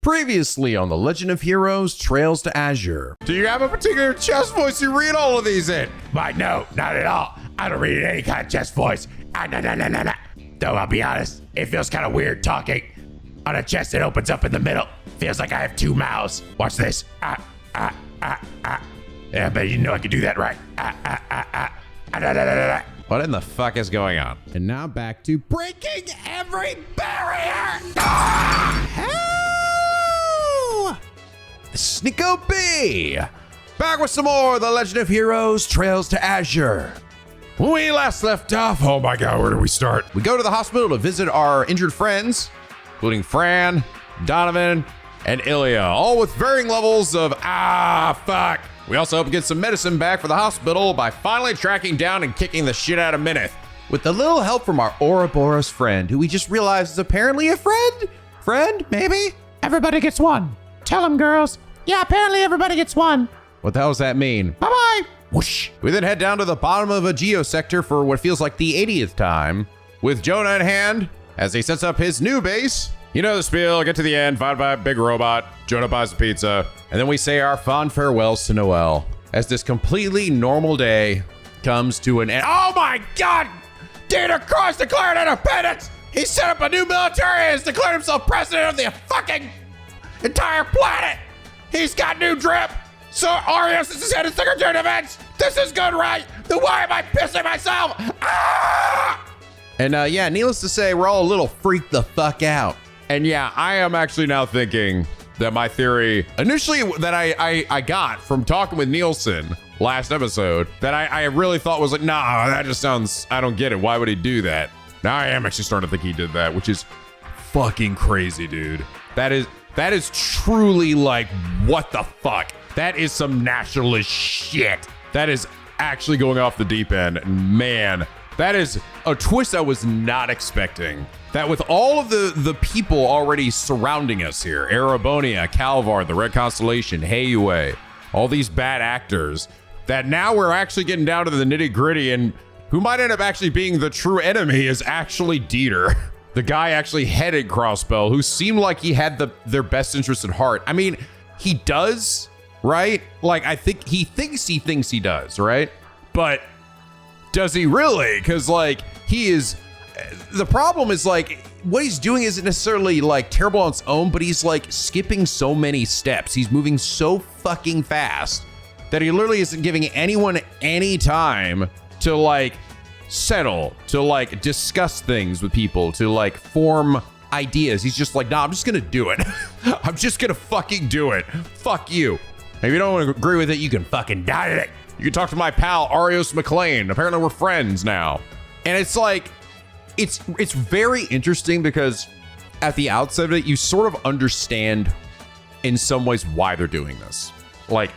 Previously on The Legend of Heroes Trails to Azure. Do you have a particular chest voice you read all of these in? Why, no, not at all. I don't read any kind of chest voice. No. Though I'll be honest, it feels kind of weird talking on a chest that opens up in the middle. Feels like I have two mouths. Watch this. Yeah, but you know I can do that right. What in the fuck is going on? And now back to breaking every barrier. This is NicoB, back with some more The Legend of Heroes Trails to Azure. When we last left off, oh my god, where do we start? We go to the hospital to visit our injured friends, including Fran, Donovan, and Ilya, all with varying levels of fuck. We also hope to get some medicine back for the hospital by finally tracking down and kicking the shit out of Minith. With a little help from our Ouroboros friend, who we just realized is apparently a friend? Friend, maybe? Everybody gets one. Tell them, girls. Yeah, apparently everybody gets one. What the hell does that mean? Bye-bye. Whoosh. We then head down to the bottom of a geosector for what feels like the 80th time, with Jonah in hand as he sets up his new base. You know the spiel, get to the end, followed by a big robot, Jonah buys a pizza. And then we say our fond farewells to Noel as this completely normal day comes to an end. Oh my god! Dieter Cross declared independence! He set up a new military and has declared himself president of the fucking entire planet! He's got new drip! So Arios is his head of Secretary of Defense! This is good, right? Then why am I pissing myself? And yeah, needless to say, we're all a little freaked the fuck out. And yeah, I am actually now thinking that my theory, initially that I got from talking with Nielsen last episode, that I really thought was like, nah, that just sounds, I don't get it. Why would he do that? Now I am actually starting to think he did that, which is fucking crazy, dude. That is truly like, what the fuck? That is some nationalist shit. That is actually going off the deep end. Man, that is a twist I was not expecting. That with all of the people already surrounding us here, Erebonian, Calvard, the Red Constellation, Heyway, all these bad actors, that now we're actually getting down to the nitty gritty, and who might end up actually being the true enemy is actually Dieter. The guy actually headed Crossbell, who seemed like he had their best interest at heart. I mean, he does, right? Like, I think he thinks he does, right? But does he really? Because, like, he is... The problem is, like, what he's doing isn't necessarily, like, terrible on its own, but he's, like, skipping so many steps. He's moving so fucking fast that he literally isn't giving anyone any time to, like, settle, to, like, discuss things with people, to, like, form ideas. He's just like, nah, I'm just gonna do it. I'm just gonna fucking do it. Fuck you. If you don't agree with it, you can fucking die today. You can talk to my pal, Arios McLean. Apparently we're friends now. And it's like, it's very interesting because at the outset of it, you sort of understand in some ways why they're doing this. Like,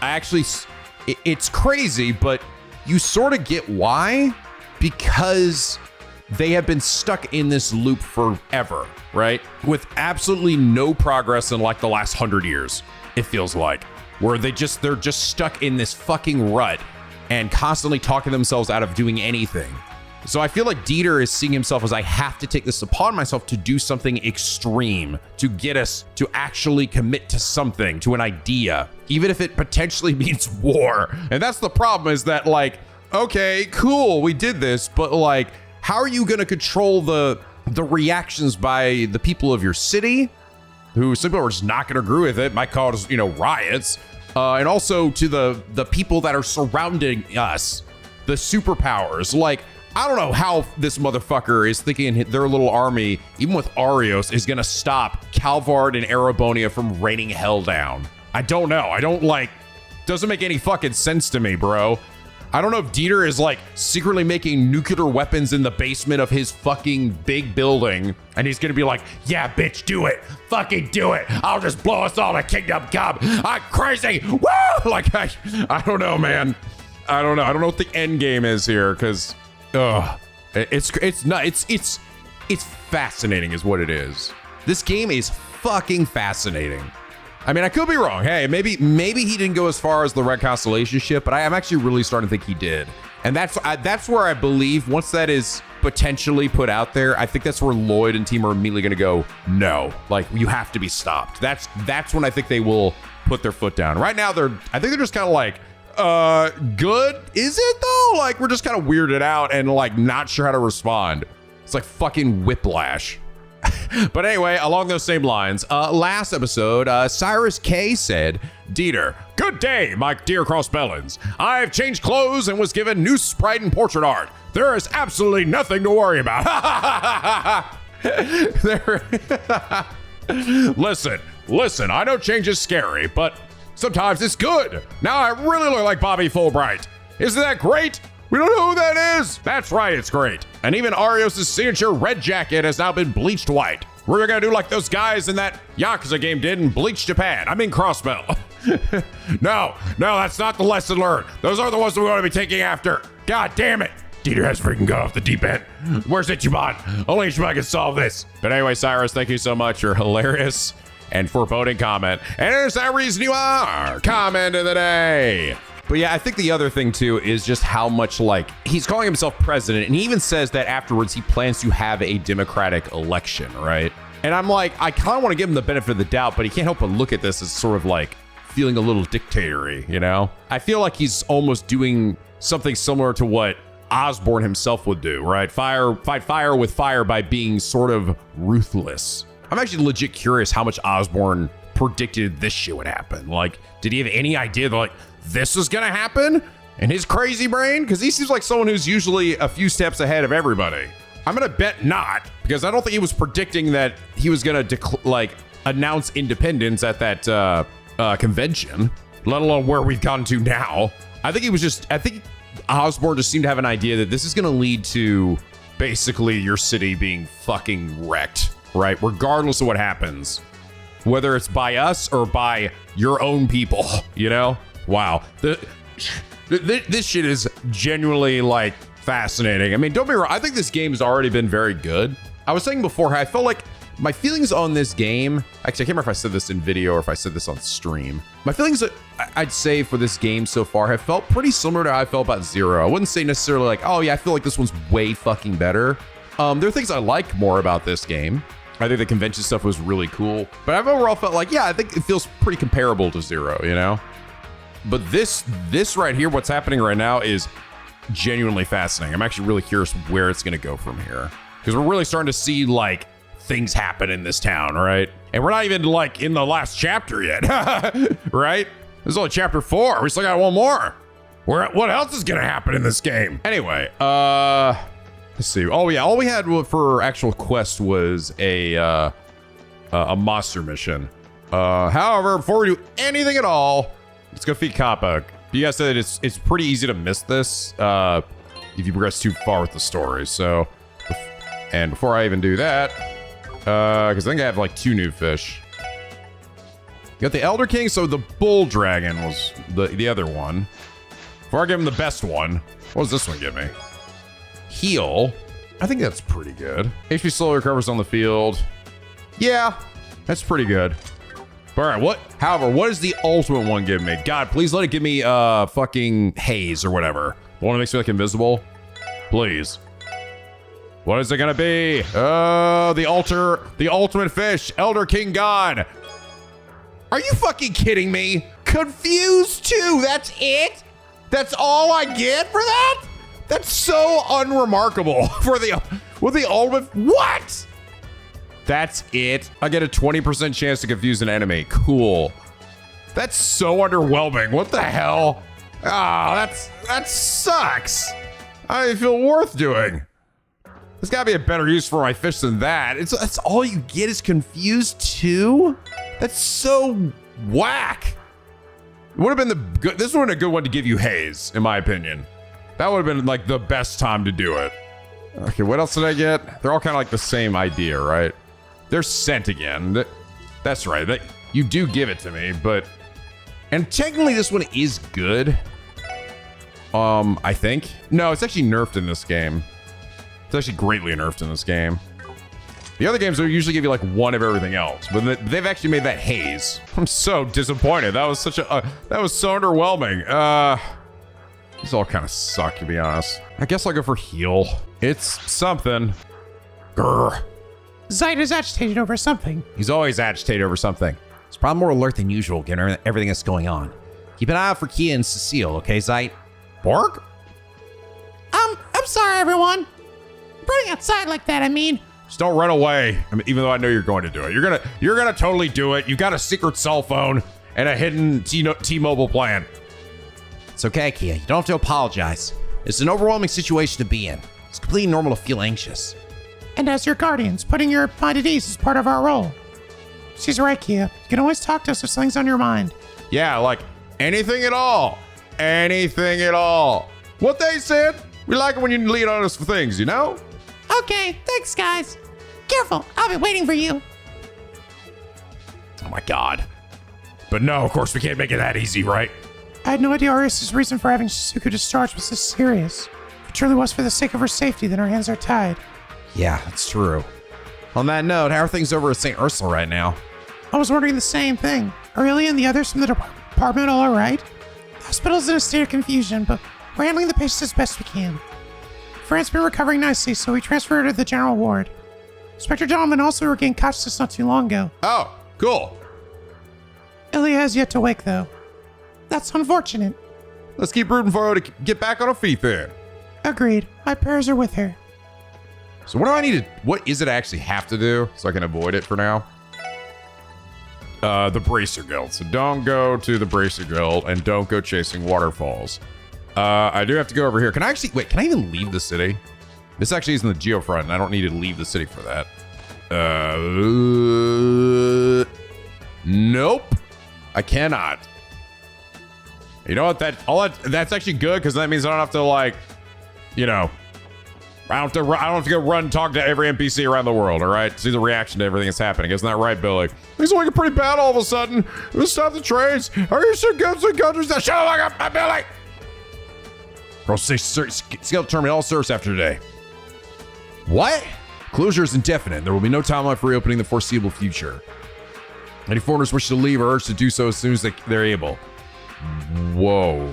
it's crazy, but you sort of get why, because they have been stuck in this loop forever, right? With absolutely no progress in like the last 100 years, it feels like, where they're just stuck in this fucking rut and constantly talking themselves out of doing anything. So I feel like Dieter is seeing himself as, I have to take this upon myself to do something extreme, to get us to actually commit to something, to an idea, even if it potentially means war. And that's the problem, is that, like, okay, cool, we did this, but, like, how are you going to control the reactions by the people of your city, who simply are just not going to agree with it, might cause, riots, and also to the people that are surrounding us, the superpowers. Like, I don't know how this motherfucker is thinking their little army, even with Arios, is going to stop Calvard and Erebonia from raining hell down. I don't know. Doesn't make any fucking sense to me, bro. I don't know if Dieter is, like, secretly making nuclear weapons in the basement of his fucking big building, and he's gonna be like, yeah, bitch, do it. Fucking do it. I'll just blow us all to Kingdom Come. I'm crazy. Woo! Like, I don't know, man. I don't know. I don't know what the end game is here, because, it's fascinating is what it is. This game is fucking fascinating. I mean, I could be wrong. Hey, maybe he didn't go as far as the Red Constellation ship, but I'm actually really starting to think he did. And that's where I believe once that is potentially put out there, I think that's where Lloyd and team are immediately going to go, no, like you have to be stopped. That's when I think they will put their foot down. Right now, I think they're just kind of like, good, is it though? Like we're just kind of weirded out and like not sure how to respond. It's like fucking whiplash. But anyway, along those same lines, last episode, Cyrus K said, Dieter, good day, my dear Crossbellans. I've changed clothes and was given new sprite and portrait art. There is absolutely nothing to worry about. Listen, I know change is scary, but sometimes it's good. Now I really look like Bobby Fulbright. Isn't that great? We don't know who that is. That's right, it's great. And even Arios' signature red jacket has now been bleached white. We're gonna do like those guys in that Yakuza game did and bleach Japan. I mean Crossbell. No, that's not the lesson learned. Those are the ones that we want to be taking after. God damn it. Dieter has freaking gone off the deep end. Where's Ichiban? Only Ichiban can solve this. But anyway, Cyrus, thank you so much. You're hilarious and foreboding comment. And there's that reason you are comment of the day. But yeah, I think the other thing too is just how much like he's calling himself president, and he even says that afterwards he plans to have a democratic election, right? And I'm like, I kind of want to give him the benefit of the doubt, but he can't help but look at this as sort of like feeling a little dictatory, you know? I feel like he's almost doing something similar to what Osborne himself would do, right? Fight fire with fire by being sort of ruthless. I'm actually legit curious how much Osborne predicted this shit would happen. Like, did he have any idea that like this was gonna happen in his crazy brain? Because he seems like someone who's usually a few steps ahead of everybody. I'm gonna bet not, because I don't think he was predicting that he was gonna announce independence at that convention, let alone where we've gotten to now. I think Osborne just seemed to have an idea that this is gonna lead to basically your city being fucking wrecked, right? Regardless of what happens, whether it's by us or by your own people, you know? Wow. This shit is genuinely like fascinating. I mean, don't be wrong. I think this game has already been very good. I was saying before, I felt like my feelings on this game, actually, I can't remember if I said this in video or if I said this on stream. My feelings that I'd say for this game so far have felt pretty similar to how I felt about Zero. I wouldn't say necessarily like, oh yeah, I feel like this one's way fucking better. There are things I liked more about this game. I think the convention stuff was really cool, but I've overall felt like, yeah, I think it feels pretty comparable to Zero, you know? But this right here, what's happening right now is genuinely fascinating. I'm actually really curious where it's gonna go from here, because we're really starting to see like things happen in this town, right? And we're not even like in the last chapter yet, right? This is only chapter 4. We still got one more. What else is gonna happen in this game? Anyway, let's see. Oh yeah, all we had for actual quest was a monster mission. However, before we do anything at all, let's go feed Kappa. You guys said that it's pretty easy to miss this if you progress too far with the story. So, and before I even do that, because I think I have like 2 new fish. You got the Elder King, so the Bull Dragon was the other one. Before I give him the best one, what does this one give me? Heal. I think that's pretty good. HP slowly recovers on the field. Yeah, that's pretty good. All right, however, what does the ultimate one give me? God, please let it give me fucking haze or whatever. The one that makes me like invisible? Please. What is it gonna be? The ultimate fish, Elder King God. Are you fucking kidding me? Confused 2, that's it? That's all I get for that? That's so unremarkable for the ultimate, what? That's it? I get a 20% chance to confuse an enemy. Cool. That's so underwhelming. What the hell? Ah, that sucks. I don't even feel worth doing. There's gotta be a better use for my fish than that. That's all you get is confused 2? That's so whack. It would have been this would have been a good one to give you haze, in my opinion. That would have been like the best time to do it. Okay, what else did I get? They're all kind of like the same idea, right? They're sent again. That's right. You do give it to me, and technically this one is good. I think. No, it's actually nerfed in this game. It's actually greatly nerfed in this game. The other games will usually give you like 1 of everything else, but they've actually made that haze. I'm so disappointed. That was that was so underwhelming. These all kind of suck, to be honest. I guess I'll go for heal. It's something. Grr. Zeit is agitated over something. He's always agitated over something. He's probably more alert than usual given everything that's going on. Keep an eye out for Kia and Cecile, okay, Zeit? Borg? I'm sorry, everyone. Running outside like that, I mean. Just don't run away. I mean, even though I know you're going to do it. You're gonna totally do it. You've got a secret cell phone and a hidden T-Mobile plan. It's okay, Kia. You don't have to apologize. It's an overwhelming situation to be in. It's completely normal to feel anxious. And as your guardians, putting your mind at ease is part of our role. She's right, Kia. You can always talk to us if something's on your mind. Yeah, like anything at all. Anything at all. What they said? We like it when you lead on us for things, you know? Okay, thanks, guys. Careful, I'll be waiting for you. Oh my god. But no, of course we can't make it that easy, right? I had no idea Arius' reason for having Shizuku discharged was this serious. If it truly was for the sake of her safety, then our hands are tied. Yeah, that's true. On that note, how are things over at St. Ursula right now? I was wondering the same thing. Are Ilya and the others from the department all right? The hospital's in a state of confusion, but we're handling the patients as best we can. Fran's been recovering nicely, so we transferred her to the general ward. Inspector Donovan also regained consciousness not too long ago. Oh, cool. Ilya has yet to wake, though. That's unfortunate. Let's keep rooting for her to get back on her feet then. Agreed. My prayers are with her. So what is it I actually have to do so I can avoid it for now? The Bracer Guild. So don't go to the Bracer Guild and don't go chasing waterfalls. I do have to go over here. Can I even leave the city? This actually isn't the geofront, and I don't need to leave the city for that. Nope. I cannot. You know what? That's actually good because that means I don't have to I don't have to go run and talk to every NPC around the world. All right, see the reaction to everything that's happening. Isn't that right, Billy? Things are looking pretty bad all of a sudden. Let's stop the trains. Are you sure guns and countries that shut up, Billy? Scale determine all service after today. What? Closure is indefinite. There will be no timeline for reopening in the foreseeable future. Any foreigners wish to leave are urged to do so as soon as they're able. Whoa.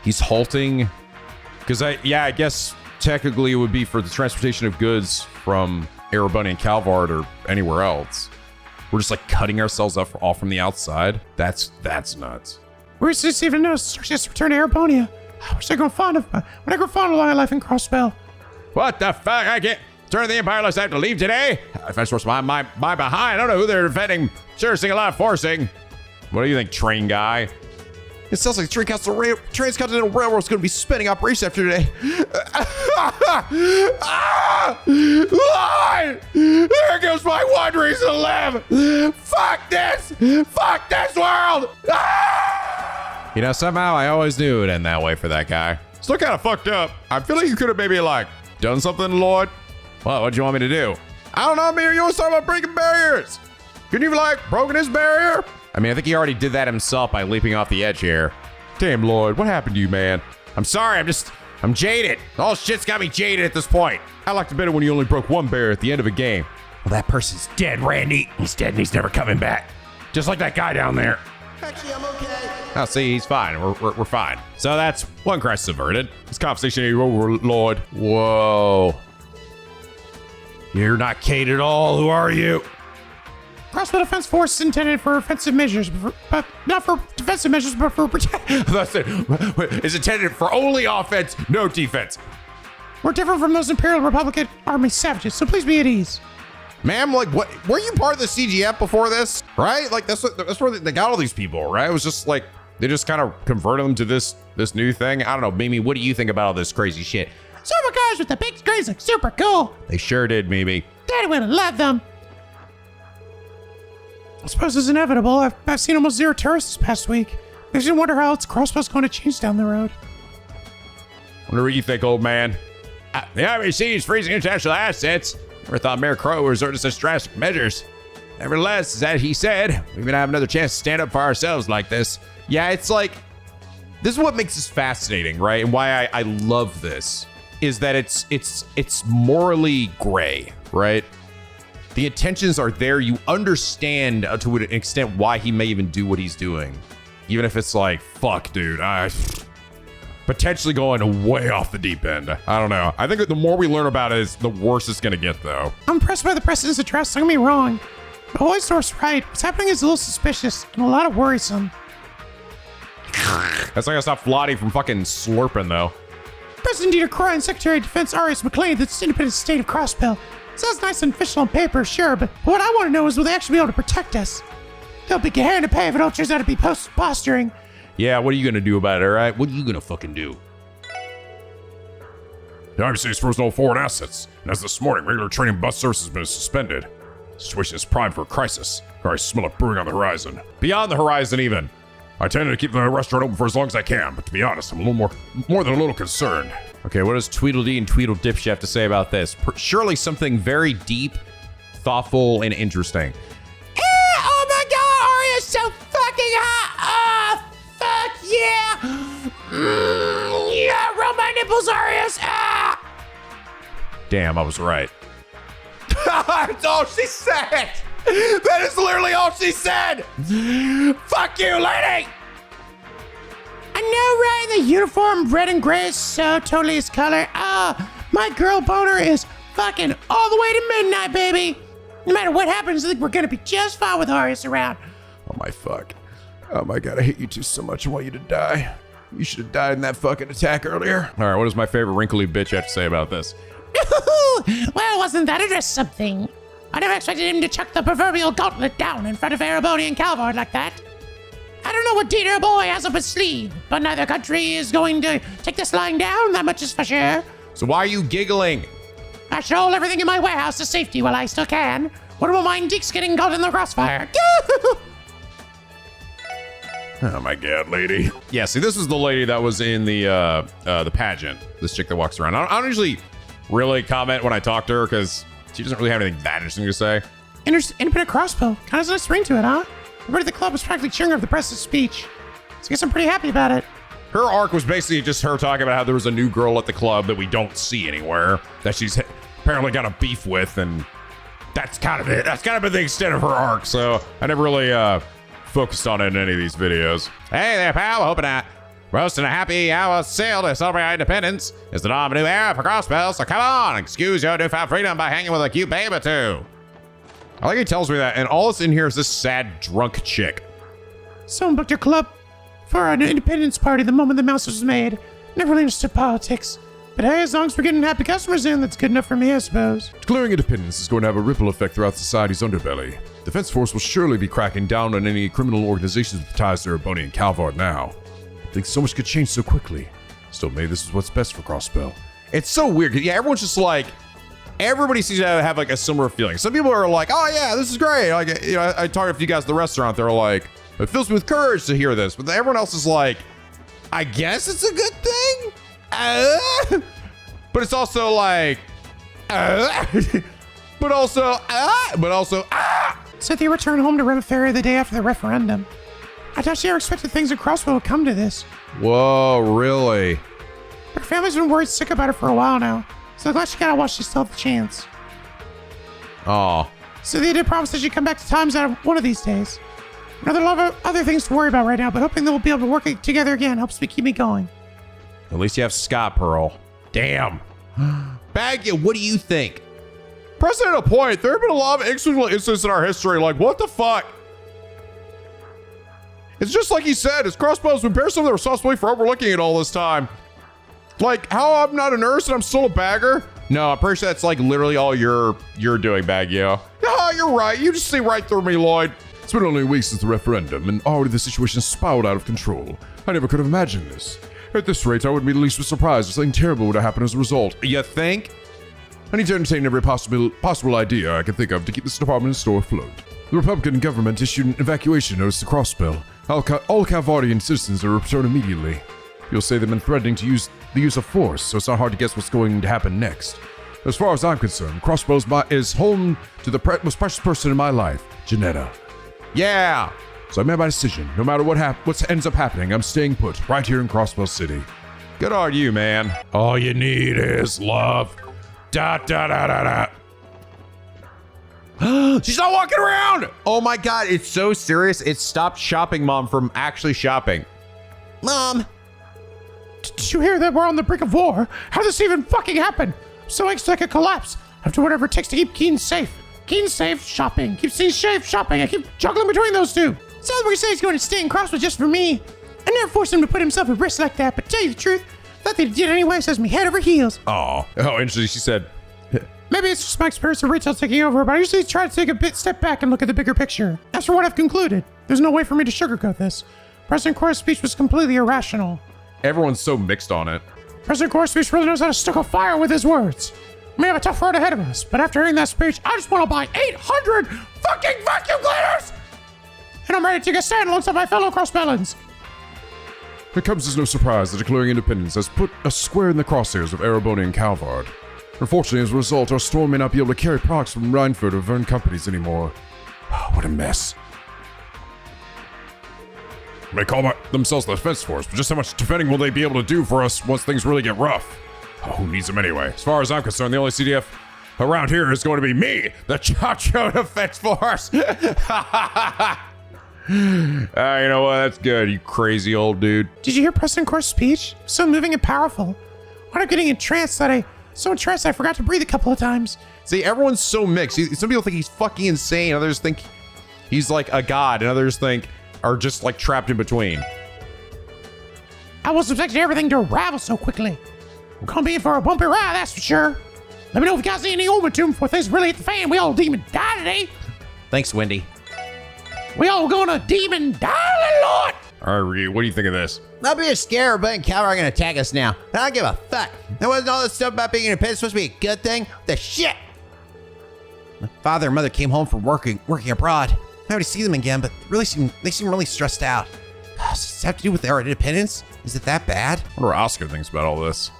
He's halting? Because I guess technically it would be for the transportation of goods from Erebonian Calvard or anywhere else. We're just cutting ourselves off from the outside. That's nuts. Where's this even know? Just return to Erebonia. I wish I could find when I could find a long life in Crossbell. What the fuck? I can't turn the Empire unless I have to leave today? Defense force my behind. I don't know who they're defending. Sure, seeing a lot of forcing. What do you think, train guy? It sounds like the Transcontinental Railroad is going to be suspending operations after today. Lord! There goes my one reason to live! Fuck this! Fuck this world! You know, somehow I always knew it would end that way for that guy. Still kind of fucked up. I feel like you could have maybe done something, Lloyd. Well, what'd you want me to do? I don't know, man. You always talk about breaking barriers. Couldn't you broken his barrier? I mean, I think he already did that himself by leaping off the edge here. Damn, Lloyd, what happened to you, man? I'm sorry, I'm jaded. All shit's got me jaded at this point. I liked it better when you only broke one barrier at the end of a game. Well, that person's dead, Randy. He's dead and he's never coming back. Just like that guy down there. Actually, I'm okay. Oh, see, he's fine. We're fine. So that's one crisis averted. This conversation ain't over, Lloyd. Whoa. You're not Kate at all. Who are you? Crossbell Defense Force is intended for offensive measures, but not for defensive measures, but for protection. That's it. It's intended for only offense, no defense. We're different from those Imperial Republican Army savages, so please be at ease. Ma'am, what? Were you part of the CGF before this? Right? That's where they got all these people, right? It was just they just kind of converted them to this new thing. I don't know, Mimi, what do you think about all this crazy shit? Super guys with the big screens look super cool. They sure did, Mimi. Daddy would have loved them. I suppose it's inevitable. I've seen almost zero tourists this past week. I just wonder how else Crossbell's going to change down the road. Wonder what you think, old man. The IBC is freezing international assets. Never thought Mayor Crow would resort to such drastic measures. Nevertheless, as he said, we're gonna have another chance to stand up for ourselves like this. Yeah, it's this is what makes this fascinating, right? And why I love this is that it's morally gray, right? The intentions are there. You understand to an extent why he may even do what he's doing. Even if it's fuck, dude. potentially going way off the deep end. I don't know. I think that the more we learn about it, the worse it's gonna get, though. I'm impressed by the precedent's address, don't get me wrong. But Hoysor's right. What's happening is a little suspicious and a lot of worrisome. That's not gonna stop Flotty from fucking slurping, though. President Dieter Croy and Secretary of Defense Arius McLean, that's the independent state of Crossbell. Sounds nice and official on paper, sure, but what I want to know is will they actually be able to protect us? They'll be hair to pay if it all turns out to be posturing. Yeah, what are you gonna do about it, all right? What are you gonna fucking do? The Army City's frozen all foreign assets, and as this morning, regular train and bus service has been suspended. The situation is primed for a crisis. I smell it brewing on the horizon. Beyond the horizon, even. I tended to keep the restaurant open for as long as I can, but to be honest, I'm a little more than a little concerned. Okay, what does Tweedledee and Tweedledipshit have to say about this? Surely something very deep, thoughtful, and interesting. Oh my god, Aria's so fucking hot! Fuck yeah! Yeah, rub my nipples, Arias! Damn, I was right. That's all she said. That is literally all she said. Fuck you, lady. I know, right? The uniform red and gray is so totally his color. My girl boner is fucking all the way to midnight, baby. No matter what happens, I think we're gonna be just fine with Arias around. Oh my fuck. Oh my god, I hate you two so much. I want you to die. You should have died in that fucking attack earlier. All right, what does my favorite wrinkly bitch have to say about this? Well, wasn't that just something? I never expected him to chuck the proverbial gauntlet down in front of Erebonian Calvard like that. I don't know what Dieter boy has up his sleeve, but neither country is going to take this lying down, that much is for sure. So why are you giggling? I should hold everything in my warehouse to safety while I still can. Wouldn't mind Deeks getting caught in the crossfire. Oh my god, lady. Yeah, see, this is the lady that was in the pageant. This chick that walks around. I don't usually really comment when I talk to her because she doesn't really have anything that interesting to say. Independent crossbow. Kind of has a nice ring to it, huh? Everybody at the club was practically cheering over the press's speech. So I guess I'm pretty happy about it. Her arc was basically just her talking about how there was a new girl at the club that we don't see anywhere, that she's apparently got a beef with, and that's kind of it. That's kind of been the extent of her arc, so I never really focused on it in any of these videos. Hey there, pal. Hoping that roasting a happy hour sail to celebrate our independence is the dawn of a new era for Crossbell, so come on, excuse your newfound freedom by hanging with a cute babe or two. I like he tells me that, and all that's in here is this sad, drunk chick. Someone booked your club for an independence party the moment the mouse was made. Never really understood politics. But hey, as long as we're getting happy customers in, that's good enough for me, I suppose. Declaring independence is going to have a ripple effect throughout society's underbelly. The Defense Force will surely be cracking down on any criminal organizations with ties to Erebonian Calvard now. I think so much could change so quickly. Still, maybe this is what's best for Crossbell. It's so weird. Yeah, everyone's just like, everybody seems to have like a similar feeling. Some people are like, oh yeah, this is great. Like, you know, I talked to a few guys at the restaurant. They're like, it fills me with courage to hear this. But everyone else is like, I guess it's a good thing. But it's also like, but also. Cynthia returned home to Remiferia the day after the referendum. I doubt she ever expected things in Crossbell would come to this. Whoa, really? Her family's been worried sick about her for a while now, so I'm glad she got to watch she still had the chance. Oh. Cynthia did promise that she'd come back to times out one of these days. Another lot of other things to worry about right now, but hoping that we'll be able to work together again helps me keep me going. At least you have Scott Pearl. Damn. Baggy, what do you think? President, a point. There have been a lot of incidents in our history. Like, what the fuck? It's just like he said. His Crossbell's been bearing some of the responsibility for overlooking it all this time. Like, how I'm not a nurse and I'm still a bagger? No, I'm pretty sure that's like literally all you're doing, Baggio. No, you're right. You just see right through me, Lloyd. It's been only a week since the referendum, and already the situation spiraled out of control. I never could have imagined this. At this rate, I wouldn't be the least bit surprised if something terrible would have happened as a result. You think? I need to entertain every possible idea I can think of to keep this department in store afloat. The Republican government issued an evacuation notice to Crossbell. All Calvardian citizens are to return immediately. You'll say they've been threatening to use the use of force, so it's not hard to guess what's going to happen next. As far as I'm concerned, Crossbell is home to the most precious person in my life, Janetta. Yeah. So I made my decision. No matter what ends up happening, I'm staying put right here in Crossbell City. Good on you, man. All you need is love. Da da da da da. She's not walking around. Oh my God, it's so serious. It stopped shopping Mom from actually shopping. Mom, Did you hear that we're on the brink of war? How did this even fucking happen? I'm so anxious I could collapse. I have to do whatever it takes to keep Keen safe. Keen safe, shopping. Keep Keen safe, shopping. I keep juggling between those two. Sounds like he said he's going to stay in Crossbell just for me. I never forced him to put himself at risk like that, but to tell you the truth, I thought that he did anyway, so it's me head over heels. Oh, interesting. She said, Maybe it's just my experience of retail taking over, but I usually try to take a step back and look at the bigger picture. As for what I've concluded, there's no way for me to sugarcoat this. President Core's speech was completely irrational. everyone's so mixed on it. President Core's speech really knows how to stoke a fire with his words. We may have a tough road ahead of us, but after hearing that speech, I just want to buy 800 fucking vacuum cleaners! And I'm ready to take a stand alongside my fellow Crossbellans. It comes as no surprise that declaring independence has put us square in the crosshairs of Erebonian Calvard. Unfortunately, as a result, our store may not be able to carry products from Rhineford or Vern companies anymore. What a mess. They may call themselves the defense force, but just how much defending will they be able to do for us once things really get rough? Oh, who needs them anyway? As far as I'm concerned, the only CDF around here is going to be me, the Chacho Defense Force. You know what? That's good, you crazy old dude. Did you hear President Core's speech? So moving and powerful. Wound up getting entranced that I forgot to breathe a couple of times. See, everyone's so mixed. Some people think he's fucking insane. Others think he's like a god, and others think are just like trapped in between. I wasn't expecting everything to unravel so quickly. We're gonna be in for a bumpy ride, that's for sure. Let me know if you guys need any ultimatum before things really hit the fan. We all demon die today. Thanks, Wendy. We all gonna demon die, Lord. All right, Reed, what do you think of this? Not being scared, but Calvard are gonna attack us now. I don't give a fuck. There wasn't all this stuff about being independent supposed to be a good thing. The shit. My father and mother came home from working abroad. I already see them again, but they seem really stressed out. Does this have to do with their independence? Is it that bad? I wonder what Oscar thinks about all this.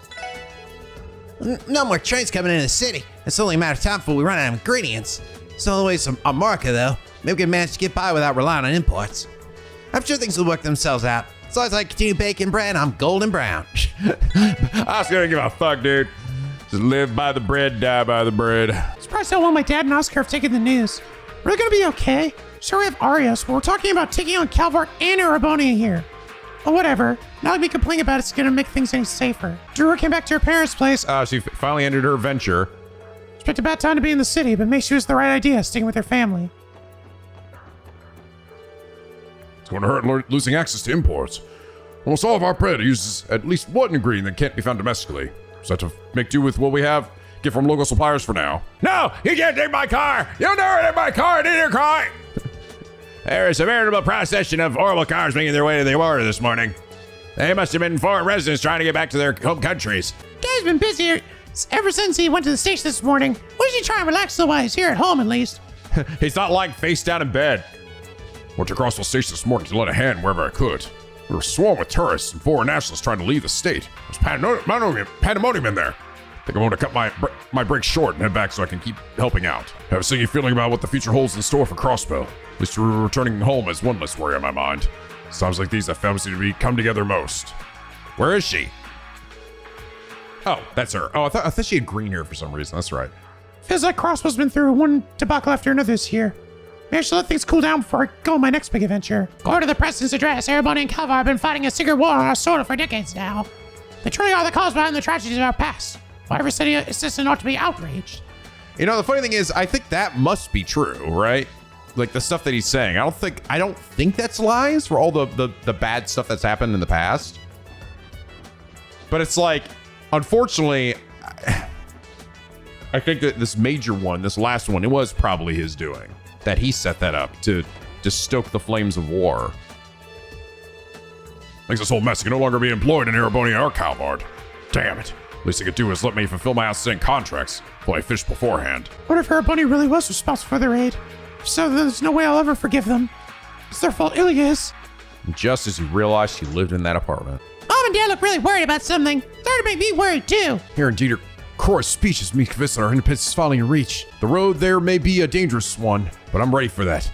No more trains coming into the city. It's only a matter of time before we run out of ingredients. Still always on Marca, though. Maybe we can manage to get by without relying on imports. I'm sure things will work themselves out. As long as I continue baking bread, I'm golden brown. Oscar don't give a fuck, dude. Just live by the bread, die by the bread. Surprised how well my dad and Oscar have taken the news. We're gonna be okay. Sure, we have Arios, but we're talking about taking on Calvard and Erebonian here. But whatever. Not me complaining about it's gonna make things any safer. Drew came back to her parents' place. She finally ended her venture. She picked a bad time to be in the city, but maybe she was the right idea, sticking with her family. It's going to hurt losing access to imports. Almost all of our bread uses at least one ingredient that can't be found domestically. So have to make do with what we have, get from local suppliers for now. No, you can't take my car. You'll never take my car. Need your car. There is a veritable procession of horrible cars making their way to the border this morning. They must have been foreign residents trying to get back to their home countries. Dad's been busy ever since he went to the station this morning. Why did you try and relax a while? He's here at home, at least. He's not lying face down in bed. Went to Crossbell Station this morning to lend a hand wherever I could. We were swarmed with tourists and foreign nationalists trying to leave the state. There's pandemonium in there. I think I'm going to cut my break short and head back so I can keep helping out. I have a sinking feeling about what the future holds in store for Crossbell. At least returning home is one less worry on my mind. It's times like these that families seem to come together most. Where is she? Oh, that's her. Oh, I thought she had green hair for some reason. That's right. Feels like Crossbell's been through one debacle after another this year. Maybe I should let things cool down before I go on my next big adventure. According to the president's address, Erebonian and Calvard have been fighting a secret war on our soil for decades now. They truly are the cause behind the tragedies of our past. Why every citizen ought to be outraged. You know, the funny thing is, I think that must be true, right? Like the stuff that he's saying. I don't think that's lies for all the bad stuff that's happened in the past. But it's like, unfortunately, I think that this major one, this last one, it was probably his doing. That he set that up to stoke the flames of war. Thinks this whole mess can no longer be employed in Erebonian or Calvard. Damn it. Least they could do is let me fulfill my outstanding contracts while I fished beforehand. What if Erebonian really was responsible for the raid? If so, there's no way I'll ever forgive them. It's their fault, Ilya is. Just as he realized he lived in that apartment. Mom and Dad look really worried about something. Starting to make me worried too. Here indeed, your Cora's speech has me convinced that our independence is finally in reach. The road there may be a dangerous one, but I'm ready for that.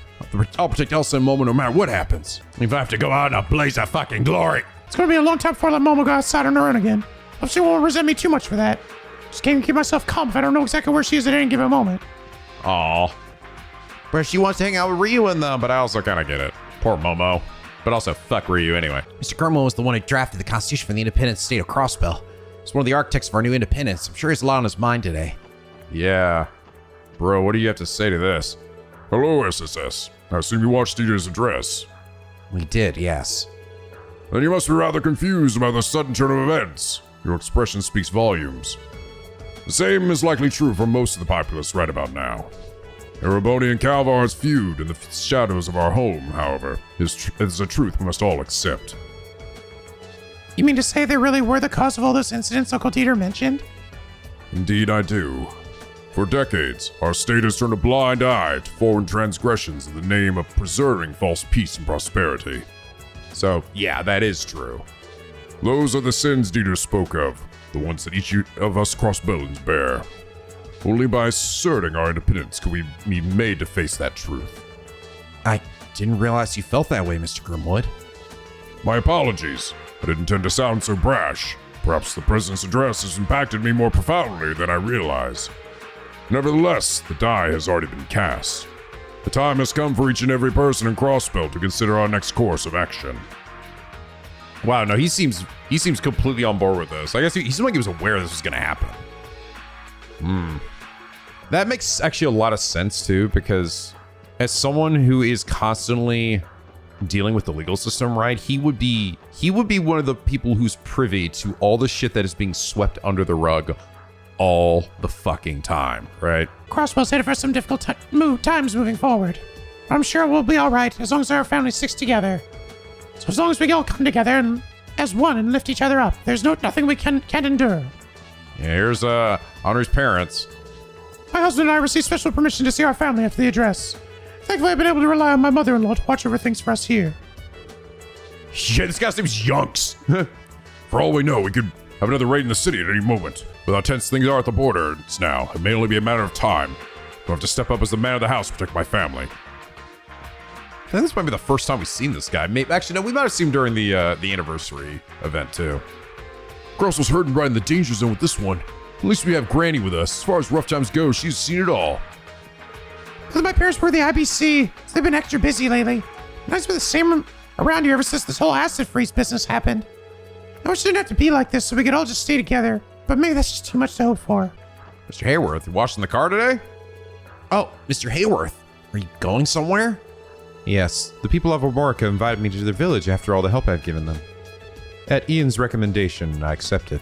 I'll protect Elsa and Momo no matter what happens. If I have to go out in a blaze of fucking glory. It's gonna be a long time before I let Momo go outside on her own again. Hope she won't resent me too much for that. Just can't keep myself calm if I don't know exactly where she is at any given moment. Aw. But she wants to hang out with Ryu and them, but I also kind of get it. Poor Momo. But also, fuck Ryu anyway. Mr. Gurmel was the one who drafted the Constitution for the independent state of Crossbell. He's one of the architects of our new independence. I'm sure he has a lot on his mind today. Yeah. Bro, what do you have to say to this? Hello, SSS. I assume you watched Dieter's address. We did, yes. Then you must be rather confused about the sudden turn of events. Your expression speaks volumes. The same is likely true for most of the populace right about now. Erebonian Calvard's feud in the shadows of our home, however, is a truth we must all accept. You mean to say they really were the cause of all those incidents Uncle Dieter mentioned? Indeed I do. For decades, our state has turned a blind eye to foreign transgressions in the name of preserving false peace and prosperity. So, yeah, that is true. Those are the sins Dieter spoke of, the ones that each of us Crossbellans bear. Only by asserting our independence could we be made to face that truth. I didn't realize you felt that way, Mr. Grimwood. My apologies. I didn't intend to sound so brash. Perhaps the President's address has impacted me more profoundly than I realize. Nevertheless, the die has already been cast. The time has come for each and every person in Crossbell to consider our next course of action. Wow, no, he seems completely on board with this. I guess he seemed like he was aware this was going to happen. That makes actually a lot of sense too, because as someone who is constantly dealing with the legal system, right? He would be one of the people who's privy to all the shit that is being swept under the rug all the fucking time, right? Crossbell's headed for some difficult times moving forward. I'm sure we'll be all right as long as our family sticks together. So as long as we all come together and as one and lift each other up, there's nothing we can't endure. Yeah, here's Honor's parents. My husband and I received special permission to see our family after the address. Thankfully, I've been able to rely on my mother-in-law to watch over things for us here. Shit, this guy's name's Yunks. For all we know, we could have another raid in the city at any moment. With how tense things are at the border now, it may only be a matter of time. I'll have to step up as the man of the house to protect my family. I think this might be the first time we've seen this guy. Maybe, actually, no, we might have seen him during the anniversary event too. Crossbell's hurting right in the danger zone with this one. At least we have Granny with us. As far as rough times go, she's seen it all. My parents were the IBC, so they've been extra busy lately. Nice been the same around here ever since this whole acid freeze business happened. I wish it didn't have to be like this so we could all just stay together, but maybe that's just too much to hope for. Mr. Hayworth, you washing the car today? Oh, Mr. Hayworth, are you going somewhere? Yes, the people of Omorica invited me to their village after all the help I've given them. At Ian's recommendation, I accepted.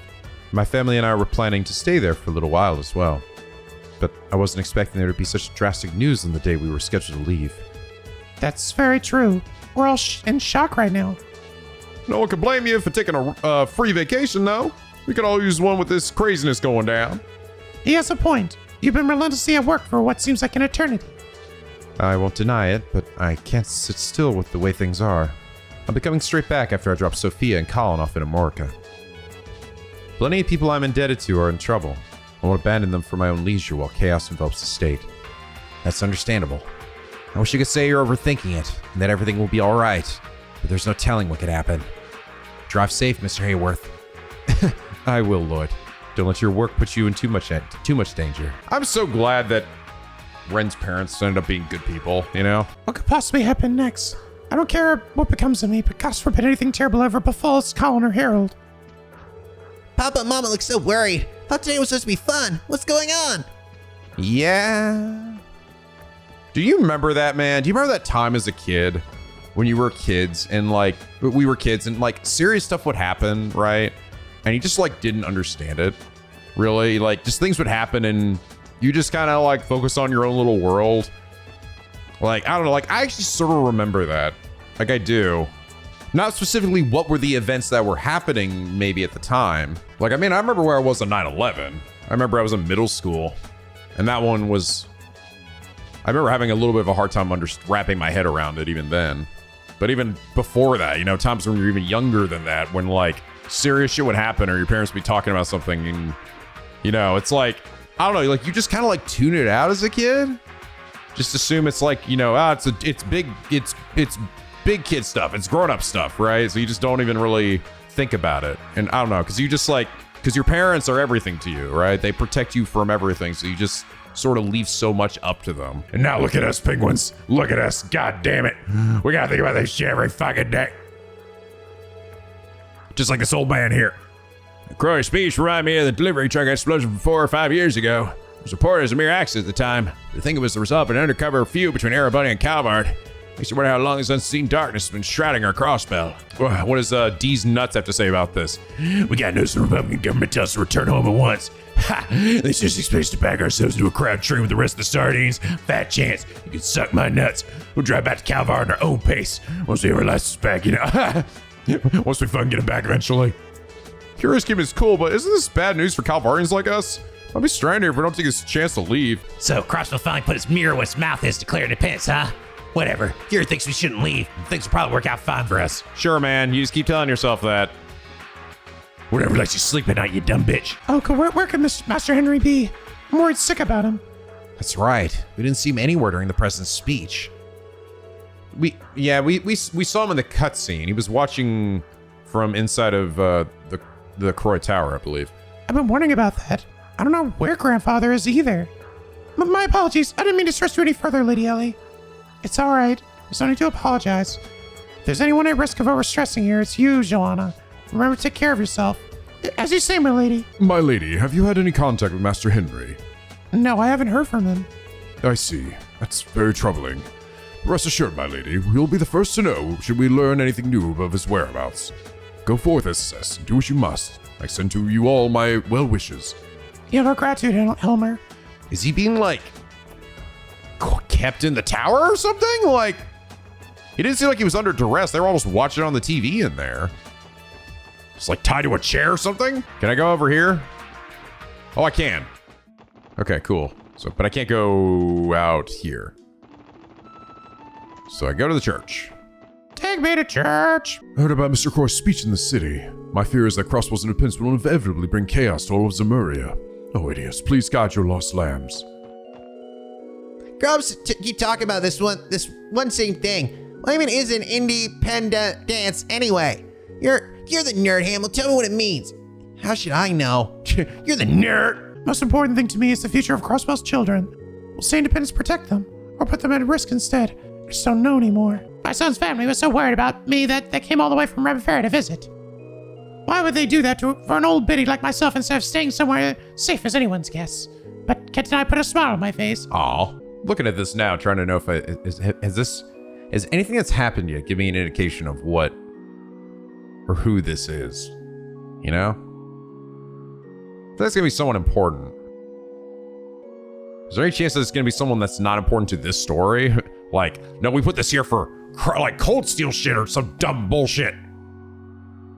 My family and I were planning to stay there for a little while as well. But I wasn't expecting there to be such drastic news on the day we were scheduled to leave. That's very true. We're all in shock right now. No one can blame you for taking a free vacation, though. We could all use one with this craziness going down. He has a point. You've been relentlessly at work for what seems like an eternity. I won't deny it, but I can't sit still with the way things are. I'll be coming straight back after I drop Sophia and Colin off in Omorica. Plenty of people I'm indebted to are in trouble. I won't abandon them for my own leisure while chaos envelops the state. That's understandable. I wish you could say you're overthinking it and that everything will be all right, but there's no telling what could happen. Drive safe, Mr. Hayworth. I will, Lloyd. Don't let your work put you in too much danger. I'm so glad that Ren's parents ended up being good people, you know? What could possibly happen next? I don't care what becomes of me, but gosh forbid anything terrible ever befalls Colin or Harold. Papa and Mama look so worried. Thought today was supposed to be fun. What's going on? Yeah. Do you remember that, man? Do you remember that time as a kid when you were kids and we were kids and serious stuff would happen, right? And you just didn't understand it. Really, just things would happen and you just kind of focus on your own little world. I don't know, I actually sort of remember that. I do. Not specifically what were the events that were happening maybe at the time. I remember where I was on 9/11. I remember I was in middle school. And that one was... I remember having a little bit of a hard time wrapping my head around it even then. But even before that, times when you're even younger than that, when serious shit would happen or your parents would be talking about something and, it's I don't know, you just kind of tune it out as a kid. Just assume it's it's big kid stuff. It's grown up stuff, right? So you just don't even really think about it. And I don't know, because you just because your parents are everything to you, right? They protect you from everything. So you just sort of leave so much up to them. And now look at us, penguins. Look at us. God damn it. We gotta think about this shit every fucking day. Just like this old man here. Croy's speech reminded me of the delivery truck explosion from 4 or 5 years ago. It was reported as a mere accident at the time. But I think it was the result of an undercover feud between Erebonian and Calvard. Makes you wonder how long this unseen darkness has been shrouding our Crossbell. What does D's nuts have to say about this? We got news from the Republican government tells us to return home at once. Ha! They just expect us to back ourselves into a crowd train with the rest of the sardines. Fat chance. You can suck my nuts. We'll drive back to Calvard on our own pace. Once we have our license back, you know. Once we fucking get them back eventually. Curious Game is cool, but isn't this bad news for Calvarians like us? I'll be stranded here if we don't take this chance to leave. So, Crossbell finally put his mirror where his mouth is, declaring independence, huh? Whatever. Fury thinks we shouldn't leave. Things will probably work out fine for us. Sure, man. You just keep telling yourself that. Whatever lets you sleep at night, you dumb bitch. Uncle, where could Master Henry be? I'm worried sick about him. That's right. We didn't see him anywhere during the president's speech. We saw him in the cutscene. He was watching from inside of the Croy Tower, I believe. I've been wondering about that. I don't know where Grandfather is either. My apologies. I didn't mean to stress you any further, Lady Ellie. It's all right. There's no need to apologize. If there's anyone at risk of overstressing here, it's you, Joanna. Remember to take care of yourself. As you say, my lady. My lady, have you had any contact with Master Henry? No, I haven't heard from him. I see. That's very troubling. Rest assured, my lady, we'll be the first to know should we learn anything new of his whereabouts. Go forth, SS, and do what you must. I send to you all my well wishes. You have our gratitude, Elmer. Is he being, like, kept in the tower or something? Like, he didn't seem like he was under duress. They were almost watching on the TV in there. It's like tied to a chair or something? Can I go over here? Oh, I can. Okay, cool. So, but I can't go out here. So I go to the church. Take me to church. I heard about Mr. Croy's speech in the city. My fear is that Crossbell's independence will inevitably bring chaos to all of Zemuria. Oh, idiots, please guide your lost lambs. Grubs keep talking about this one same thing. What even is an independent dance anyway? You're the nerd, Hamill. Tell me what it means. How should I know? You're the nerd. Most important thing to me is the future of Crossbell's children. Will say independence protect them, or put them at risk instead? I just don't know anymore. My son's family was so worried about me that they came all the way from Rabbit Fair to visit. Why would they do that for an old biddy like myself instead of staying somewhere safe as anyone's guess? But Kent and I put a smile on my face. Aw. Looking at this now, trying to know if has anything that's happened yet give me an indication of what or who this is? You know? That's gonna be someone important. Is there any chance that it's gonna be someone that's not important to this story? Like, no, we put this here for like cold steel shit or some dumb bullshit.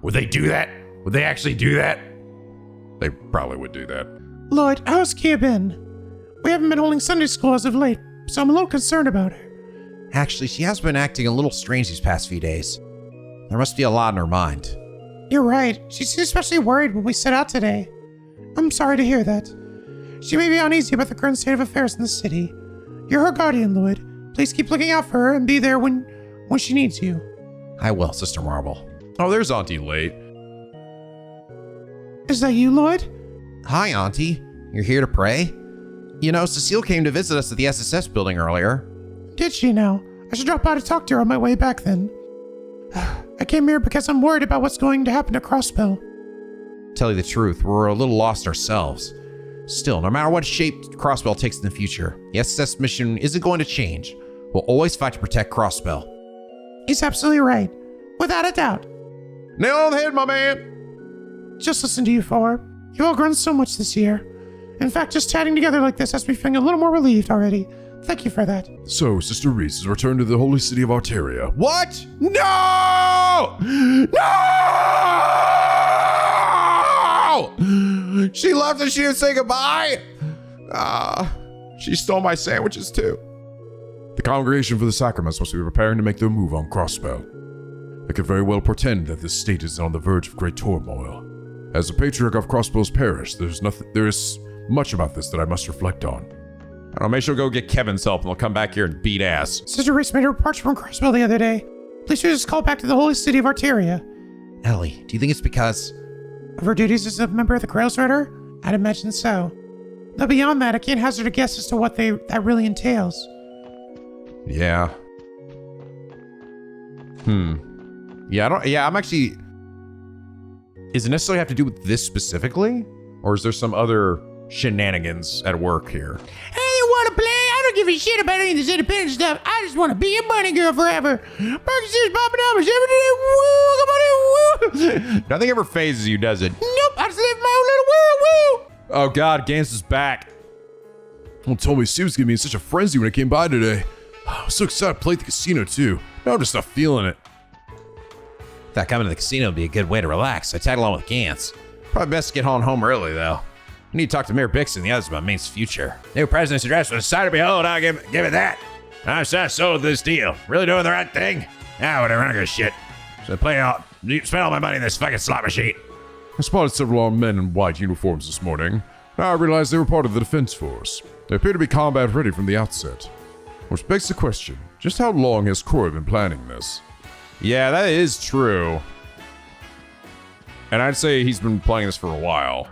Would they do that? Would they actually do that? They probably would do that. Lloyd, how's Kia been? We haven't been holding Sunday school as of late, so I'm a little concerned about her. Actually, she has been acting a little strange these past few days. There must be a lot in her mind. You're right. She seemed especially worried when we set out today. I'm sorry to hear that. She may be uneasy about the current state of affairs in the city. You're her guardian, Lloyd. Please keep looking out for her and be there when she needs you. I will, Sister Marble. Oh, there's Auntie Late. Is that you, Lloyd? Hi, Auntie. You're here to pray? You know, Cecile came to visit us at the SSS building earlier. Did she now? I should drop by to talk to her on my way back then. I came here because I'm worried about what's going to happen to Crossbell. Tell you the truth, we're a little lost ourselves. Still, no matter what shape Crossbell takes in the future, the SSS mission isn't going to change. We'll always fight to protect Crossbell. He's absolutely right. Without a doubt. Nail on the head, my man. Just listen to you four. You've all grown so much this year. In fact, just chatting together like this has me feeling a little more relieved already. Thank you for that. So, Sister Reese has returned to the holy city of Alteria. What? No! No! She left and she didn't say goodbye? She stole my sandwiches too. The congregation for the sacraments must be preparing to make their move on Crossbell. I could very well portend that this state is on the verge of great turmoil. As the patriarch of Crossbell's parish, there is much about this that I must reflect on. I don't know, maybe she'll go get Kevin's help and they'll come back here and beat ass. Sister Reese made a departure from Crossbell the other day. Please should just call back to the holy city of Arteria. Ellie, do you think it's because... Of her duties as a member of the Grails Rider? I'd imagine so. Though beyond that, I can't hazard a guess as to what that really entails. Yeah. I'm actually... Does it necessarily have to do with this specifically? Or is there some other shenanigans at work here? Hey, you wanna play? I don't give a shit about any of this independent stuff. I just wanna be a bunny girl forever. Perkins popping numbers every day. Woo, come on in, woo. Nothing ever phases you, does it? Nope, I just live my own little world, woo. Oh god, Gans is back. Someone told me Steve was giving me such a frenzy when I came by today. I was so excited to play at the casino too. Now I'm just not feeling it. Thought coming to the casino would be a good way to relax. I tagged along with Gantz. Probably best to get on home early, though. I need to talk to Mayor Bixon and the others about Maine's future. New president's address was a sight to behold. I'll give it that. I'm so sold this deal. Really doing the right thing? Ah, whatever. I don't give a shit. So spend all my money in this fucking slot machine. I spotted several armed men in white uniforms this morning. Now I realized they were part of the defense force. They appear to be combat ready from the outset. Which begs the question, just how long has Croy been planning this? Yeah, that is true. And I'd say he's been playing this for a while.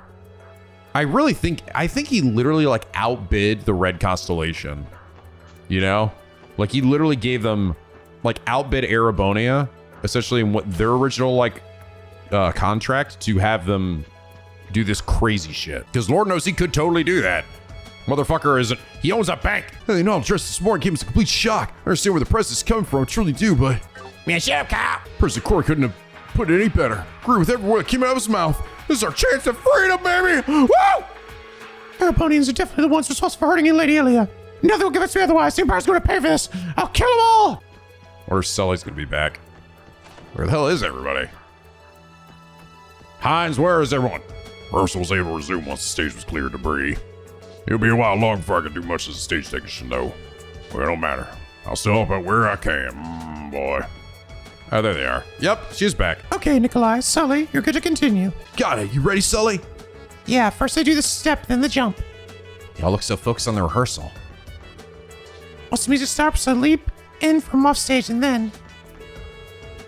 I think he literally like outbid the Red Constellation. You know? Like he literally gave them like outbid Erebonia, essentially in what their original like contract to have them do this crazy shit. Because Lord knows he could totally do that. Motherfucker isn't. He owns a bank. Hey, no, I'm dressed this morning came as a complete shock. I understand where the president's coming from, I truly do, but Man, shut up, Kyle. President Croy couldn't have put it any better. Agree with every word that came out of his mouth. This is our chance of freedom, baby! Woo! Erebonians are definitely the ones responsible for hurting you, Lady Ilia. Nothing will give us me otherwise. The Empire's going to pay for this. I'll kill them all. Or Sully's gonna be back. Where the hell is everybody? Hines, where is everyone? Rehearsal was able to resume once the stage was clear of debris. It'll be a while long before I can do much as a stage technician, though. Well, it don't matter. I'll still help out where I can, boy. Oh, there they are. Yep, she's back. Okay, Nikolai, Sully, you're good to continue. Got it. You ready, Sully? Yeah, first I do the step, then the jump. Y'all look so focused on the rehearsal. Once the music stops, I leap in from off stage, and then...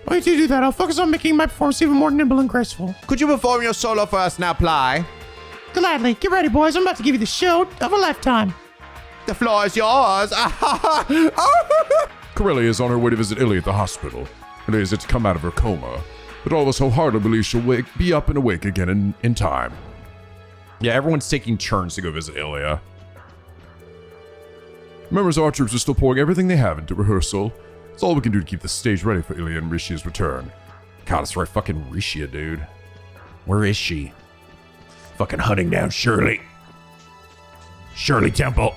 While you do that, I'll focus on making my performance even more nimble and graceful. Could you perform your solo for us now, Ply? Gladly. Get ready, boys. I'm about to give you the show of a lifetime. The floor is yours. Corellia is on her way to visit Illy at the hospital. Illy is yet to come out of her coma, but all of us wholeheartedly believe she'll be up and awake again in time. Yeah, everyone's taking turns to go visit Ilya. Members of our troops are still pouring everything they have into rehearsal. It's all we can do to keep the stage ready for Ilya and Rishia's return. God, that's right, fucking Rishia, dude. Where is she? Fucking hunting down Shirley. Shirley Temple.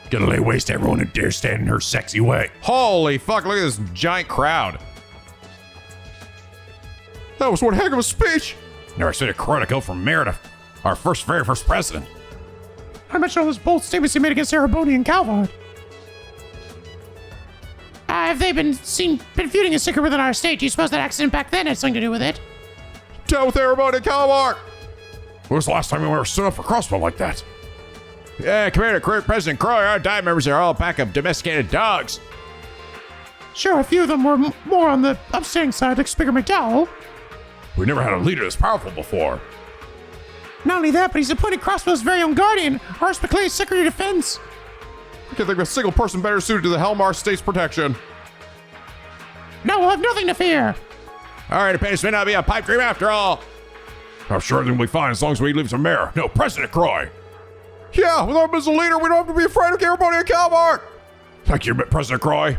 Gonna lay waste to everyone who dares stand in her sexy way. Holy fuck, look at this giant crowd. That was one heck of a speech! Never expected a chronicle from Mayor to our very first president. I mentioned all those bold statements he made against Erebonian Calvard. If they've been feuding a secret within our state, do you suppose that accident back then had something to do with it? Down with Erebonian Calvard! When was the last time we ever stood up for Crossbell like that? Yeah, Commander President Croy, our dive members are all a pack of domesticated dogs. Sure, a few of them were more on the upstanding side, like Spigger McDowell. We never had a leader this powerful before. Not only that, but he's appointed Crossbell's very own guardian, Horace McClay's Secretary of Defense. I can't think of a single person better suited to the Helmar State's protection. Now we'll have nothing to fear. All right, Independence may not be a pipe dream after all. I'm sure everything will be fine as long as we leave some mayor. No, President Croy. Yeah, with him as a leader, we don't have to be afraid of Erebonian Calvard! Thank you, President Croy.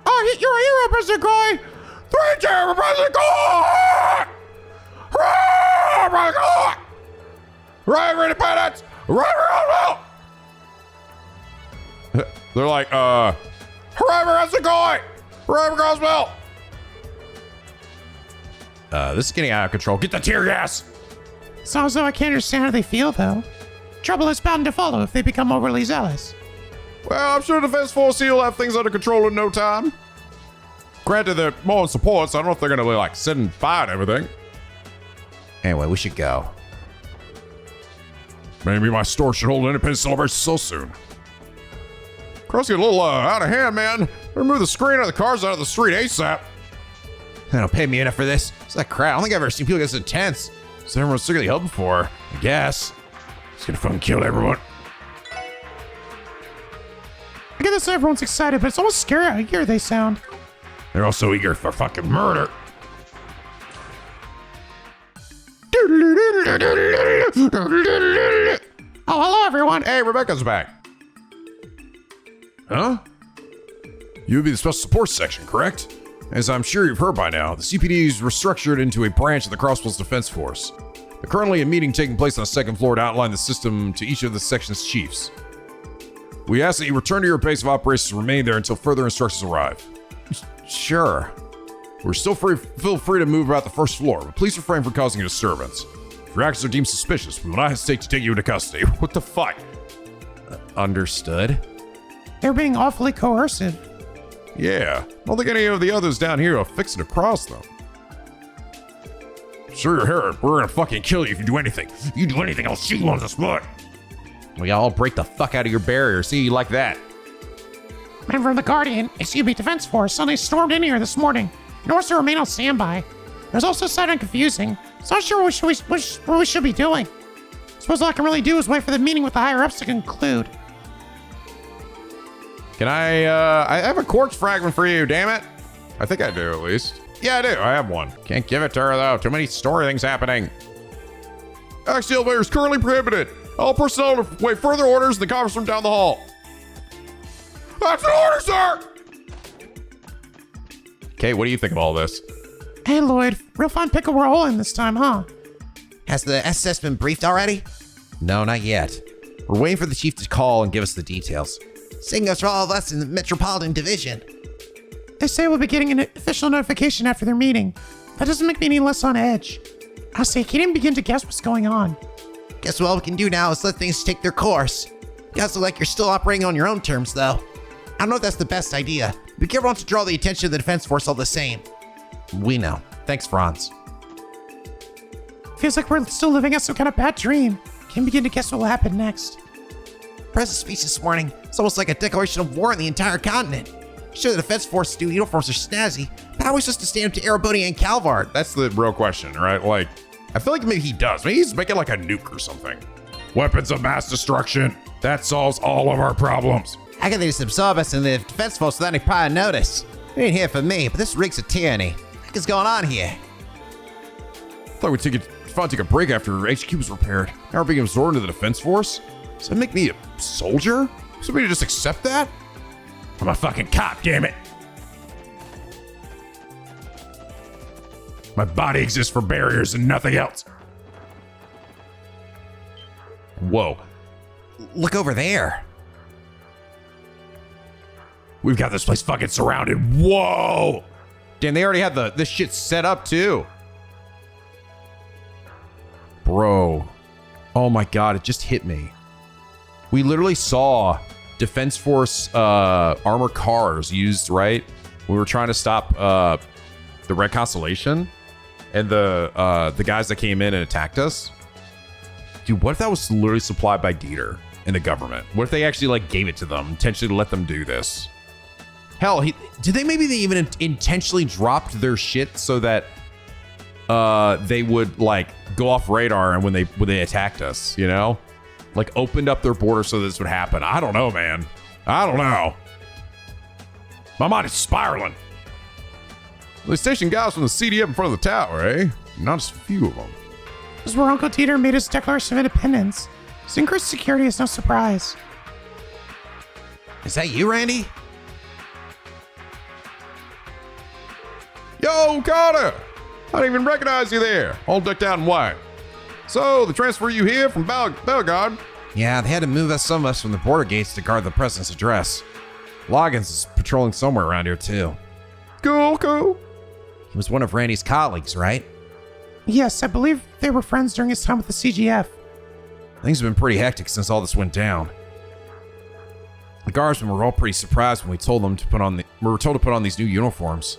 Oh, you're a hero, President Croy! 3 cheers for President Croy! Hooray, President Croy! Hooray for independence! Hooray for Crossbell! They're like, Hooray for President Croy! Hooray for Crossbell! This is getting out of control. Get the tear gas! Sounds as though I can't understand how they feel, though. Trouble is bound to follow if they become overly zealous. Well, I'm sure the Defense Force will have things under control in no time. Granted, they're more in support, so I don't know if they're going to like sit and fight everything. Anyway, we should go. Maybe my store should hold an independence celebration so soon. Cross get a little out of hand, man. Remove the screen or the cars out of the street ASAP. They don't pay me enough for this. It's that crowd. I don't think I've ever seen people get this intense. So everyone's secretly hoping for, I guess. He's gonna fucking kill everyone. I get this, everyone's excited, but it's almost scary how eager they sound. They're also eager for fucking murder. Oh, hello, everyone. Hey, Rebecca's back. Huh? You would be the special support section, correct? As I'm sure you've heard by now, the CPD is restructured into a branch of the Crossbell's Defense Force. There's currently a meeting taking place on the second floor to outline the system to each of the section's chiefs. We ask that you return to your base of operations and remain there until further instructions arrive. Sure. Feel free to move about the first floor, but please refrain from causing a disturbance. If your actions are deemed suspicious, we will not hesitate to take you into custody. What the fuck? Understood. They're being awfully coercive. Yeah, I don't think any of the others down here are fixing to cross them. Sure, you're here. We're gonna fucking kill you if you do anything. If you do anything, I'll shoot you on the spot. We all break the fuck out of your barrier. See, you like that? Men from the Guardian, Defense Force, suddenly stormed in here this morning and ordered us to remain on standby. It was also sad and confusing. So I'm not sure what we should be doing. Suppose all I can really do is wait for the meeting with the higher-ups to conclude. Can I have a quartz fragment for you, damn it. I think I do, at least. Yeah, I do. I have one. Can't give it to her, though. Too many story things happening. Access elevator is currently prohibited. All personnel to wait further orders in the conference room down the hall. That's an order, sir! Kate, what do you think of all this? Hey, Lloyd, real fun pickle we're all in this time, huh? Has the SS been briefed already? No, not yet. We're waiting for the chief to call and give us the details. Same goes for all of us in the Metropolitan Division. They say we'll be getting an official notification after their meeting. That doesn't make me any less on edge. I say, can't even begin to guess what's going on. Guess what all we can do now is let things take their course. You guys look like you're still operating on your own terms, though. I don't know if that's the best idea. Be careful not to draw the attention of the Defense Force all the same. We know. Thanks, Franz. Feels like we're still living out some kind of bad dream. Can't begin to guess what will happen next. President's speech this morning, it's almost like a declaration of war on the entire continent. Sure, the Defense Force new uniforms are snazzy, but how are we supposed to stand up to Erebonian Calvard? That's the real question, right? Like, I feel like maybe he does. Maybe he's making like a nuke or something. Weapons of mass destruction. That solves all of our problems. How can they just absorb us in the Defense Force without any prior notice? You ain't here for me, but this reeks of tyranny. What is going on here? Thought we'd take a break after HQ was repaired. Now we're being absorbed into the Defense Force? Does that make me a soldier? Somebody just accept that? I'm a fucking cop, damn it. My body exists for barriers and nothing else. Whoa. Look over there. We've got this place fucking surrounded. Whoa! Damn, they already had this shit set up too. Bro. Oh my god, it just hit me. We literally saw Defense Force armored cars used, right? We were trying to stop the Red Constellation and the guys that came in and attacked us. Dude, what if that was literally supplied by Dieter and the government? What if they actually like gave it to them, intentionally to let them do this? Hell, did they even intentionally dropped their shit so that they would like go off radar and when they attacked us, you know? Like opened up their border so this would happen. I don't know, man. I don't know. My mind is spiraling. They stationed guys from the CDF in front of the tower, eh? Not just a few of them. This is where Uncle Dieter made his Declaration of Independence. His increased security is no surprise. Is that you, Randy? Yo, Carter! I didn't even recognize you there, all decked out in white. So, the transfer you here from Bellegarde? Yeah, they had to move some of us from the border gates to guard the president's address. Loggins is patrolling somewhere around here, too. Cool. He was one of Randy's colleagues, right? Yes, I believe they were friends during his time with the CGF. Things have been pretty hectic since all this went down. The guardsmen were all pretty surprised when we were told to put on these new uniforms.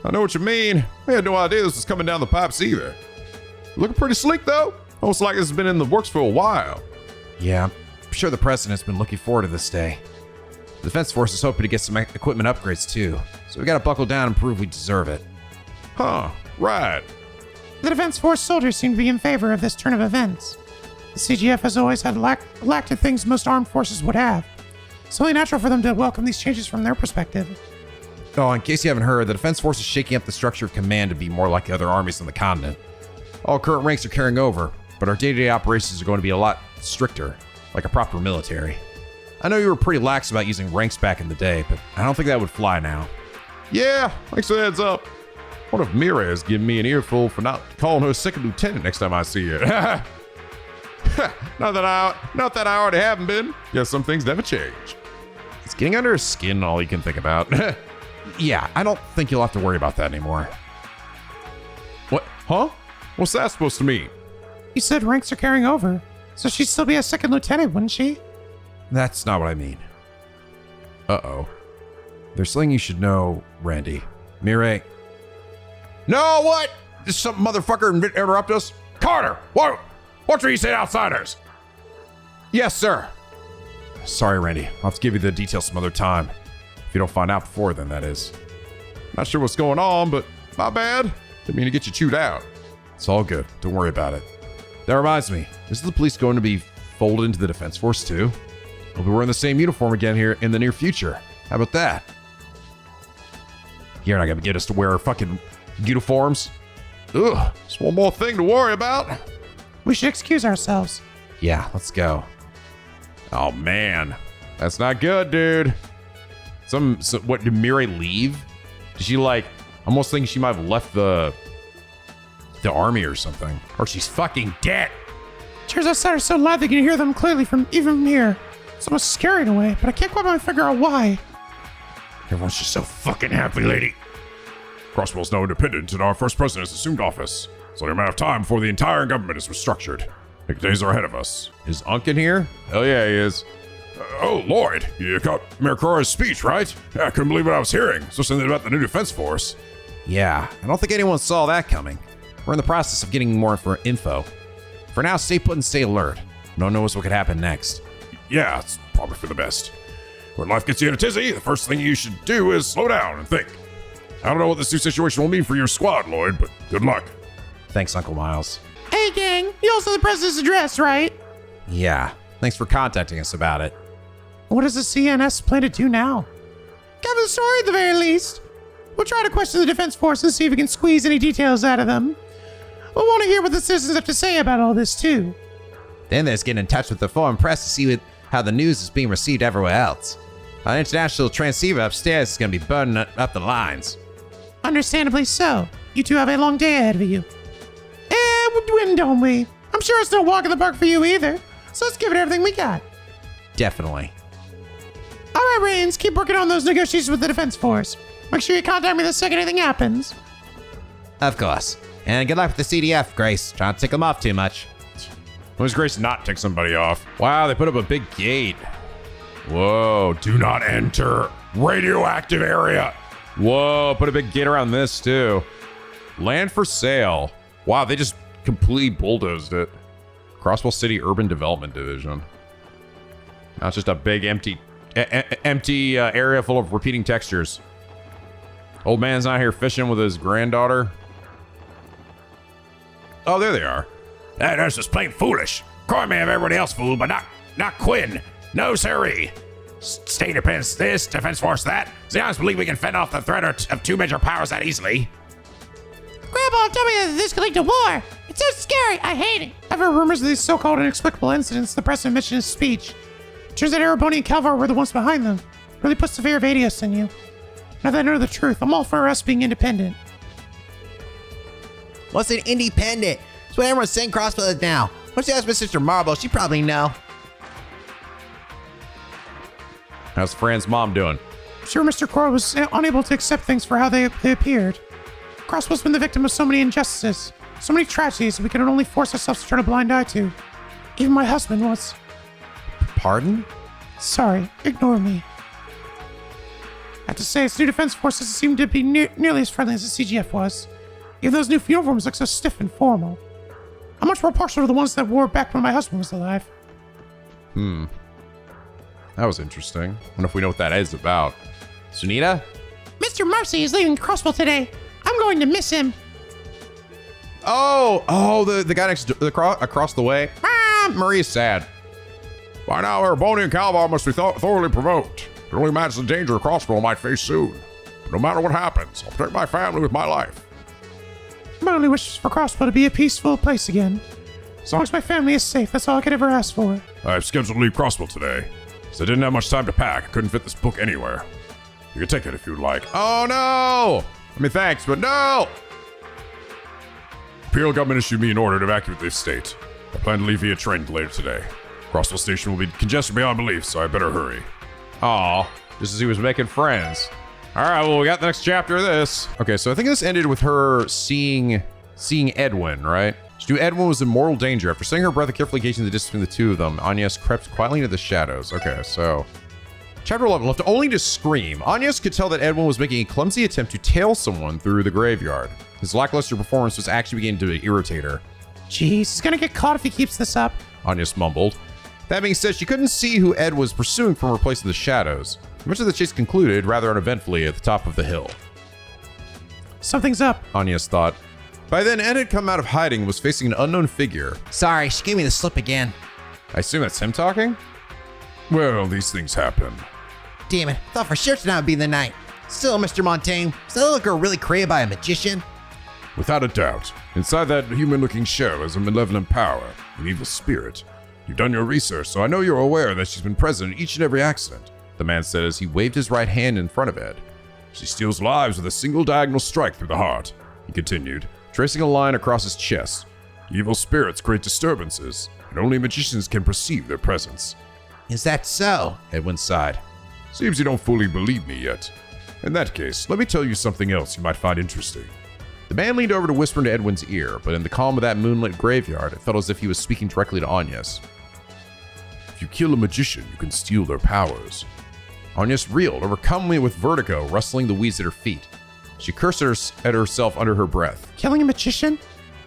I know what you mean. I had no idea this was coming down the pipes either. Looking pretty sleek, though. Almost like this has been in the works for a while. Yeah, I'm sure the president's been looking forward to this day. The Defense Force is hoping to get some equipment upgrades, too. So we gotta buckle down and prove we deserve it. Huh, right. The Defense Force soldiers seem to be in favor of this turn of events. The CGF has always had lacked the things most armed forces would have. It's only natural for them to welcome these changes from their perspective. Oh, in case you haven't heard, the Defense Force is shaking up the structure of command to be more like the other armies on the continent. All current ranks are carrying over, but our day-to-day operations are going to be a lot stricter, like a proper military. I know you were pretty lax about using ranks back in the day, but I don't think that would fly now. Yeah, thanks for the heads up. What if Mira is giving me an earful for not calling her second lieutenant next time I see her? Not that I already haven't been. Guess some things never change. Is getting under his skin all you can think about? Yeah, I don't think you'll have to worry about that anymore. What? Huh? What's that supposed to mean? You said ranks are carrying over, so she'd still be a second lieutenant, wouldn't she? That's not what I mean. Uh-oh. There's something you should know, Randy. Mireille. No, what? Did some motherfucker interrupt us? Carter, what do you say to outsiders? Yes, sir. Sorry, Randy. I'll have to give you the details some other time. If you don't find out before then, that is. Not sure what's going on, but my bad. Didn't mean to get you chewed out. It's all good. Don't worry about it. That reminds me. Isn't the police going to be folded into the Defense Force too? We'll be wearing the same uniform again here in the near future. How about that? You're not going to get us to wear our fucking uniforms? Ugh, just one more thing to worry about. We should excuse ourselves. Yeah, let's go. Oh, man. That's not good, dude. What, did Mireille leave? Did she, almost think she might have left the army or something? Or she's fucking dead. Cheers outside are so loud they can hear them clearly even from here. It's almost scary in a way, but I can't quite figure out why. Everyone's just so fucking happy, lady. Crossbell's now independent, and our first president has assumed office. It's only a matter of time before the entire government is restructured. Big days are ahead of us. Is Unc in here? Hell yeah, he is. Oh, Lloyd, you caught Mircrora's speech, right? Yeah, I couldn't believe what I was hearing. So something about the new defense force. Yeah, I don't think anyone saw that coming. We're in the process of getting more info. For now, stay put and stay alert. No one knows what could happen next. Yeah, it's probably for the best. When life gets you in a tizzy, the first thing you should do is slow down and think. I don't know what this new situation will mean for your squad, Lloyd, but good luck. Thanks, Uncle Miles. Hey, gang, you also the president's address, right? Yeah, thanks for contacting us about it. What does the CNS plan to do now? Cover the story at the very least. We'll try to question the Defense Force and see if we can squeeze any details out of them. We'll want to hear what the citizens have to say about all this, too. Then there's getting in touch with the foreign press to see how the news is being received everywhere else. Our international transceiver upstairs is going to be burning up the lines. Understandably so. You two have a long day ahead of you. We'll win, don't we? I'm sure it's no walk in the park for you either. So let's give it everything we got. Definitely. All right, Rains, keep working on those negotiations with the Defense Force. Make sure you contact me the second anything happens. Of course. And good luck with the CDF, Grace. Try not to tick them off too much. When does Grace not tick somebody off? Wow, they put up a big gate. Whoa, do not enter radioactive area. Whoa, put a big gate around this too. Land for sale. Wow, they just completely bulldozed it. Crossbell City Urban Development Division. Now it's just a big empty area full of repeating textures. Old man's not here fishing with his granddaughter. Oh, there they are. That's just plain foolish. Croy may have everybody else fooled, but not Quinn. No, sirree. State defense this, defense force that. Zions believe we can fend off the threat of two major powers that easily. Grandpa, tell me that this could lead to war. It's so scary. I hate it. I've heard rumors of these so-called inexplicable incidents the president mentioned in his speech. Turns out Erebonian Calvard were the ones behind them. Really puts the fear of Adios in you. Now that I know the truth, I'm all for us being independent. What's an independent? That's what everyone's saying Crossbell is now. Once you ask my sister Marble, she probably know. How's Fran's mom doing? Sure, Mr. Croy was unable to accept things for how they appeared. Crossbell's been the victim of so many injustices, so many tragedies that we can only force ourselves to turn a blind eye to. Even my husband was. Pardon? Sorry, ignore me. I have to say, its new defense force doesn't seem to be nearly as friendly as the CGF was. Even those new uniforms look so stiff and formal. I'm much more partial to the ones that wore back when my husband was alive. That was interesting. I wonder if we know what that is about. Sunita? Mr. Marcy is leaving Crossbell today. I'm going to miss him. Oh, the guy next across the way. Marie's sad. By now, Erebonian Calvard must be thoroughly provoked. It only imagines the danger Crossbell might face soon. But no matter what happens, I'll protect my family with my life. My only wish is for Crossbell to be a peaceful place again. As long as my family is safe, that's all I could ever ask for. I've scheduled to leave Crossbell today, so I didn't have much time to pack. I couldn't fit this book anywhere. You can take it if you'd like. Oh no! I mean, thanks, but no! Imperial government issued me an order to evacuate the estate. I plan to leave via train later today. Crossbell station will be congested beyond belief, so I better hurry. Aw, just as he was making friends. All right, well, we got the next chapter of this. Okay, so I think this ended with her seeing Edwin, right? She knew Edwin was in mortal danger. After setting her breath and carefully gauging the distance between the two of them, Agnes crept quietly into the shadows. Okay, so chapter 11, left only to scream. Agnes could tell that Edwin was making a clumsy attempt to tail someone through the graveyard. His lackluster performance was actually beginning to irritate her. Jeez, he's gonna get caught if he keeps this up. Agnes mumbled. That being said, she couldn't see who Ed was pursuing from her place in the shadows. Much of the chase concluded rather uneventfully at the top of the hill. Something's up. Agnes thought. By then, Ed had come out of hiding and was facing an unknown figure. Sorry, she gave me the slip again. I assume that's him talking? Well, these things happen. Damn it, thought for sure tonight would be the night. Still, Mr. Montaigne, is that little girl really created by a magician? Without a doubt, inside that human-looking shell is a malevolent power, an evil spirit. You've done your research, so I know you're aware that she's been present in each and every accident, the man said as he waved his right hand in front of Ed. She steals lives with a single diagonal strike through the heart, he continued, tracing a line across his chest. Evil spirits create disturbances, and only magicians can perceive their presence. Is that so? Edwin sighed. Seems you don't fully believe me yet. In that case, let me tell you something else you might find interesting. The man leaned over to whisper into Edwin's ear, but in the calm of that moonlit graveyard, it felt as if he was speaking directly to Agnes. If you kill a magician, you can steal their powers. Agnes reeled, overcome with vertigo, rustling the weeds at her feet. She cursed at herself under her breath. Killing a magician?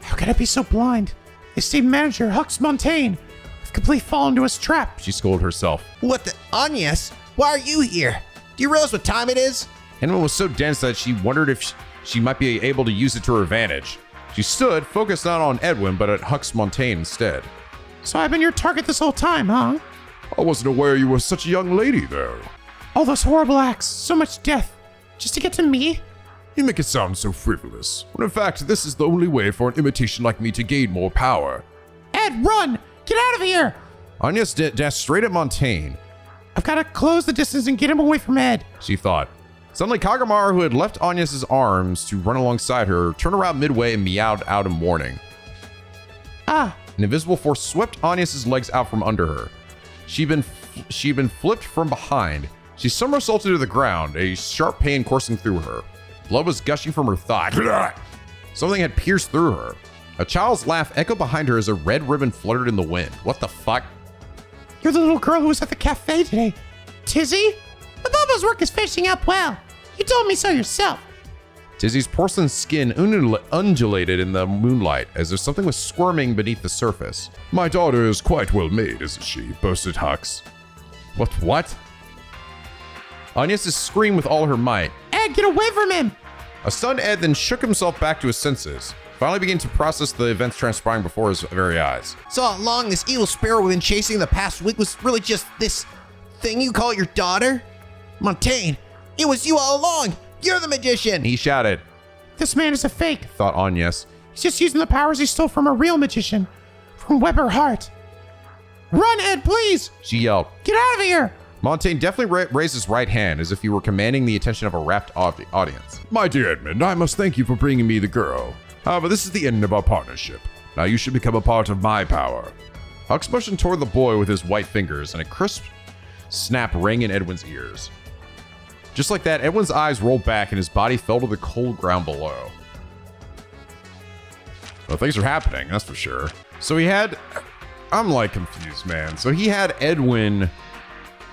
How could I be so blind? The estate manager, Hux Montaigne, I've completely fallen into his trap. She scolded herself. What the? Agnes? Why are you here? Do you realize what time it is? Edwin was so dense that she wondered if she might be able to use it to her advantage. She stood, focused not on Edwin, but at Hux Montaigne instead. So I've been your target this whole time, huh? I wasn't aware you were such a young lady, though. All those horrible acts, so much death, just to get to me? You make it sound so frivolous, when in fact this is the only way for an imitation like me to gain more power. Ed, run! Get out of here! Agnes dashed straight at Montaigne. I've got to close the distance and get him away from Ed, she thought. Suddenly, Kagamaru, who had left Agnes's arms to run alongside her, turned around midway and meowed out in warning. Ah! An invisible force swept Agnes's legs out from under her. She'd been flipped from behind. She somersaulted to the ground, a sharp pain coursing through her. Blood was gushing from her thigh. Something had pierced through her. A child's laugh echoed behind her as a red ribbon fluttered in the wind. What the fuck? You're the little girl who was at the cafe today. Tizzy? The Bobo's work is finishing up well. You told me so yourself. Tizzy's porcelain skin undulated in the moonlight as if something was squirming beneath the surface. My daughter is quite well made, isn't she? Boasted Hux. What? Agnes screamed with all her might. Ed, get away from him! A stunned Ed then shook himself back to his senses, finally beginning to process the events transpiring before his very eyes. So all along, this evil spirit we've been chasing the past week was really just this thing you call your daughter? Montaigne, it was you all along! You're the magician! He shouted. This man is a fake, thought Agnes. He's just using the powers he stole from a real magician, from Weber Hart. Run, Ed, please! She yelled. Get out of here! Montaigne definitely raised his right hand as if he were commanding the attention of a rapt audience. My dear Edmund, I must thank you for bringing me the girl. However, this is the end of our partnership. Now you should become a part of my power. Hux motioned toward the boy with his white fingers, and a crisp snap rang in Edwin's ears. Just like that, Edwin's eyes rolled back and his body fell to the cold ground below. Well, things are happening, that's for sure. So I'm like confused, man. So he had Edwin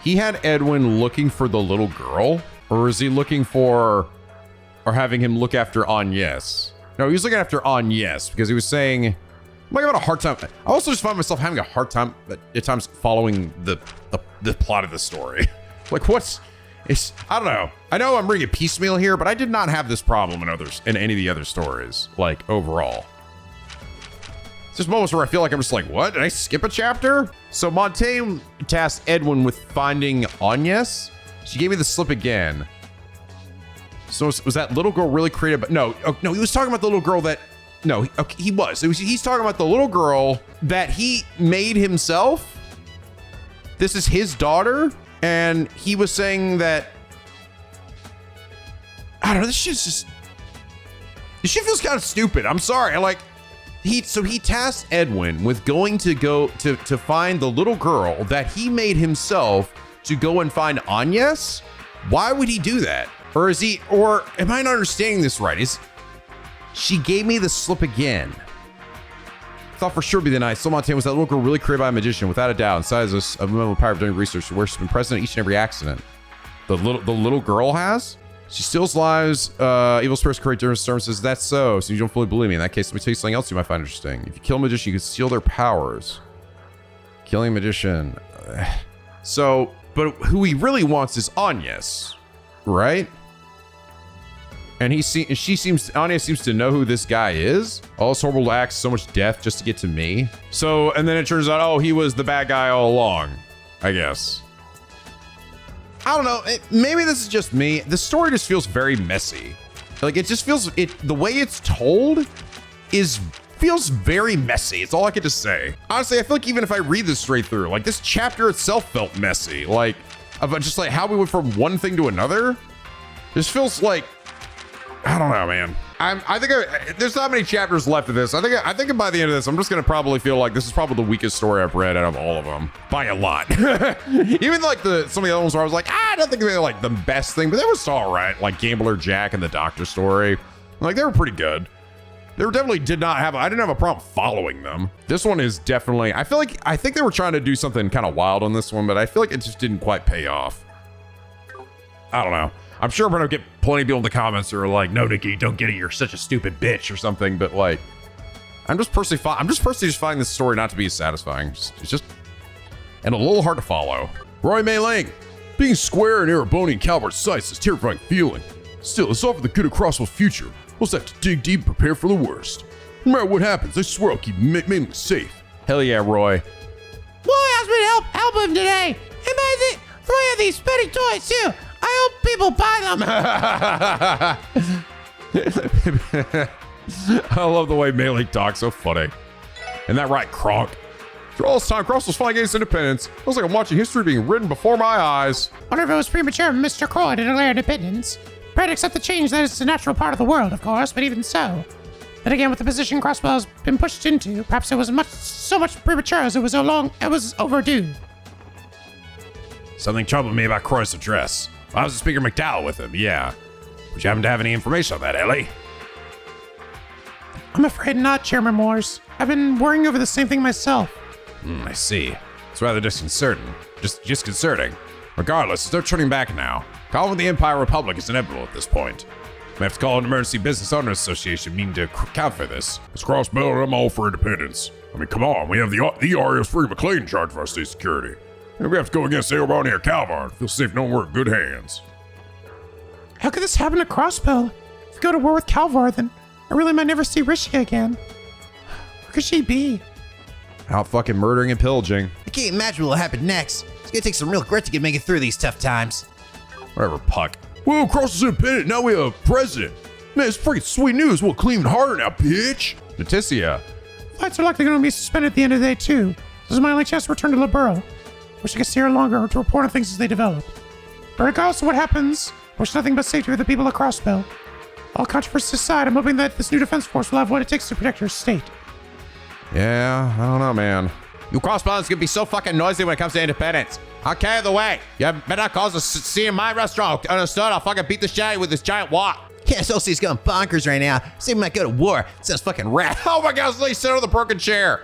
looking for the little girl? Or is he looking for, or having him look after Agnes? No, he was looking after Agnes because he was saying, I'm having a hard time. I also just find myself having a hard time at times following the plot of the story. Like I don't know. I know I'm reading it piecemeal here, but I did not have this problem in any of the other stories, like overall. There's moments where I feel like I'm just like, what? Did I skip a chapter? So Montaigne tasked Edwin with finding Agnes. She gave me the slip again. So was that little girl really created? But no, no, he was talking about the little girl that. No, he was. He's talking about the little girl that he made himself. This is his daughter, and he was saying that. I don't know. This shit feels kind of stupid. I'm sorry. Like, he tasked Edwin with going to find the little girl that he made himself to go and find Agnes. Why would he do that? Or am I not understanding this right? She gave me the slip again. Thought for sure it'd be the night. So Montaigne, was that little girl really created by a magician? Without a doubt, inside of a moment of power of doing research, where she's been present at each and every accident. The little girl has? She steals lives. Evil spirits create different services. That's so you don't fully believe me. In that case, let me tell you something else you might find interesting. If you kill a magician, you can steal their powers. Killing a magician. So, but who he really wants is Agnes, right? And Agnes seems to know who this guy is. All this horrible acts, so much death just to get to me. So, and then it turns out, oh, he was the bad guy all along, I guess. I don't know. Maybe this is just me. The story just feels very messy. Like, it just feels, the way it's told feels very messy. It's all I could just say. Honestly, I feel like even if I read this straight through, like, this chapter itself felt messy. Like, about just like how we went from one thing to another. This feels like, I don't know, man. I think there's not many chapters left of this. I think by the end of this, I'm just gonna probably feel like this is probably the weakest story I've read out of all of them by a lot. Even like some of the other ones where I was like, I don't think they're like the best thing, but they were still all right. Like Gambler Jack and the Doctor story, like they were pretty good. They were definitely I didn't have a problem following them. This one is definitely, I think they were trying to do something kind of wild on this one, but I feel like it just didn't quite pay off. I don't know. I'm sure we're gonna get plenty of people in the comments who are like, no, Nikki, don't get it. You're such a stupid bitch or something. But like, I'm just personally just finding this story not to be as satisfying. It's just, and a little hard to follow. Roy Mei-Ling, being square in Erebonian Calvard sights is a terrifying feeling. Still, it's all for the good of Crossbell's future. We'll just have to dig deep and prepare for the worst. No matter what happens, I swear I'll keep Mei-Ling safe. Hell yeah, Roy. Boy asked me to help him today. He made 3 of these spinning toys too. I hope people buy them. I love the way Mei-Ling talks, so funny. Isn't that right, Kronk? For all this time, Crossbell's fighting against independence. Feels like I'm watching history being written before my eyes. Wonder if it was premature of Mr. Croy to declare independence. Pray to accept the change that is a natural part of the world, of course, but even so. Then again, with the position Crossbell has been pushed into, perhaps it was so much premature as it was overdue. Something troubled me about Croy's address. I was at Speaker McDowell with him, yeah. Would you happen to have any information on that, Ellie? I'm afraid not, Chairman Morse. I've been worrying over the same thing myself. I see. It's rather disconcerting. Disconcerting. Regardless, there's no turning back now. Calling with the Empire Republic is inevitable at this point. We have to call an emergency business owners association meeting to account for this. It's Crossbell and I'm all for independence. I mean, come on, we have the RAS Free McLean in charge of our state security. And we have to go against Erebonian Calvard. Feel safe knowing we're in good hands. How could this happen to Crossbell? If we go to war with Calvard, then I really might never see Rishi again. Where could she be? Out fucking murdering and pillaging. I can't imagine what will happen next. It's gonna take some real grit to make it through these tough times. Whatever, Puck. Whoa, Crossbell's independent. Now we have a president. Man, it's freaking sweet news. We'll clean harder now, bitch. Leticia. Flights are likely going to be suspended at the end of the day, too. This is my only chance to return to Liberl. Wish I could stay here longer to report on things as they develop. But regardless of what happens, wish nothing but safety for the people of Crossbell. All controversy aside, I'm hoping that this new defense force will have what it takes to protect your state. Yeah, I don't know, man. You Crossbell's gonna be so fucking noisy when it comes to independence. I'll carry the way. You better not cause a scene in my restaurant. Understood? I'll fucking beat the shit out of you with this giant wok. Yeah, SLC's going bonkers right now. Say we might go to war. Sounds fucking rad. Oh my gosh, Lee, sit on the broken chair.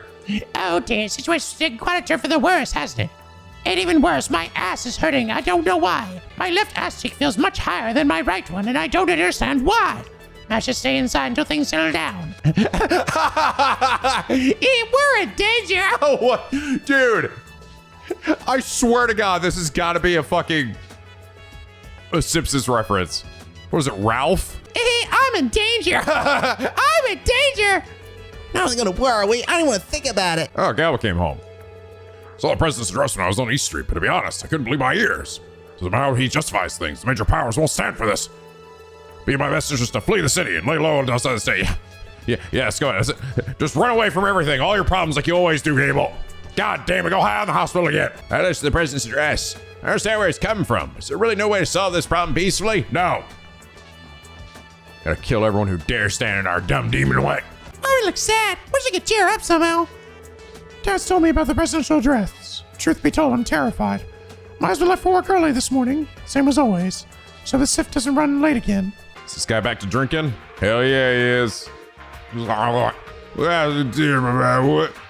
Oh dear, situation's taking quite a turn for the worse, hasn't it? And even worse, my ass is hurting. I don't know why. My left ass cheek feels much higher than my right one, and I don't understand why. I should stay inside until things settle down. We're in danger. Oh, what? Dude, I swear to God, this has got to be a fucking Simpsons reference. What is it, Ralph? I'm in danger. I'm in danger. Now they're gonna war away. I don't even want to think about it. Oh, Galba came home. Saw the president's address when I was on East Street, but to be honest, I couldn't believe my ears. Doesn't matter how he justifies things. The major powers won't stand for this. Be in my best interest to flee the city and lay low outside the state. Yes, go ahead. Just run away from everything. All your problems like you always do, Gable. God damn it, go hide in the hospital again. I listened to the president's address. I understand where he's coming from. Is there really no way to solve this problem peacefully? No. Gotta kill everyone who dares stand in our dumb demon way. Oh, he looks sad. Wish I could cheer up somehow. Dad's told me about the presidential address. Truth be told, I'm terrified. Might as well left for work early this morning, same as always, so the SIF doesn't run late again. Is this guy back to drinking? Hell yeah, he is. What?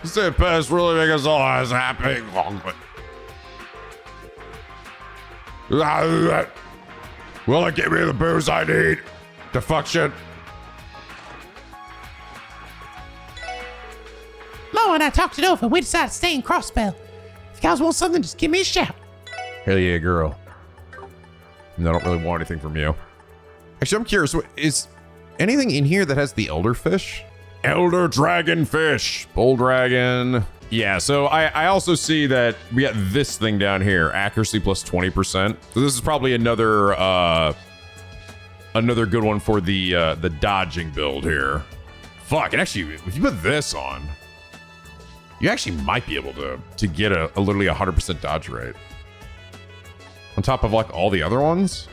Stay past really make us all as happy. Will it give me the booze I need to function? Mo and I talked it over. We decided to stay in Crossbell. If you guys want something, just give me a shout. Hell yeah, girl. I don't really want anything from you. Actually, I'm curious. Is anything in here that has the elderfish? Elder dragonfish. Bull dragon. Yeah, so I also see that we got this thing down here. Accuracy plus 20%. So this is probably another good one for the dodging build here. Fuck, and actually, if you put this on, you actually might be able to get a literally 100% dodge rate. On top of like all the other ones,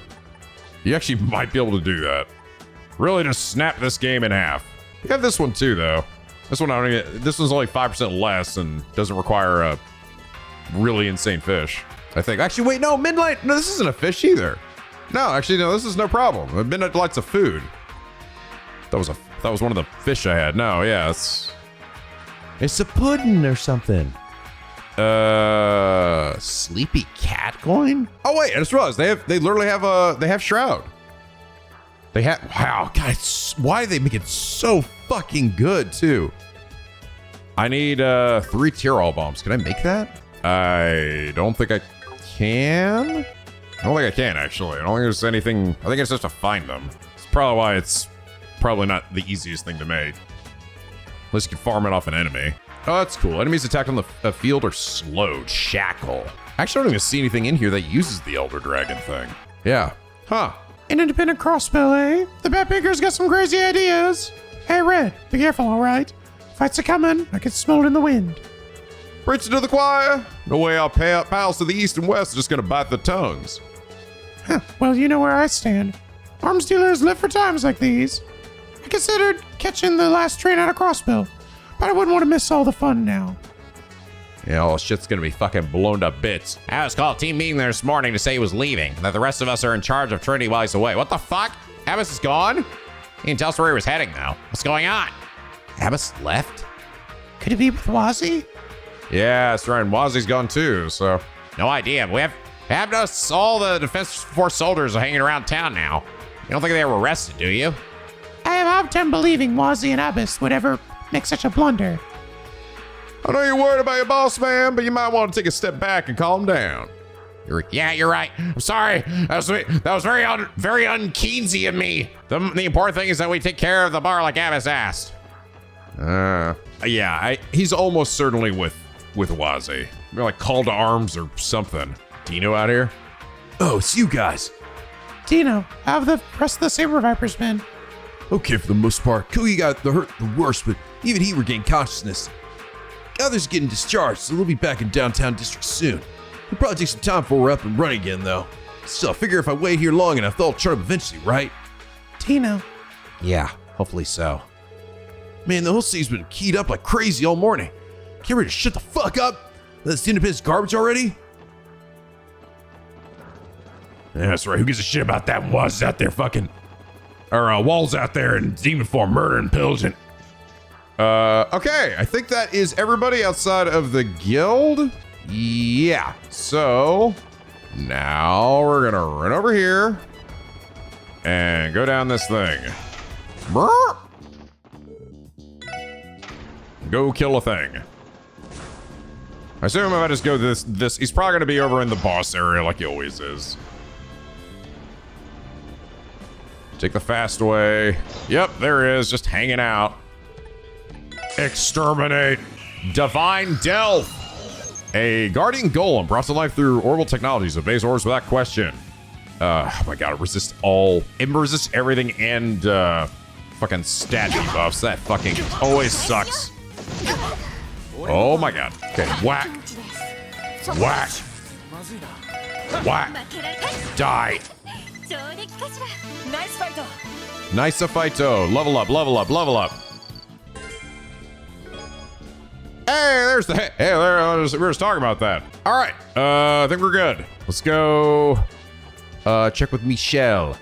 you actually might be able to do that. Really just snap this game in half. We have this one too, though. This one, this one's only 5% less and doesn't require a really insane fish, I think. Actually, wait, no, Midnight. No, this isn't a fish either. No, actually, no, this is no problem. Midnight Delight's a food. That was one of the fish I had. No, yeah, it's a pudding or something. Sleepy cat coin? Oh wait, I just realized they literally have Shroud. They have, wow, God, why do they make it so fucking good too? I need 3 Tyrol bombs. Can I make that? I don't think I can. I don't think I can, actually. I don't think there's anything. I think it's just to find them. It's probably why it's probably not the easiest thing to make. Unless you can farm it off an enemy. Oh, that's cool. Enemies attacked on the field are slowed. Shackle. Actually, I don't even see anything in here that uses the Elder Dragon thing. Yeah. Huh. An independent Crossbell, eh? The Bat Baker's got some crazy ideas. Hey, Red, be careful, all right? Fights are coming. I can smell it in the wind. Preaching to the choir. No way our pals to the east and west are just gonna bite the tongues. Huh. Well, you know where I stand. Arms dealers live for times like these. I considered catching the last train out of Crossbell, but I wouldn't want to miss all the fun now. Yeah, all shit's gonna be fucking blown to bits. I was called a team meeting there this morning to say he was leaving, that the rest of us are in charge of Trinity while he's away. What the fuck? Abbas is gone? He didn't tell us where he was heading, though. What's going on? Abbas left? Could it be with Wazzy? Yeah, that's right. And Wazzy's gone too, so. No idea. We have noticed all the Defense Force soldiers are hanging around town now. You don't think they were arrested, do you? I have a hard time believing Wazzy and Abbas would ever make such a blunder. I know you're worried about your boss, man, but you might want to take a step back and calm down. Yeah, you're right. I'm sorry. That was very un-Keensy of me. The important thing is that we take care of the bar like Abbas asked. Yeah, he's almost certainly with Wazzy. Maybe like call to arms or something. Dino out here? Oh, it's you guys. Dino, how have the rest of the Saber Vipers been? Okay, for the most part. Coogie got the hurt the worst, but even he regained consciousness. Others getting discharged, so they'll be back in downtown district soon. It'll probably take some time before we're up and running again, though. Still, I figure if I wait here long enough, they'll turn up eventually, right? Dino. Yeah, hopefully so. Man, the whole city's been keyed up like crazy all morning. Can't ready to shut the fuck up? Let's clean up his garbage already? Yeah, that's right. Who gives a shit about that? Walls out there fucking, or Walls out there in demon form, murder and pillaging. Okay, I think that is everybody outside of the guild. Yeah, so now we're gonna run over here and go down this thing. Brr. Go kill a thing. I assume if I just go this, he's probably gonna be over in the boss area like he always is. Take the fast way. Yep, there he is, just hanging out. Exterminate. Divine Delve. A guardian golem brought to life through orbital technologies obeys orders without question. Oh my god, it resists everything and fucking stat debuffs. That fucking always sucks. Oh my god. Okay, whack. Whack. Whack. Die. Nice fighto. Level up, level up, level up. Hey, there's the. Hey, there. We were just talking about that. All right. I think we're good. Let's go. Check with Michelle.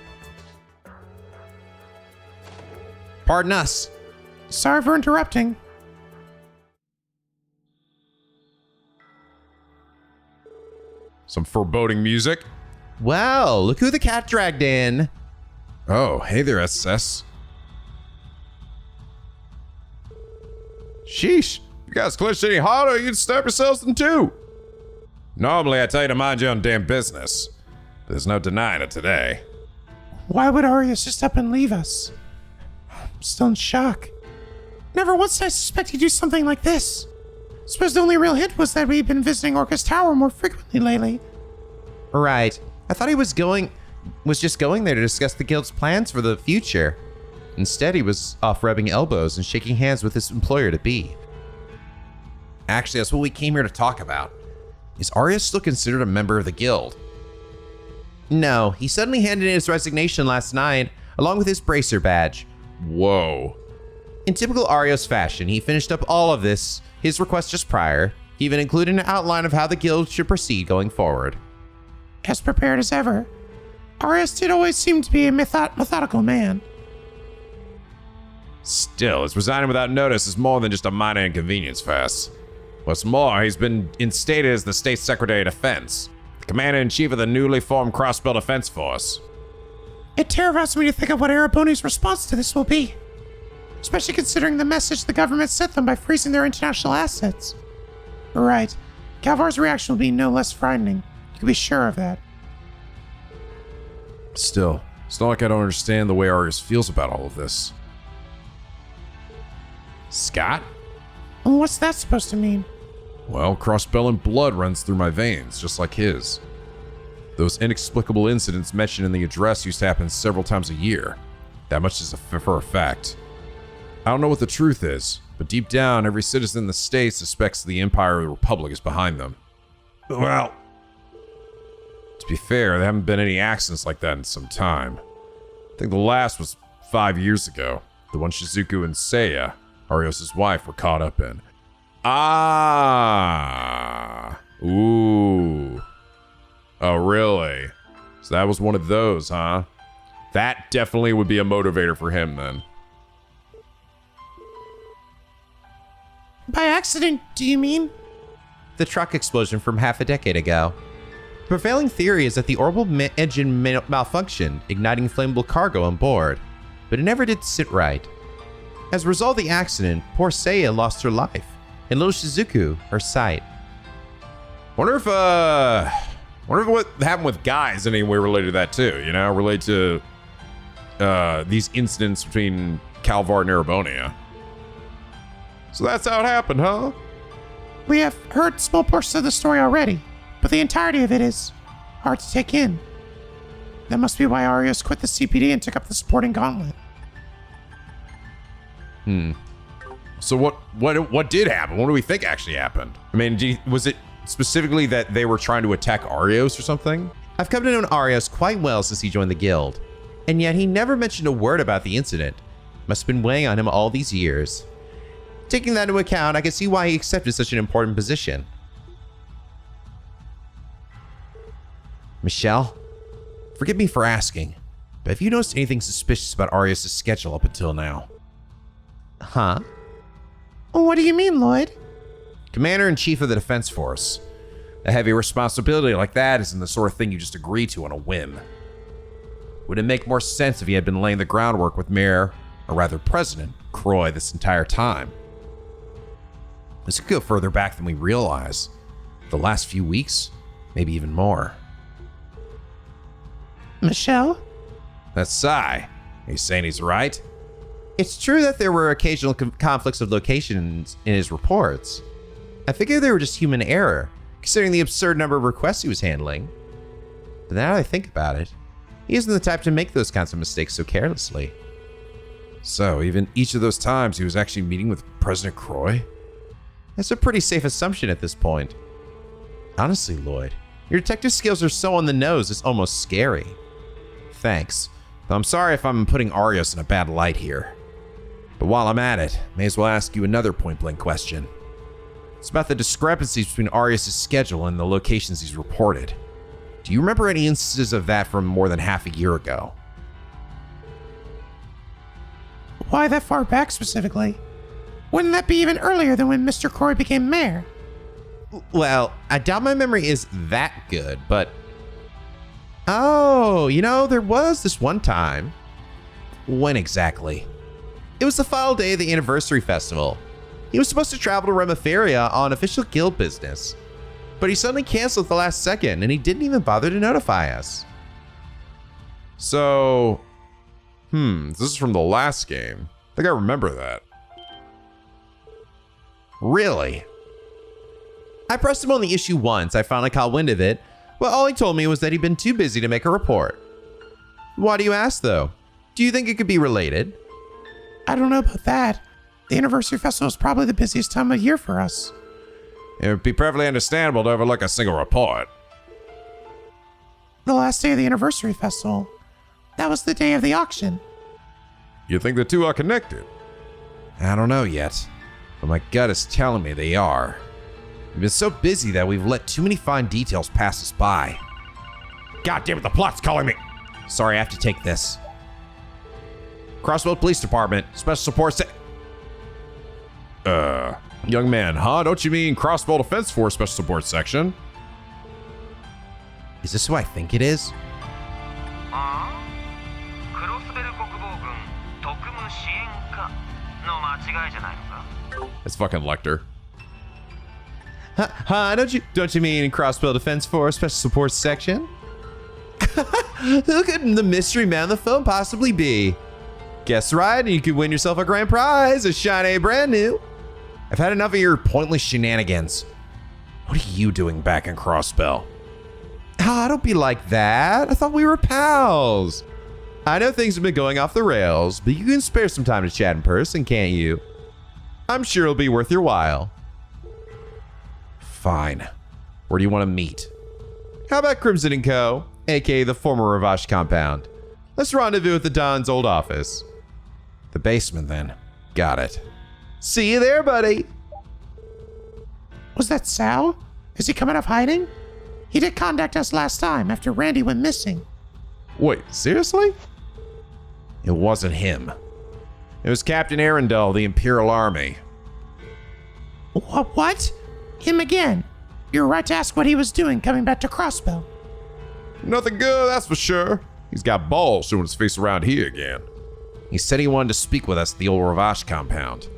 Pardon us. Sorry for interrupting. Some foreboding music. Well, look who the cat dragged in. Oh, hey there, SS. Sheesh. You guys clenched any harder, you'd stab yourselves in two. Normally, I tell you to mind your own damn business. But there's no denying it today. Why would Arius just up and leave us? I'm still in shock. Never once did I suspect he'd do something like this. Suppose the only real hint was that we'd been visiting Orca's Tower more frequently lately. Right. I thought he was just going there to discuss the guild's plans for the future. Instead, he was off rubbing elbows and shaking hands with his employer-to-be. Actually, that's what we came here to talk about. Is Arius still considered a member of the guild? No, he suddenly handed in his resignation last night, along with his bracer badge. Whoa. In typical Arios fashion, he finished up all of his request just prior. He even included an outline of how the guild should proceed going forward. As prepared as ever. Arius did always seem to be a methodical man. Still, his resigning without notice is more than just a minor inconvenience for us. What's more, he's been instated as the State Secretary of Defense, the Commander-in-Chief of the newly formed Crossbell Defense Force. It terrifies me to think of what Erebonian's response to this will be. Especially considering the message the government sent them by freezing their international assets. Right. Calvar's reaction will be no less frightening. You can be sure of that. Still, it's not like I don't understand the way Arius feels about all of this. Scott? And what's that supposed to mean? Well, Crossbell blood runs through my veins, just like his. Those inexplicable incidents mentioned in the address used to happen several times a year. That much is for a fact. I don't know what the truth is, but deep down, every citizen in the state suspects the Empire or the Republic is behind them. Well, to be fair, there haven't been any accidents like that in some time. I think the last was 5 years ago. The one Shizuku and Seiya, Arios' wife, were caught up in. Ah. Ooh. Oh, really? So that was one of those, huh? That definitely would be a motivator for him then. By accident, do you mean? The truck explosion from half a decade ago. The prevailing theory is that the orbital engine malfunctioned, igniting flammable cargo on board, but it never did sit right. As a result of the accident, poor Seiya lost her life, and little Shizuku her sight. Wonder if what happened with guys in any way related to that too, you know, related to these incidents between Calvard and Erebonia. So that's how it happened, huh? We have heard small portions of the story already, but the entirety of it is hard to take in. That must be why Arius quit the CPD and took up the sporting gauntlet. So what did happen? What do we think actually happened? I mean, was it specifically that they were trying to attack Arios or something? I've come to know Arios quite well since he joined the guild, and yet he never mentioned a word about the incident. Must have been weighing on him all these years. Taking that into account, I can see why he accepted such an important position. Michelle, forgive me for asking, but have you noticed anything suspicious about Arius' schedule up until now? Huh? What do you mean, Lloyd? Commander-in-Chief of the Defense Force. A heavy responsibility like that isn't the sort of thing you just agree to on a whim. Would it make more sense if he had been laying the groundwork with Mayor, or rather President, Croy this entire time? This could go further back than we realize. The last few weeks, maybe even more. Michelle? That's Sai. He's saying he's right? It's true that there were occasional conflicts of locations in his reports. I figured they were just human error, considering the absurd number of requests he was handling. But now that I think about it, he isn't the type to make those kinds of mistakes so carelessly. So, even each of those times he was actually meeting with President Croy? That's a pretty safe assumption at this point. Honestly, Lloyd, your detective skills are so on the nose, it's almost scary. Thanks. Though I'm sorry if I'm putting Arios in a bad light here. But while I'm at it, may as well ask you another point-blank question. It's about the discrepancies between Arios' schedule and the locations he's reported. Do you remember any instances of that from more than half a year ago? Why that far back specifically? Wouldn't that be even earlier than when Mr. Croy became mayor? Well, I doubt my memory is that good, but... Oh, there was this one time. When exactly? It was the final day of the anniversary festival. He was supposed to travel to Remiferia on official guild business, but he suddenly canceled at the last second, and he didn't even bother to notify us. So, this is from the last game. I think I remember that. Really? I pressed him on the issue once. I finally caught wind of it, but all he told me was that he'd been too busy to make a report. Why do you ask, though? Do you think it could be related? I don't know about that. The anniversary festival is probably the busiest time of year for us. It would be perfectly understandable to overlook a single report. The last day of the anniversary festival. That was the day of the auction. You think the two are connected? I don't know yet, but my gut is telling me they are. We've been so busy that we've let too many fine details pass us by. God damn it, the plot's calling me. Sorry, I have to take this. Crossbell Police Department, Special Support Young man, huh? Don't you mean Crossbell Defense Force Special Support Section? Is this who I think it is? It's fucking Lecter. Huh? Don't you mean Crossbell Defense Force Special Support Section? Who could the mystery man on the phone possibly be? Guess right, and you could win yourself a grand prize, a shiny brand new. I've had enough of your pointless shenanigans. What are you doing back in Crossbell? Don't be like that. I thought we were pals. I know things have been going off the rails, but you can spare some time to chat in person, can't you? I'm sure it'll be worth your while. Fine. Where do you want to meet? How about Crimson & Co., aka the former Ravash compound? Let's rendezvous at the Don's old office. The basement, then. Got it. See you there, buddy. Was that Sal? Is he coming out of hiding? He did contact us last time after Randy went missing. Wait, seriously? It wasn't him. It was Captain Arundel of the Imperial Army. What? Him again? You were right to ask what he was doing coming back to Crossbell. Nothing good, that's for sure. He's got balls showing his face around here again. He said he wanted to speak with us at the old Ravash compound.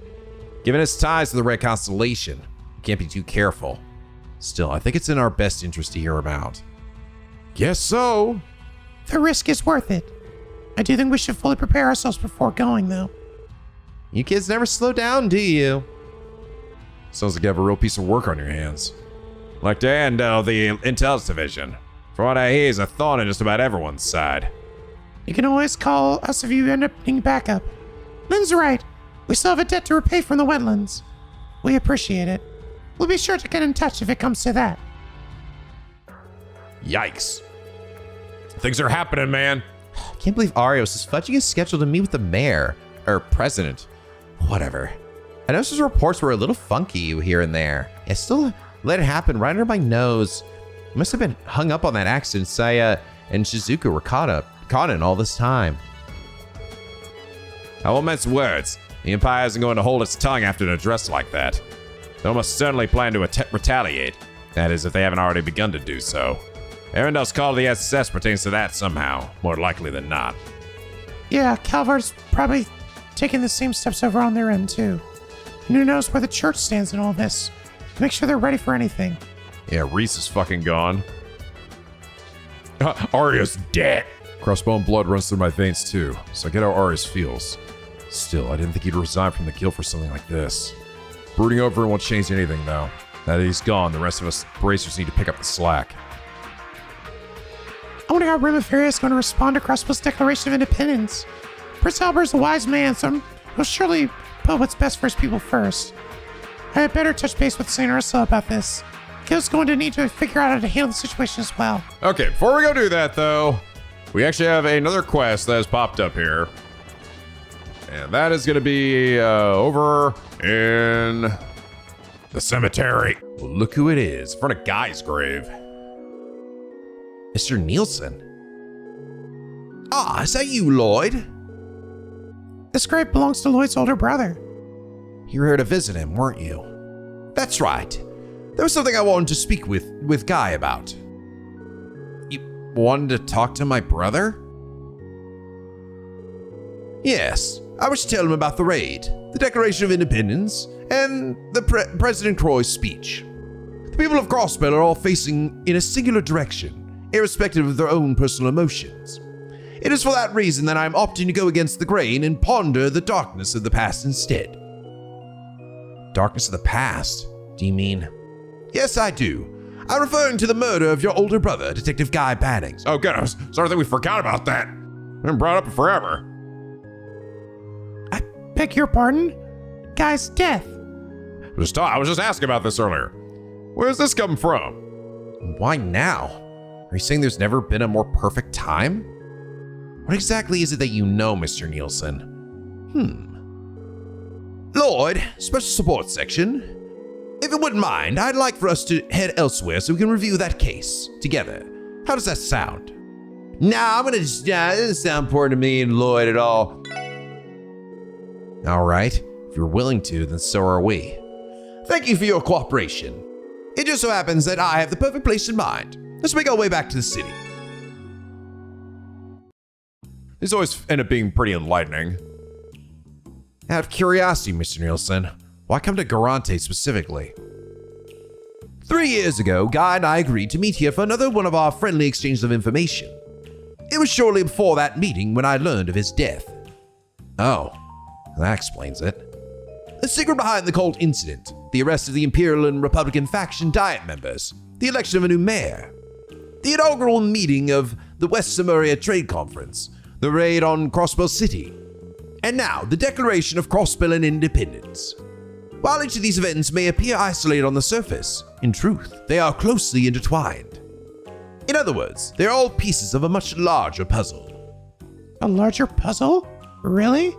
Given his ties to the Red Constellation, we can't be too careful. Still, I think it's in our best interest to hear him out. Guess so. The risk is worth it. I do think we should fully prepare ourselves before going, though. You kids never slow down, do you? Sounds like you have a real piece of work on your hands. Like the end of the Intelligence Division. From what I hear, he's a thorn in just about everyone's side. You can always call us if you end up needing backup. Lynn's right. We still have a debt to repay from the wetlands. We appreciate it. We'll be sure to get in touch if it comes to that. Yikes. Things are happening, man. I can't believe Arios is fudging his schedule to meet with the mayor. Or president. Whatever. I noticed his reports were a little funky here and there. I still let it happen right under my nose. I must have been hung up on that accident Saya and Shizuka were caught in all this time. I won't mince words. The Empire isn't going to hold its tongue after an address like that. They almost certainly plan to retaliate. That is, if they haven't already begun to do so. Arendel's call to the SS pertains to that somehow, more likely than not. Yeah, Calvard's probably taking the same steps over on their end, too. And who knows where the church stands in all this. Make sure they're ready for anything. Yeah, Reese is fucking gone. Arya's dead. Crossbone blood runs through my veins too, so I get how Arius feels. Still, I didn't think he'd resign from the guild for something like this. Brooding over won't change anything, though. Now that he's gone, the rest of us bracers need to pick up the slack. I wonder how Rimaferia is going to respond to Crossbell's Declaration of Independence. Prince Albert's a wise man, so he'll surely put what's best for his people first. I had better touch base with St. Ursula about this. Guild's going to need to figure out how to handle the situation as well. Okay, before we go do that, though, we actually have another quest that has popped up here. And that is going to be over in the cemetery. Well, look who it is, in front of Guy's grave. Mr. Nielsen. Ah, is that you, Lloyd? This grave belongs to Lloyd's older brother. You were here to visit him, weren't you? That's right. There was something I wanted to speak with Guy about. You wanted to talk to my brother? Yes, I wish to tell him about the raid, the Declaration of Independence, and the President Croix's speech. The people of Crossbell are all facing in a singular direction, irrespective of their own personal emotions. It is for that reason that I am opting to go against the grain and ponder the darkness of the past instead. Darkness of the past? Do you mean? Yes, I do. I'm referring to the murder of your older brother, Detective Guy Bannings. Oh, good. I was starting to think we forgot about that. I haven't brought it up in forever. I beg your pardon? Guy's death. I was just asking about this earlier. Where's this come from? Why now? Are you saying there's never been a more perfect time? What exactly is it that you know, Mr. Nielsen? Lloyd, Special Support Section. If you wouldn't mind, I'd like for us to head elsewhere so we can review that case together. How does that sound? Nah, I'm gonna just, it doesn't sound important to me and Lloyd at all. All right, if you're willing to, then so are we. Thank you for your cooperation. It just so happens that I have the perfect place in mind. Let's make our way back to the city. These always end up being pretty enlightening. Out of curiosity, Mr. Nielsen, why come to Garante specifically? 3 years ago, Guy and I agreed to meet here for another one of our friendly exchanges of information. It was shortly before that meeting when I learned of his death. Oh, that explains it. The secret behind the cult incident, the arrest of the Imperial and Republican faction Diet members, the election of a new mayor, the inaugural meeting of the West Samaria Trade Conference, the raid on Crossbell City, and now the declaration of Crossbell and independence. While each of these events may appear isolated on the surface, in truth, they are closely intertwined. In other words, they're all pieces of a much larger puzzle. A larger puzzle? Really?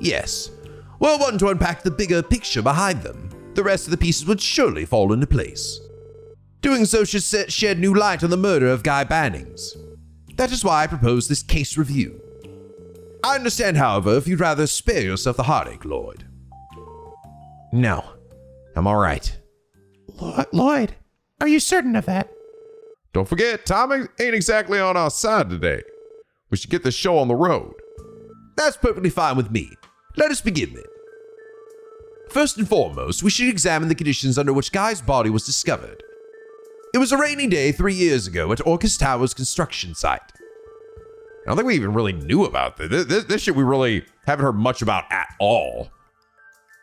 Yes. Were one to unpack the bigger picture behind them, the rest of the pieces would surely fall into place. Doing so should shed new light on the murder of Guy Bannings. That is why I propose this case review. I understand, however, if you'd rather spare yourself the heartache, Lloyd. No, I'm all right. Lloyd, are you certain of that? Don't forget, time ain't exactly on our side today. We should get this show on the road. That's perfectly fine with me. Let us begin then. First and foremost, we should examine the conditions under which Guy's body was discovered. It was a rainy day 3 years ago at Orcus Tower's construction site. I don't think we even really knew about this. This shit we really haven't heard much about at all.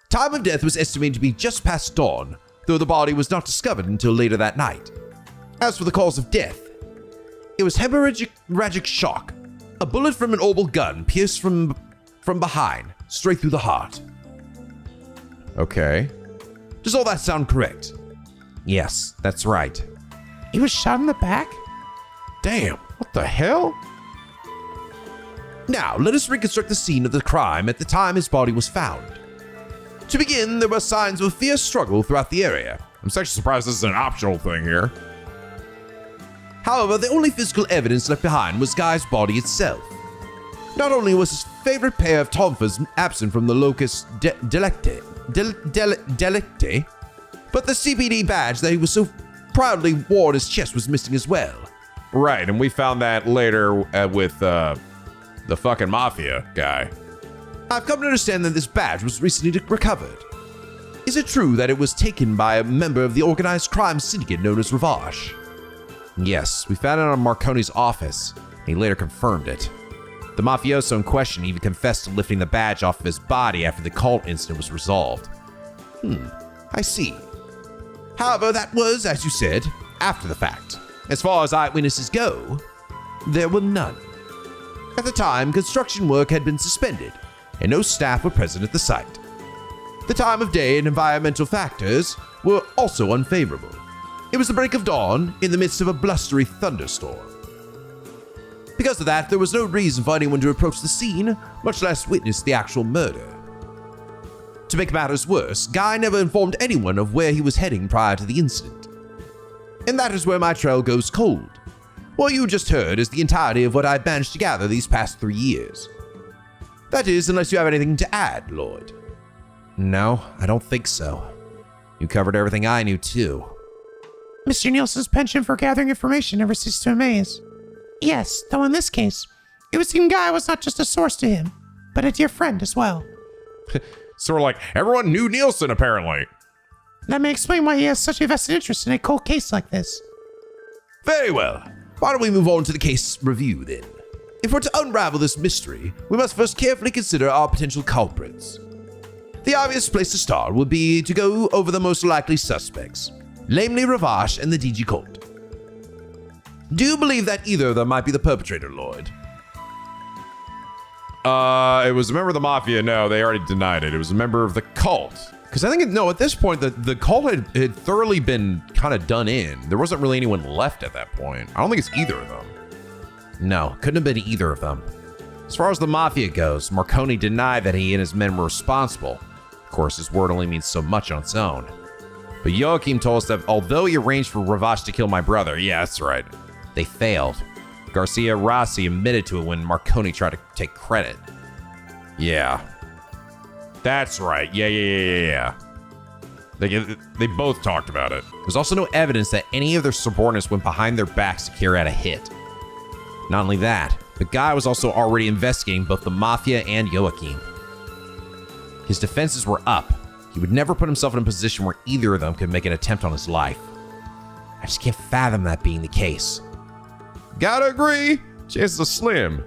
Time of death was estimated to be just past dawn, though the body was not discovered until later that night. As for the cause of death, it was hemorrhagic shock. A bullet from an orbital gun pierced from behind, straight through the heart. Okay. Does all that sound correct? Yes, that's right. He was shot in the back? Damn, what the hell? Now, let us reconstruct the scene of the crime at the time his body was found. To begin, there were signs of a fierce struggle throughout the area. I'm actually surprised this is an optional thing here. However, the only physical evidence left behind was Guy's body itself. Not only was his favorite pair of tonfas absent from the locus delicti, but the CPD badge that he was so proudly wore on his chest was missing as well. Right, and we found that later with the fucking mafia guy. I've come to understand that this badge was recently recovered. Is it true that it was taken by a member of the organized crime syndicate known as Ravache? Yes, we found it on Marconi's office. He later confirmed it. The mafioso in question even confessed to lifting the badge off of his body after the cult incident was resolved. I see. However, that was, as you said, after the fact. As far as eyewitnesses go, there were none. At the time, construction work had been suspended, and no staff were present at the site. The time of day and environmental factors were also unfavorable. It was the break of dawn in the midst of a blustery thunderstorm. Because of that, there was no reason for anyone to approach the scene, much less witness the actual murder. To make matters worse, Guy never informed anyone of where he was heading prior to the incident. And that is where my trail goes cold. What you just heard is the entirety of what I've managed to gather these past 3 years. That is, unless you have anything to add, Lloyd. No, I don't think so. You covered everything I knew, too. Mr. Nielsen's penchant for gathering information never ceased to amaze. Yes, though in this case, it would seem Guy was not just a source to him, but a dear friend as well. Sort of like everyone knew Nielsen, apparently. That may explain why he has such a vested interest in a cold case like this. Very well. Why don't we move on to the case review, then? If we're to unravel this mystery, we must first carefully consider our potential culprits. The obvious place to start would be to go over the most likely suspects, namely Ravash and the DG cult. Do you believe that either of them might be the perpetrator, Lloyd? It was a member of the mafia. No, they already denied it. It was a member of the cult. Because I think, at this point, the cult had thoroughly been kind of done in. There wasn't really anyone left at that point. I don't think it's either of them. No, couldn't have been either of them. As far as the mafia goes, Marconi denied that he and his men were responsible. Of course, his word only means so much on its own. But Joachim told us that although he arranged for Ravash to kill my brother, yeah, that's right, they failed. Garcia Rossi admitted to it when Marconi tried to take credit. Yeah. That's right. Yeah. They both talked about it. There's also no evidence that any of their subordinates went behind their backs to carry out a hit. Not only that, the guy was also already investigating both the mafia and Joachim. His defenses were up. He would never put himself in a position where either of them could make an attempt on his life. I just can't fathom that being the case. Gotta agree. Chances are slim.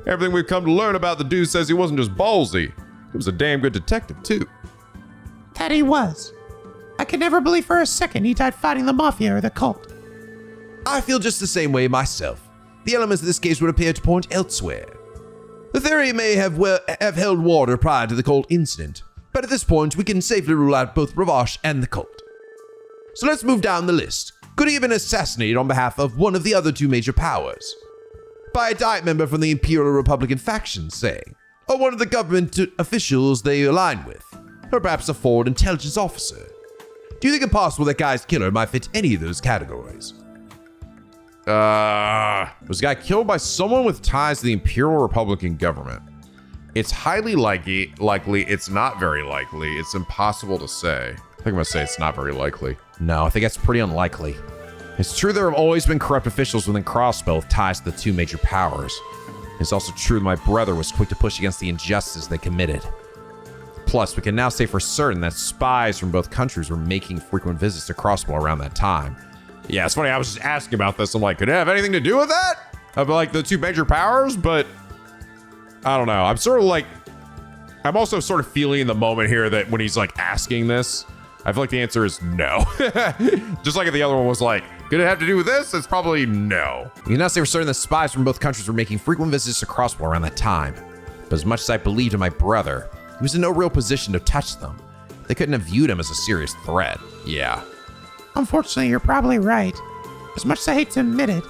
Everything we've come to learn about the dude says he wasn't just ballsy. He was a damn good detective, too. That he was. I could never believe for a second he died fighting the mafia or the cult. I feel just the same way myself. The elements of this case would appear to point elsewhere. The theory may have held water prior to the cult incident, but at this point we can safely rule out both Ravash and the cult. So let's move down the list. Could he have been assassinated on behalf of one of the other two major powers? By a Diet member from the Imperial Republican faction, say, or one of the government officials they align with, or perhaps a forward intelligence officer. Do you think it possible that Guy's killer might fit any of those categories? Was the guy killed by someone with ties to the Imperial Republican government? It's highly likely. It's not very likely. It's impossible to say. I think I'm gonna say it's not very likely. No, I think that's pretty unlikely. It's true there have always been corrupt officials within Crossbell with ties to the two major powers. It's also true that my brother was quick to push against the injustice they committed. Plus, we can now say for certain that spies from both countries were making frequent visits to Crossbell around that time. Yeah, it's funny. I was just asking about this. I'm like, could it have anything to do with that? Of like the two major powers? But I don't know. I'm also sort of feeling in the moment here that when he's like asking this, I feel like the answer is no. Just like if the other one was like, could it have to do with this? It's probably no. We can now say for certain that spies from both countries were making frequent visits to Crossbell around that time. But as much as I believed in my brother, he was in no real position to touch them. They couldn't have viewed him as a serious threat. Yeah. Unfortunately, you're probably right. As much as I hate to admit it,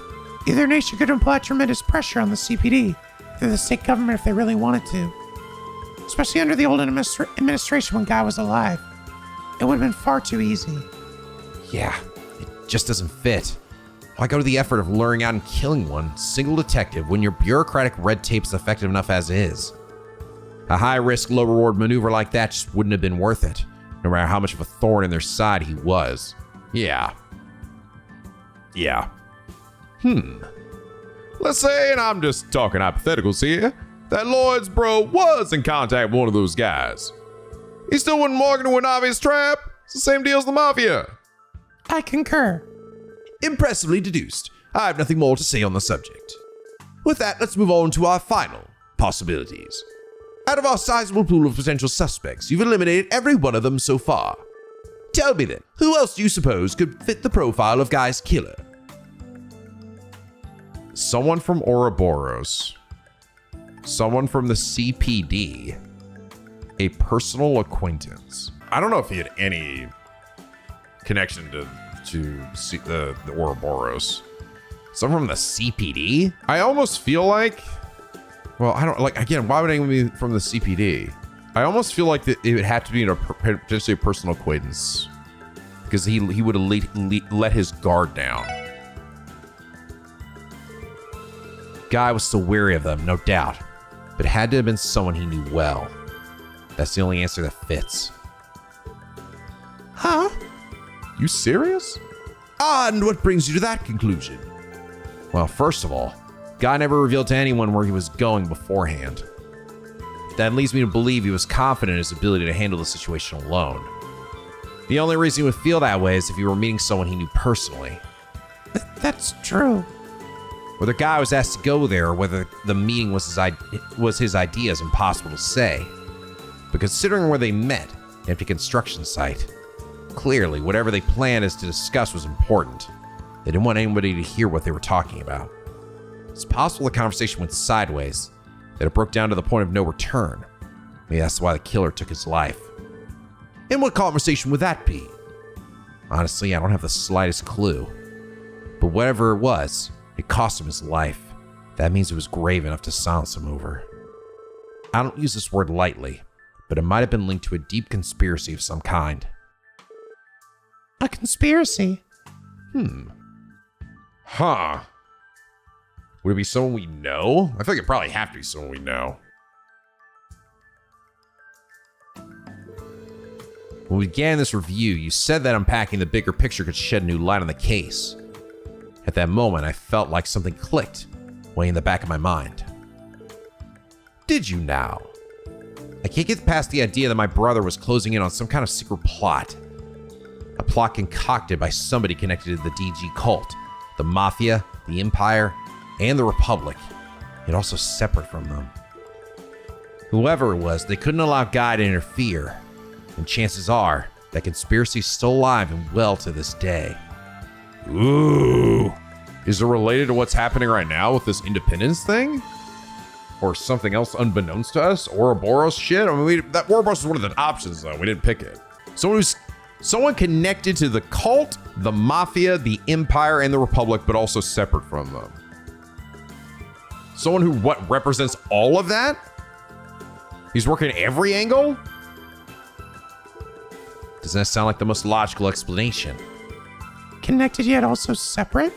either nation could apply tremendous pressure on the CPD through the state government if they really wanted to. Especially under the old administration when Guy was alive. It would have been far too easy. Yeah, it just doesn't fit. Why go to the effort of luring out and killing one single detective when your bureaucratic red tape is effective enough as is? A high-risk, low-reward maneuver like that just wouldn't have been worth it, no matter how much of a thorn in their side he was. Yeah. Let's say, and I'm just talking hypotheticals here, that Lloyd's bro was in contact with one of those guys. He still wouldn't walk into an obvious trap. It's the same deal as the mafia. I concur. Impressively deduced. I have nothing more to say on the subject. With that, let's move on to our final possibilities. Out of our sizable pool of potential suspects, you've eliminated every one of them so far. Tell me then, who else do you suppose could fit the profile of Guy's killer? Someone from Ouroboros. Someone from the CPD. A personal acquaintance. I don't know if he had any connection to the Ouroboros. Someone from the CPD? I almost feel like, well, I don't like, again, why would anyone be from the CPD? I almost feel like it would have to be potentially a personal acquaintance, because he would have let his guard down. Guy was still wary of them, no doubt, but it had to have been someone he knew well. That's the only answer that fits. Huh? You serious? And what brings you to that conclusion? Well, first of all, Guy never revealed to anyone where he was going beforehand. That leads me to believe he was confident in his ability to handle the situation alone. The only reason he would feel that way is if he were meeting someone he knew personally. That's true. Whether Guy was asked to go there or whether the meeting was his idea is impossible to say. But considering where they met, an empty construction site, clearly whatever they planned as to discuss was important. They didn't want anybody to hear what they were talking about. It's possible the conversation went sideways, that it broke down to the point of no return. Maybe that's why the killer took his life. And what conversation would that be? Honestly, I don't have the slightest clue. But whatever it was, it cost him his life. That means it was grave enough to silence him over. I don't use this word lightly, but it might have been linked to a deep conspiracy of some kind. A conspiracy? Huh. Would it be someone we know? I feel like it'd probably have to be someone we know. When we began this review, you said that unpacking the bigger picture could shed new light on the case. At that moment, I felt like something clicked, way in the back of my mind. Did you now? I can't get past the idea that my brother was closing in on some kind of secret plot. A plot concocted by somebody connected to the DG cult, the Mafia, the Empire, and the Republic, yet also separate from them. Whoever it was, they couldn't allow Guy to interfere, and chances are that conspiracy is still alive and well to this day. Ooh. Is it related to what's happening right now with this independence thing? Or something else unbeknownst to us? Ouroboros shit? I mean, that Ouroboros was one of the options, though. We didn't pick it. Someone connected to the cult, the Mafia, the Empire, and the Republic, but also separate from them. Someone who, represents all of that? He's working every angle? Doesn't that sound like the most logical explanation? Connected yet also separate?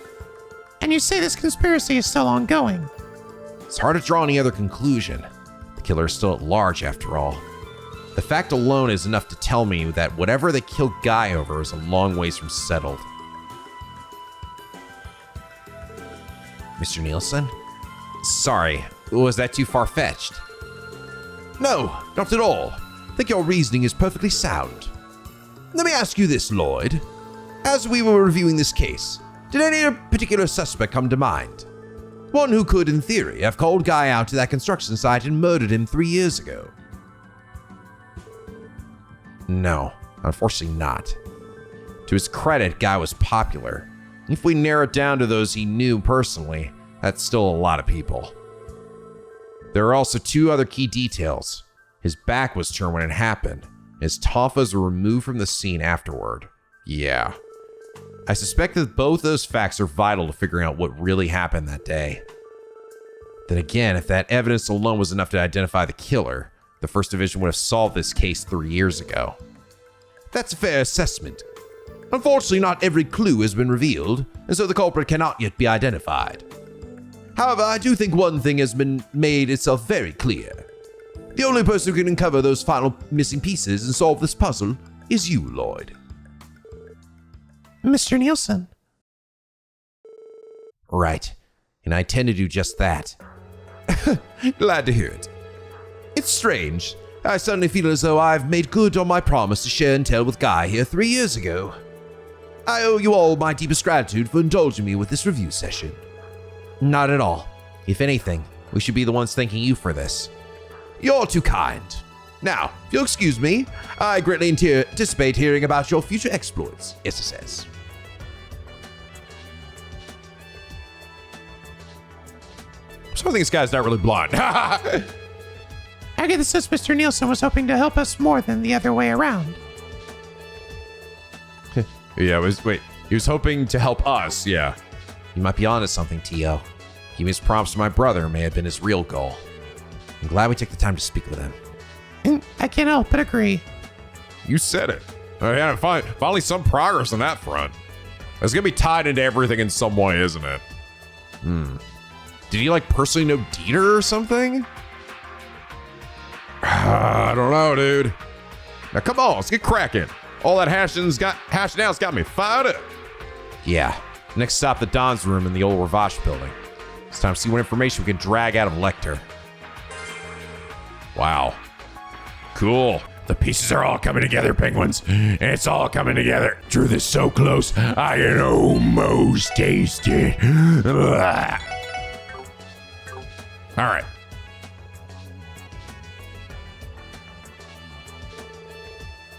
And you say this conspiracy is still ongoing? It's hard to draw any other conclusion. The killer is still at large, after all. The fact alone is enough to tell me that whatever they killed Guy over is a long ways from settled. Mr. Nielsen? Sorry, was that too far-fetched? No, not at all. I think your reasoning is perfectly sound. Let me ask you this, Lloyd. As we were reviewing this case, did any particular suspect come to mind? One who could, in theory, have called Guy out to that construction site and murdered him 3 years ago. No, unfortunately not. To his credit, Guy was popular. If we narrow it down to those he knew personally, that's still a lot of people. There are also 2 other key details. His back was turned when it happened. His toffas were removed from the scene afterward. Yeah. I suspect that both those facts are vital to figuring out what really happened that day. Then again, if that evidence alone was enough to identify the killer, the First Division would have solved this case 3 years ago. That's a fair assessment. Unfortunately, not every clue has been revealed, and so the culprit cannot yet be identified. However, I do think one thing has been made itself very clear. The only person who can uncover those final missing pieces and solve this puzzle is you, Lloyd. Mr. Nielsen. Right, and I intend to do just that. Glad to hear it. It's strange. I suddenly feel as though I've made good on my promise to share and tell with Guy here 3 years ago. I owe you all my deepest gratitude for indulging me with this review session. Not at all. If anything, We should be the ones thanking you for this. You're too kind. Now, if you'll excuse me, I greatly anticipate hearing about your future exploits, Issa says. So I think this guy's not really blind. I get the sense Mr. Nielsen was hoping to help us more than the other way around. Yeah, he was hoping to help us, yeah. You might be onto something, T.O. Giving his prompts to my brother may have been his real goal. I'm glad we took the time to speak with him. And I can't help but agree. You said it. Yeah, finally some progress on that front. It's gonna be tied into everything in some way, isn't it? Did he like personally know Dieter or something? I don't know, dude. Now come on, let's get cracking. All that hashing out's got me fired up. Yeah. Next stop, the Don's room in the old Ravash building. It's time to see what information we can drag out of Lecter. Wow. Cool. The pieces are all coming together, penguins. And it's all coming together. Drew this so close, I can almost taste it. All right.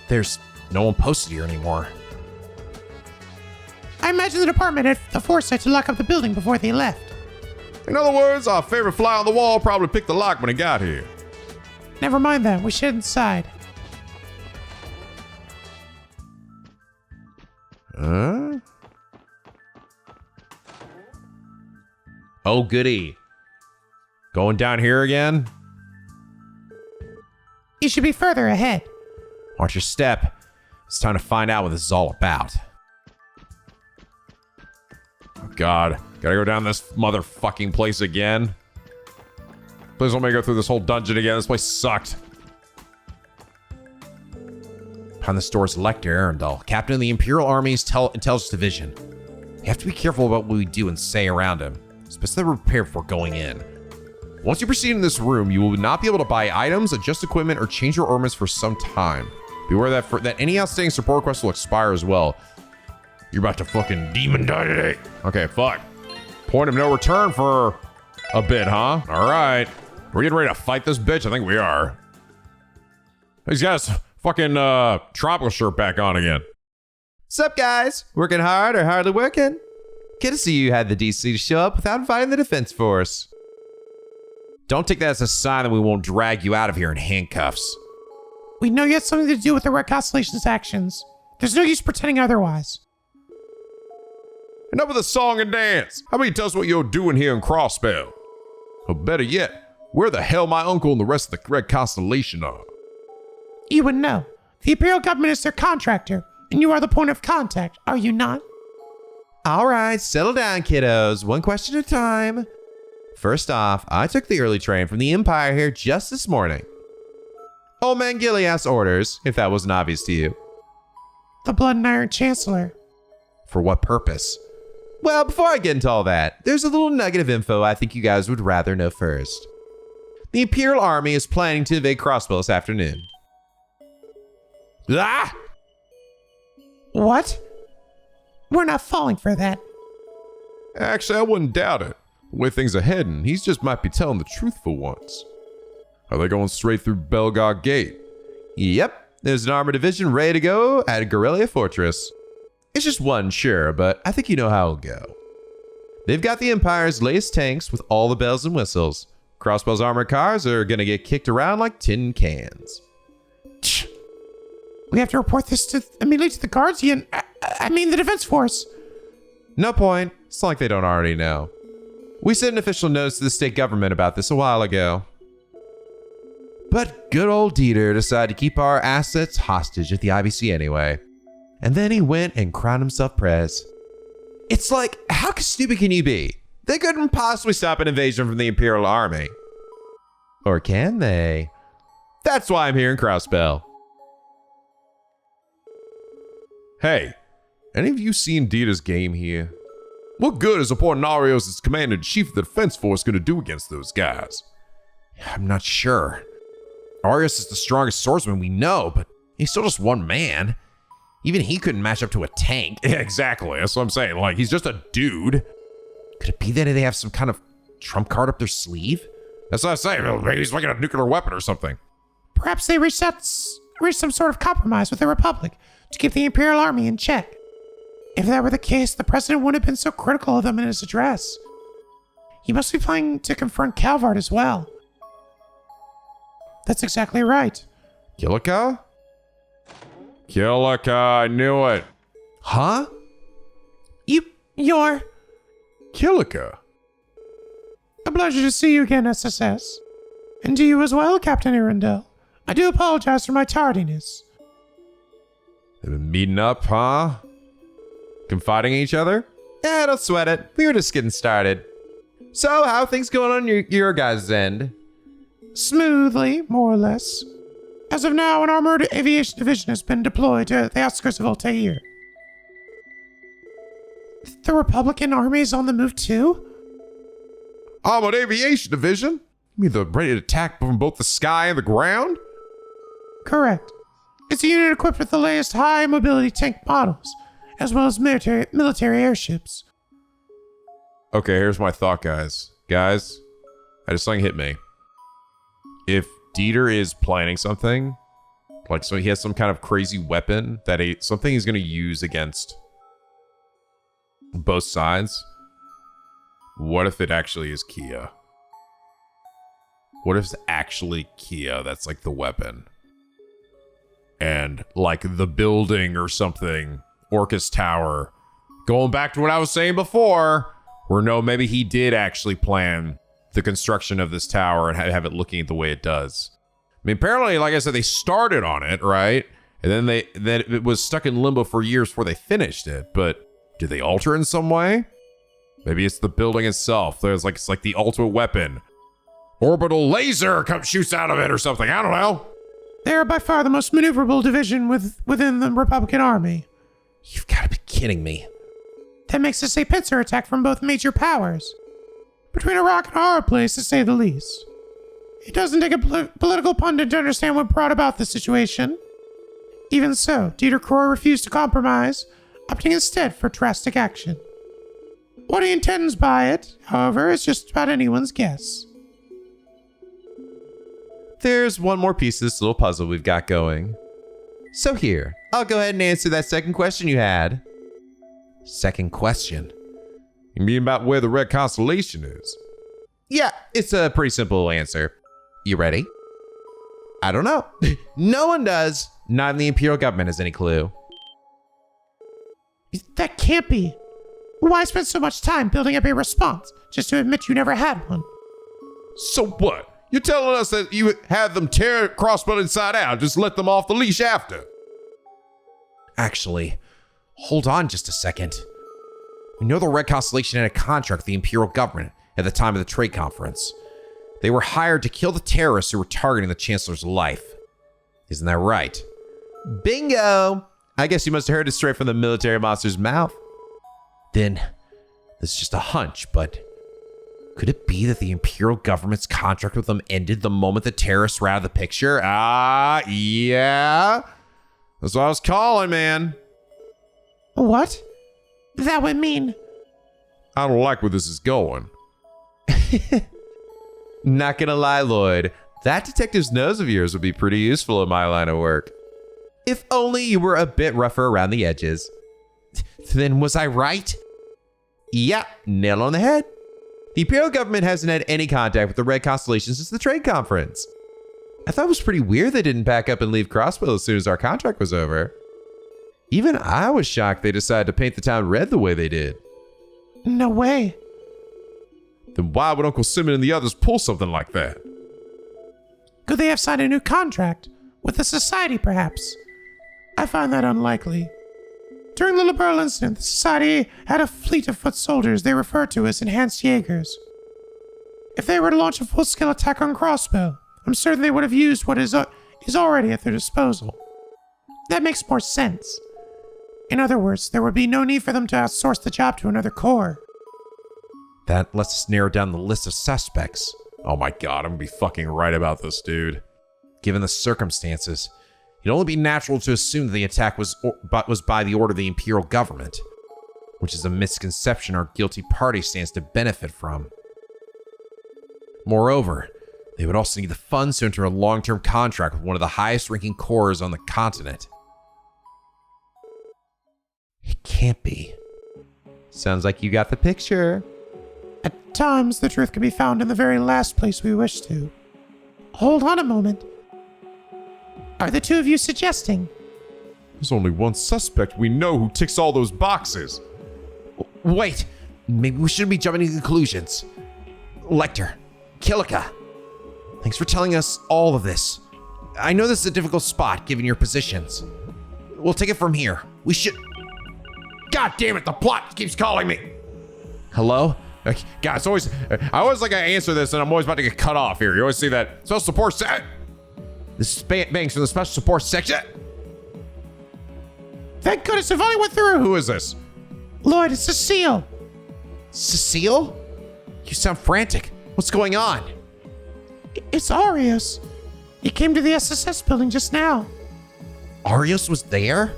There's no one posted here anymore. I imagine the department had the foresight to lock up the building before they left. In other words, our favorite fly on the wall probably picked the lock when he got here. Never mind that. We should inside. Oh, goody. Going down here again? You should be further ahead. Watch your step. It's time to find out what this is all about. Oh, God. Gotta go down this motherfucking place again. Please don't make me go through this whole dungeon again. This place sucked. Behind the store's Lecter Arundel, captain of the Imperial Army's Intelligence Division. You have to be careful about what we do and say around him, especially prepared before going in. Once you proceed in this room, you will not be able to buy items, adjust equipment, or change your armaments for some time. Beware that any outstanding support requests will expire as well. You're about to fucking demon die today. Okay, fuck. Point of no return for a bit, huh? All right. We're getting ready to fight this bitch? I think we are. He's got his fucking tropical shirt back on again. Sup, guys? Working hard or hardly working? Good to see you had the DC to show up without inviting the defense force. Don't take that as a sign that we won't drag you out of here in handcuffs. We know you had something to do with the Red Constellation's actions. There's no use pretending otherwise. Enough with the song and dance. How about you tell us what you're doing here in Crossbell? Or better yet, where the hell my uncle and the rest of the Red Constellation are? You would know. The Imperial government is their contractor, and you are the point of contact, are you not? All right, settle down, kiddos. One question at a time. First off, I took the early train from the Empire here just this morning. Old man Gilly asked orders, if that wasn't obvious to you. The Blood and Iron Chancellor. For what purpose? Well, before I get into all that, there's a little nugget of info I think you guys would rather know first. The Imperial Army is planning to invade Crossbell this afternoon. Ah! What? We're not falling for that. Actually, I wouldn't doubt it. The way things are heading, he just might be telling the truth for once. Are they going straight through Belgard Gate? Yep, there's an armored division ready to go at Guerrilla Fortress. It's just one, sure, but I think you know how it'll go. They've got the Empire's latest tanks with all the bells and whistles. Crossbell's armored cars are gonna get kicked around like tin cans. We have to report this immediately to the Guardian. I mean the Defense Force. No point. It's like they don't already know. We sent an official notice to the state government about this a while ago. But good old Dieter decided to keep our assets hostage at the IBC anyway. And then he went and crowned himself prez. It's like, how stupid can you be? They couldn't possibly stop an invasion from the Imperial Army. Or can they? That's why I'm here in Crossbell. Hey, any of you seen Dieter's game here? What good is Apollonarios as commander-in-chief of the Defense Force going to do against those guys? I'm not sure. Arius is the strongest swordsman we know, but he's still just one man. Even he couldn't match up to a tank. Yeah, exactly. That's what I'm saying. Like, he's just a dude. Could it be that they have some kind of trump card up their sleeve? That's what I say. Maybe he's making a nuclear weapon or something. Perhaps they reached some sort of compromise with the Republic to keep the Imperial Army in check. If that were the case, the President wouldn't have been so critical of them in his address. He must be planning to confront Calvard as well. That's exactly right. Kilika? Kilika, I knew it. Huh? You're... Kilika? A pleasure to see you again, SSS. And to you as well, Captain Arundel. I do apologize for my tardiness. They've been meeting up, huh? Confiding in each other? Yeah, don't sweat it. We were just getting started. So, how are things going on your guys' end? Smoothly, more or less. As of now, an armored aviation division has been deployed to the outskirts of Altair. The Republican army is on the move too? Armored Aviation Division? You mean they're ready to attack from both the sky and the ground? Correct. It's a unit equipped with the latest high-mobility tank models, as well as military airships. Okay, here's my thought, guys. Guys, I just something hit me. If Dieter is planning something, like so he has some kind of crazy weapon that something he's going to use against both sides, what if it actually is Kia? What if it's actually Kia that's like the weapon? And like the building or something, Orcus Tower, going back to what I was saying before, where no, maybe he did actually plan the construction of this tower and have it looking the way it does. I mean, apparently, like I said, they started on it, right? And then it was stuck in limbo for years before they finished it. But did they alter it in some way? Maybe it's the building itself. It's like the ultimate weapon. Orbital laser shoots out of it or something. I don't know. They are by far the most maneuverable division within the Republican Army. You've got to be kidding me. That makes this a pincer attack from both major powers. Between a rock and a hard place, to say the least. It doesn't take a political pundit to understand what brought about this situation. Even so, Dieter Kroy refused to compromise, opting instead for drastic action. What he intends by it, however, is just about anyone's guess. There's one more piece of this little puzzle we've got going. So here, I'll go ahead and answer that second question you had. Second question. You mean about where the red constellation is? Yeah, it's a pretty simple answer. You ready? I don't know. No one does. Not even the Imperial government has any clue. That can't be. Why spend so much time building up a response just to admit you never had one? So what? You're telling us that you had them tear Crossbell inside out, just let them off the leash after? Actually, hold on just a second. We know the Red Constellation had a contract with the Imperial government at the time of the trade conference. They were hired to kill the terrorists who were targeting the Chancellor's life. Isn't that right? Bingo! I guess you must have heard it straight from the military monster's mouth. Then, this is just a hunch, but could it be that the Imperial government's contract with them ended the moment the terrorists were out of the picture? Yeah. That's what I was calling, man. What? That would mean... I don't like where this is going. Not gonna lie, Lloyd. That detective's nose of yours would be pretty useful in my line of work. If only you were a bit rougher around the edges. Then was I right? Yeah, nail on the head. The Imperial government hasn't had any contact with the Red Constellation since the trade conference. I thought it was pretty weird they didn't pack up and leave Crossbell as soon as our contract was over. Even I was shocked they decided to paint the town red the way they did. No way. Then why would Uncle Simon and the others pull something like that? Could they have signed a new contract? With the Society, perhaps? I find that unlikely. During the Liberal incident, the Society had a fleet of foot soldiers they referred to as enhanced Jaegers. If they were to launch a full-scale attack on Crossbell, I'm certain they would have used what is already at their disposal. That makes more sense. In other words, there would be no need for them to outsource the job to another corps. That lets us narrow down the list of suspects. Oh my god, I'm gonna be fucking right about this, dude. Given the circumstances, it'd only be natural to assume that the attack was by the order of the Imperial government, which is a misconception our guilty party stands to benefit from. Moreover, They would also need the funds to enter a long-term contract with one of the highest-ranking corps on the continent. It can't be. Sounds like you got the picture. At times, the truth can be found in the very last place we wish to. Hold on a moment. Are the two of you suggesting? There's only one suspect we know who ticks all those boxes. Wait, maybe we shouldn't be jumping to conclusions. Lecter, Kilika, thanks for telling us all of this. I know this is a difficult spot given your positions. We'll take it from here. We should... God damn it, the plot keeps calling me. Hello? God, it's always... I always like I answer this and I'm always about to get cut off here. You always see that special support set. This is Banks from the Special Support Section. Thank goodness it finally went through. Who is this? Lloyd, it's Cecile. Cecile? You sound frantic. What's going on? It's Arius. He came to the SSS building just now. Arius was there?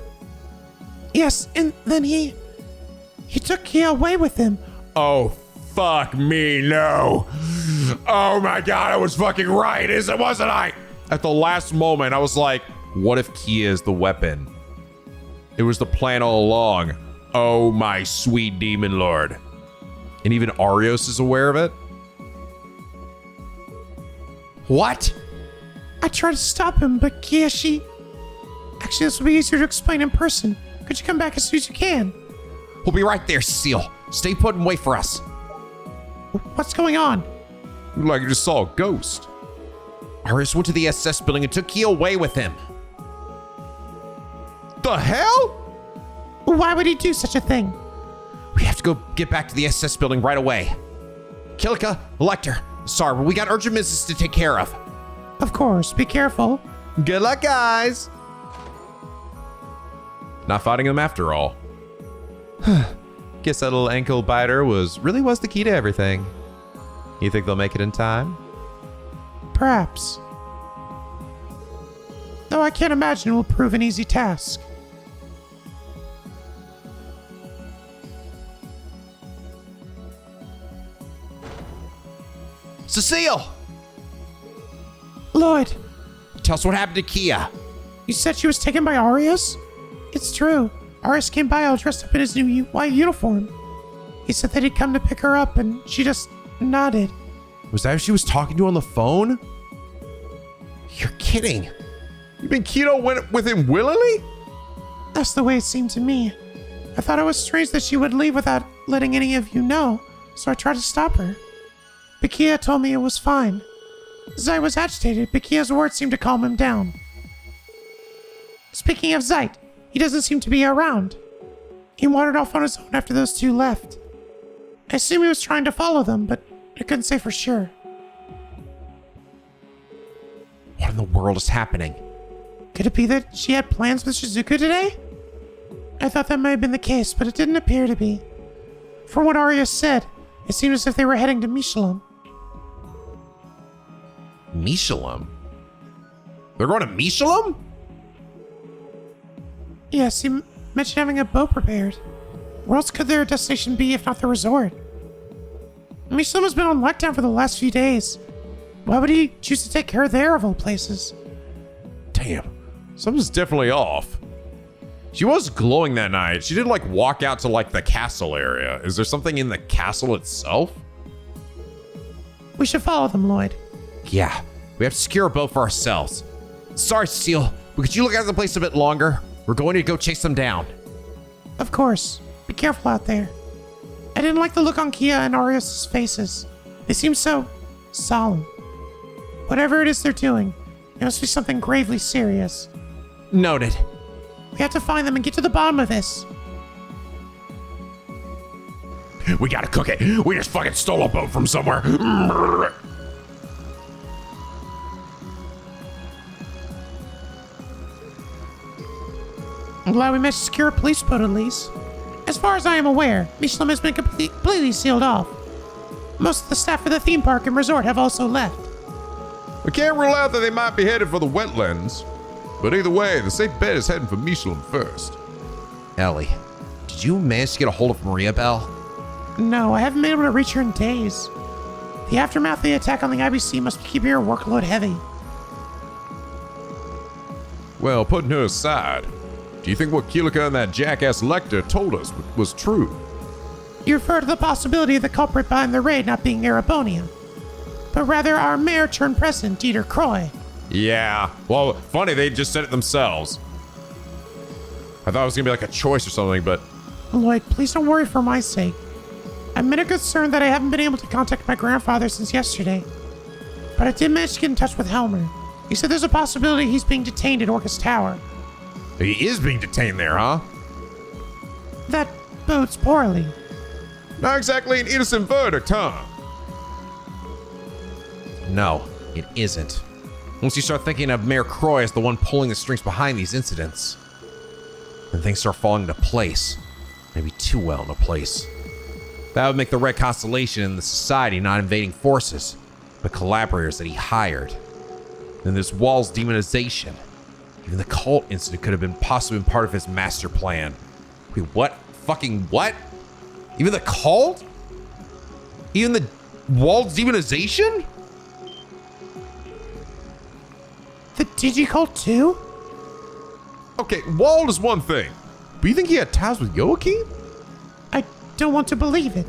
Yes, and then he took Kia away with him. Oh, fuck me, no. Oh my God, I was fucking right, wasn't I? At the last moment, I was like, what if Kia is the weapon? It was the plan all along. Oh my sweet demon lord. And even Arios is aware of it? What? I tried to stop him, but Kia, Actually, this will be easier to explain in person. Could you come back as soon as you can? We'll be right there, Cecile. Stay put and wait for us. What's going on? Like you just saw a ghost. Arius went to the SS building and took Kia away with him. The hell? Why would he do such a thing? We have to go get back to the SS building right away. Kilika, Lecter, sorry, but we got urgent business to take care of. Of course, be careful. Good luck, guys. Not fighting them after all. Guess that little ankle biter was the key to everything. You think they'll make it in time? Perhaps. Though I can't imagine it will prove an easy task. Cecile! Lloyd, Tell us what happened to Kia. you said she was taken by Arius? It's true. Arius came by all dressed up in his new white uniform. He said that he'd come to pick her up, and she just nodded. Was that who she was talking to on the phone? You're kidding. You mean Keto went with him willingly? That's the way it seemed to me. I thought it was strange that she would leave without letting any of you know, so I tried to stop her. Bakia told me it was fine. Zai was agitated, but Kia's words seemed to calm him down. Speaking of Zait, he doesn't seem to be around. He wandered off on his own after those two left. I assume he was trying to follow them, but I couldn't say for sure. What in the world is happening? Could it be that she had plans with Shizuku today? I thought that might have been the case, but it didn't appear to be. From what Arius said, it seemed as if they were heading to Mishalem. Mishalem? They're going to Mishalem? Yes, he mentioned having a boat prepared. Where else could their destination be if not the resort? Mishalem has been on lockdown for the last few days. Why would he choose to take her there of all places? Damn, something's definitely off. She was glowing that night. She did like walk out to like the castle area. Is there something in the castle itself? We should follow them, Lloyd. Yeah, we have to secure a boat for ourselves. Sorry, Cecile, but could you look at the place a bit longer? We're going to go chase them down. Of course. Be careful out there. I didn't like the look on Kia and Arius' faces. They seem so solemn. Whatever it is they're doing, it must be something gravely serious. Noted. We have to find them and get to the bottom of this. We gotta cook it. We just fucking stole a boat from somewhere. I'm glad we managed to secure a police boat at least. As far as I am aware, Mishalem has been completely sealed off. Most of the staff for the theme park and resort have also left. We can't rule out that they might be headed for the wetlands. But either way, the safe bet is heading for Mishalem first. Ellie, did you manage to get a hold of Maria Bell? No, I haven't been able to reach her in days. The aftermath of the attack on the IBC must be keeping your workload heavy. Well, putting her aside, do you think what Keelika and that jackass Lecter told us was true? You refer to the possibility of the culprit behind the raid not being Erebonian, but rather our mayor turned president, Dieter Croy. Yeah. Well, funny, they just said it themselves. I thought it was gonna be like a choice or something, but Lloyd, please don't worry for my sake. I'm a bit concerned that I haven't been able to contact my grandfather since yesterday, but I did manage to get in touch with Helmer. He said there's a possibility he's being detained at Orcus Tower. he is being detained there, huh? That bodes poorly. Not exactly an innocent verdict, huh? No, it isn't. Once you start thinking of Mayor Croy as the one pulling the strings behind these incidents, then things start falling into place. Maybe too well into place. That would make the Red Constellation and the Society not invading forces, but collaborators that he hired. Then there's Wall's demonization. Even the cult incident could have been possibly part of his master plan. Wait, what? Fucking what? Even the cult? Even the Wall's demonization? The Digicult too? Okay, Wald is one thing, but you think he had ties with Joachim? I don't want to believe it.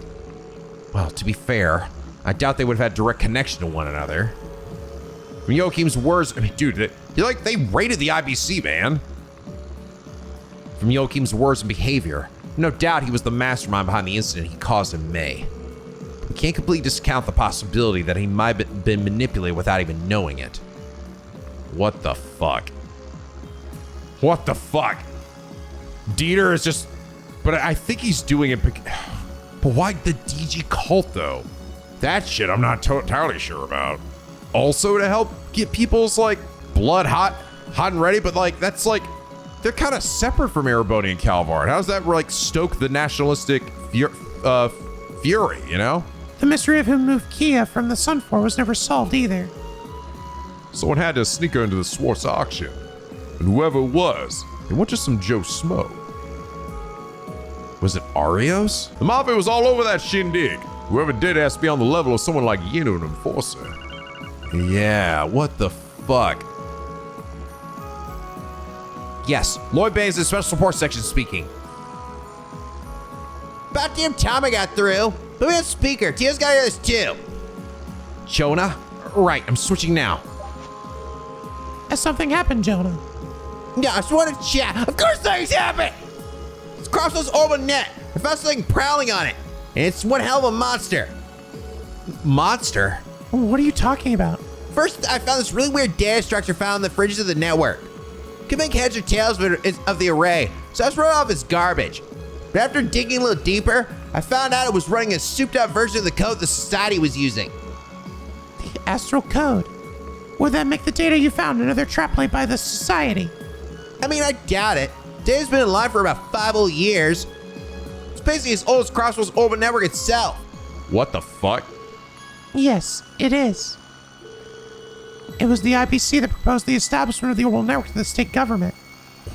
Well, to be fair, I doubt they would have had direct connection to one another. From Joachim's words, I mean, dude, they raided the IBC, man. From Joachim's words and behavior, no doubt he was the mastermind behind the incident he caused in May. We can't completely discount the possibility that he might have been manipulated without even knowing it. What the fuck? What the fuck? Dieter is just... But I think he's doing it... But why the DG cult, though? That shit I'm not entirely sure about. Also to help get people's, like, blood hot and ready, but, like, that's, like... They're kind of separate from Erebonian Calvard. How does that, like, stoke the nationalistic fury, you know? The mystery of who moved Kia from the Sunfor was never solved either. Someone had to sneak her into the Swartz auction. And whoever it was, it wasn't just some Joe Smo. Was it Arios? The Mafia was all over that shindig. Whoever did has to be on the level of someone like Yinu, an enforcer. Yeah, what the fuck? Yes, Lloyd Bannings is Special Support Section speaking. About damn time I got through. Put me on speaker. Tia's got to hear this too. Jonah? Right, I'm switching now. Has something happened, Jonah? Yeah, I just wanted to chat. Of course things happen. It's Crossbell's orbital net. I found something prowling on it. And it's one hell of a monster. Monster? What are you talking about? First, I found this really weird data structure found in the fridges of the network. Could make heads or tails of the array, so I just wrote off as garbage. But after digging a little deeper, I found out it was running a souped up version of the code the Society was using. The Astral Code. Would that make the data you found another trap laid by the Society? I mean, I doubt it. Data's been in line for about 5 whole years. It's basically as old as Crossbell's orbit network itself. What the fuck? Yes, it is. It was the IPC that proposed the establishment of the orbital network to the state government.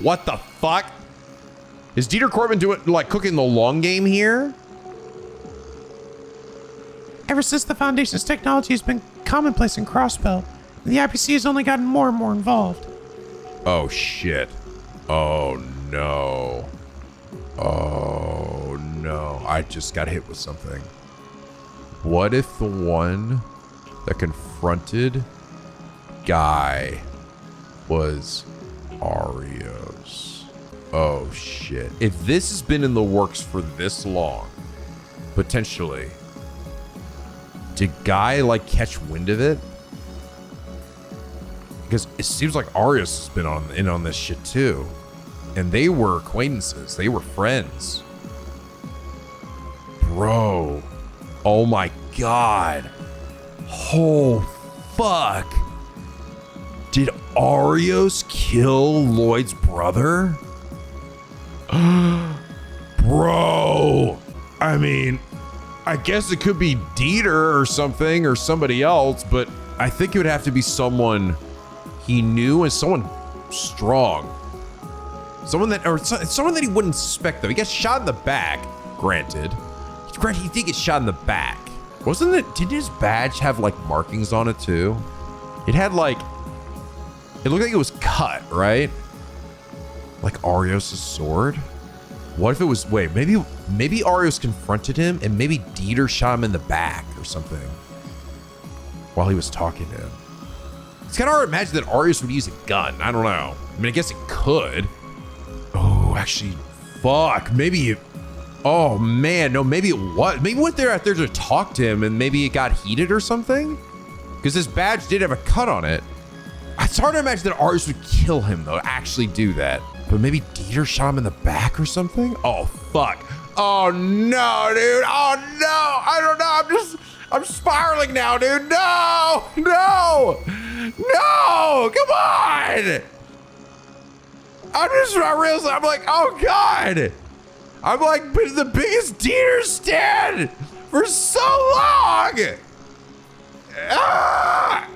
What the fuck? Is Dieter Corbin doing, like, cooking the long game here? Ever since the Foundation's technology has been commonplace in Crossbell, the IPC has only gotten more and more involved. Oh shit. Oh no. Oh no. I just got hit with something. What if the one that confronted Guy was Arios? Oh shit. If this has been in the works for this long, potentially, did Guy like catch wind of it? Because it seems like Arios has been in on this shit too. And they were acquaintances. They were friends. Bro. Oh my god. Oh fuck. Did Arios kill Lloyd's brother? Bro. I mean, I guess it could be Dieter or something or somebody else, but I think it would have to be someone he knew and someone strong. Someone that he wouldn't suspect though. He gets shot in the back, granted. You did get shot in the back. Wasn't it? Did his badge have like markings on it too? It had like, it looked like it was cut, right? Like Arios' sword. What if it was? Wait, maybe Arios confronted him, and maybe Dieter shot him in the back or something while he was talking to him. It's kind of hard to imagine that Arios would use a gun. I don't know. I mean, I guess it could. Oh, actually, fuck. Maybe it. Oh man, no, maybe it was. Maybe went there out there to talk to him and maybe it got heated or something? Because his badge did have a cut on it. It's hard to imagine that Arios would kill him though, actually do that. But maybe Dieter shot him in the back or something? Oh, fuck. Oh no, dude. Oh no. I don't know. I'm spiraling now, dude. No. No. No. Come on. I realized, I'm like, oh God. I'm like been the biggest Dieter stan for so long. Ah!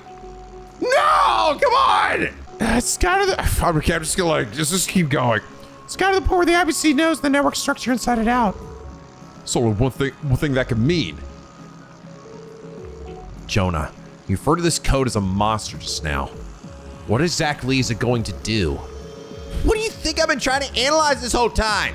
No, come on. It's kind of the... I'm just gonna like, just keep going. It's kind of the point where the IBC knows the network structure inside and out. So one thing that could mean. Jonah, you referred to this code as a monster just now. What exactly is it going to do? What do you think I've been trying to analyze this whole time?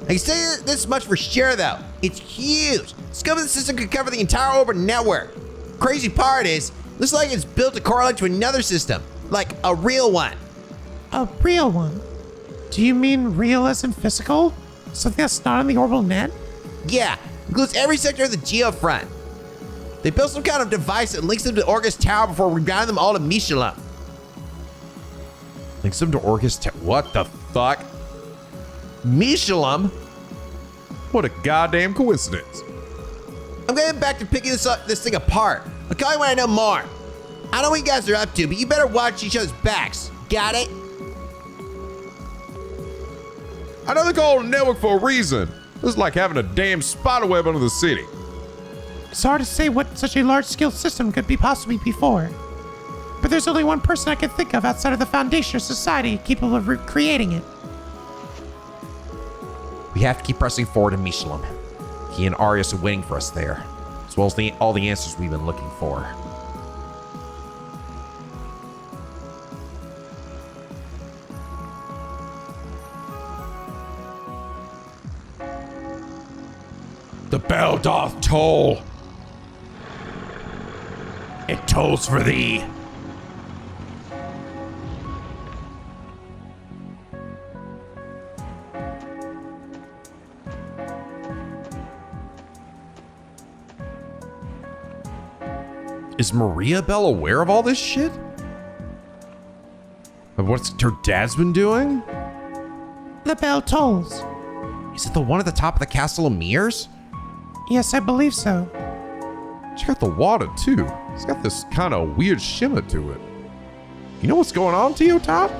I can say this much for sure, though. It's huge. Scope of the system could cover the entire orbit network. Crazy part is, looks like it's built to correlate to another system, like a real one. A real one? Do you mean real as in physical? Something that's not in the orbital net? Yeah, includes every sector of the geofront. They built some kind of device that links them to Orgus Tower before rerouting them all to Michelin. Links them to Orgus Tower? What the fuck? Michelin? What a goddamn coincidence. I'm getting back to picking this thing apart. I'll call you when I know more. I know what you guys are up to, but you better watch each other's backs. Got it? I know they call it a network for a reason. This is like having a damn spider web under the city. It's hard to say what such a large-scale system could be possibly before. But there's only one person I can think of outside of the Foundation or Society capable of creating it. We have to keep pressing forward in Michelin. He and Arios are waiting for us there, as well as all the answers we've been looking for. The bell doth toll. It tolls for thee. Is Maria Bell aware of all this shit? Of what's her dad's been doing? The bell tolls. Is it the one at the top of the Castle of Mirrors? Yes, I believe so. Check out the water too. It's got this kind of weird shimmer to it. You know what's going on, Tio Top?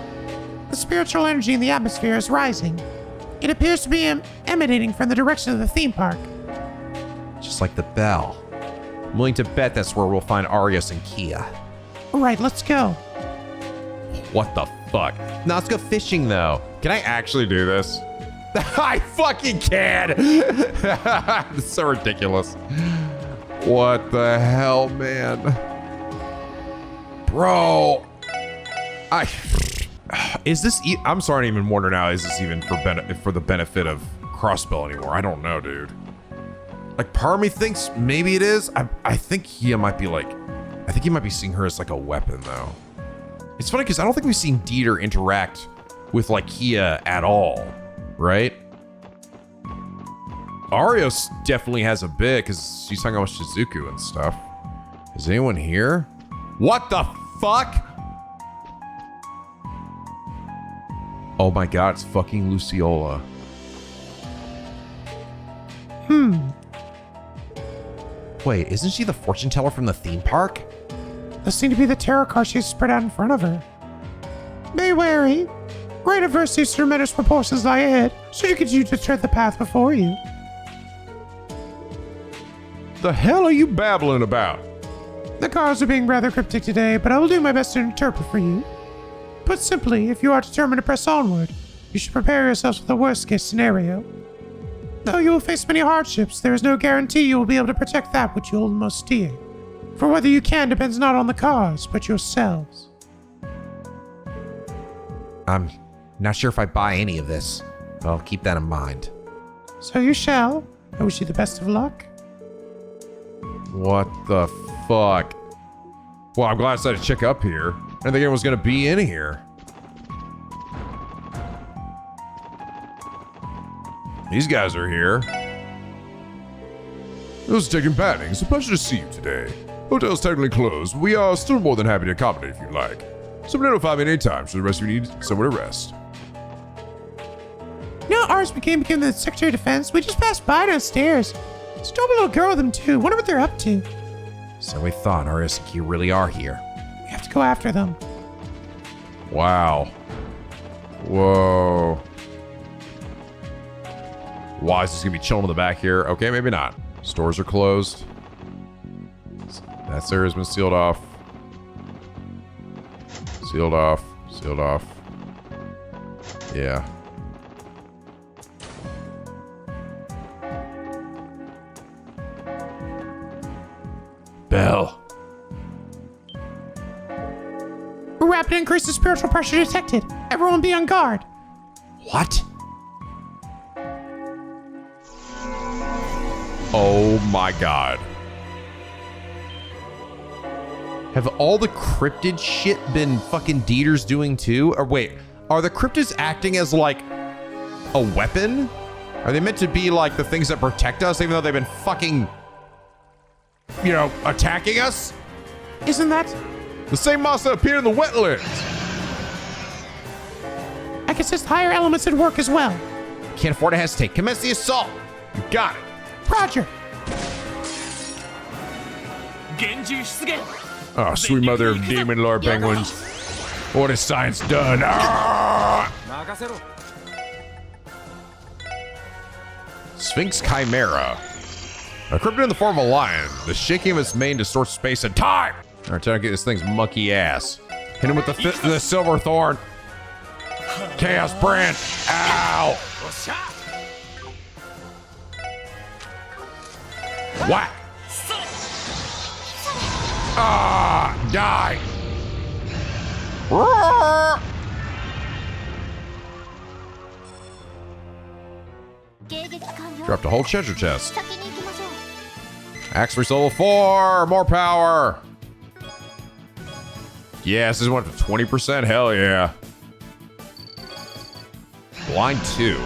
The spiritual energy in the atmosphere is rising. It appears to be emanating from the direction of the theme park. Just like the bell. I'm willing to bet that's where we'll find Arios and Kia. Right, let's go. What the fuck? Now let's go fishing though. Can I actually do this? I fucking can. It's so ridiculous. What the hell, man? Bro. Is this I'm starting to even wonder now, is this even for the benefit of Crossbell anymore? I don't know, dude. Like, part of me thinks maybe it is. I think he might be like, I think he might be seeing her as like a weapon though. It's funny because I don't think we've seen Dieter interact with like Kia at all, right? Arios definitely has a bit because she's hung out with Shizuku and stuff. Is anyone here? What the fuck? Oh my god, it's fucking Luciola. Wait, isn't she the fortune teller from the theme park? Those seem to be the tarot cards she's spread out in front of her. Be wary. Great adversities to tremendous proportions lie ahead, should you continue to tread the path before you. The hell are you babbling about? The cards are being rather cryptic today, but I will do my best to interpret for you. Put simply, if you are determined to press onward, you should prepare yourselves for the worst-case scenario. Though you will face many hardships, there is no guarantee you will be able to protect that which you hold most dear. For whether you can depends not on the cause, but yourselves. I'm not sure if I buy any of this, but I'll keep that in mind. So you shall. I wish you the best of luck. What the fuck? Well, I'm glad I decided to check up here. I didn't think anyone was gonna be in here. These guys are here. This is Taking Bannings. A pleasure to see you today. Hotel's technically closed, but we are still more than happy to accommodate if you'd like. So notify me anytime should the rest of you need somewhere to rest. You know, ours became the Secretary of Defense. We just passed by downstairs. Stole a little girl with them too. Wonder what they're up to. So we thought Arisaki really are here. We have to go after them. Wow. Whoa. Why is this gonna be chilling in the back here? Okay, maybe not. Stores are closed. That area's been sealed off. Sealed off. Sealed off. Yeah. Bell. A rapid increase in spiritual pressure detected. Everyone be on guard. What? Oh my god. Have all the cryptid shit been fucking Dieter's doing too? Or wait, are the cryptids acting as like a weapon? Are they meant to be like the things that protect us even though they've been fucking, you know, attacking us? Isn't that? The same monster appeared in the wetlands. I guess there's higher elements at work as well. Can't afford to hesitate. Commence the assault. You got it. Roger. Oh, sweet mother of demon lord penguins. What has science done? Ah! Sphinx Chimera. A cryptid in the form of a lion. The shaking of its mane distorts space and time. All right, trying to get this thing's monkey ass. Hit him with the silver thorn. Chaos branch. Ow. Whack. Ah, die. Roar. Dropped a whole treasure chest. Axe reach level 4. More power. Yes, this went to 20%. Hell yeah. Blind 2.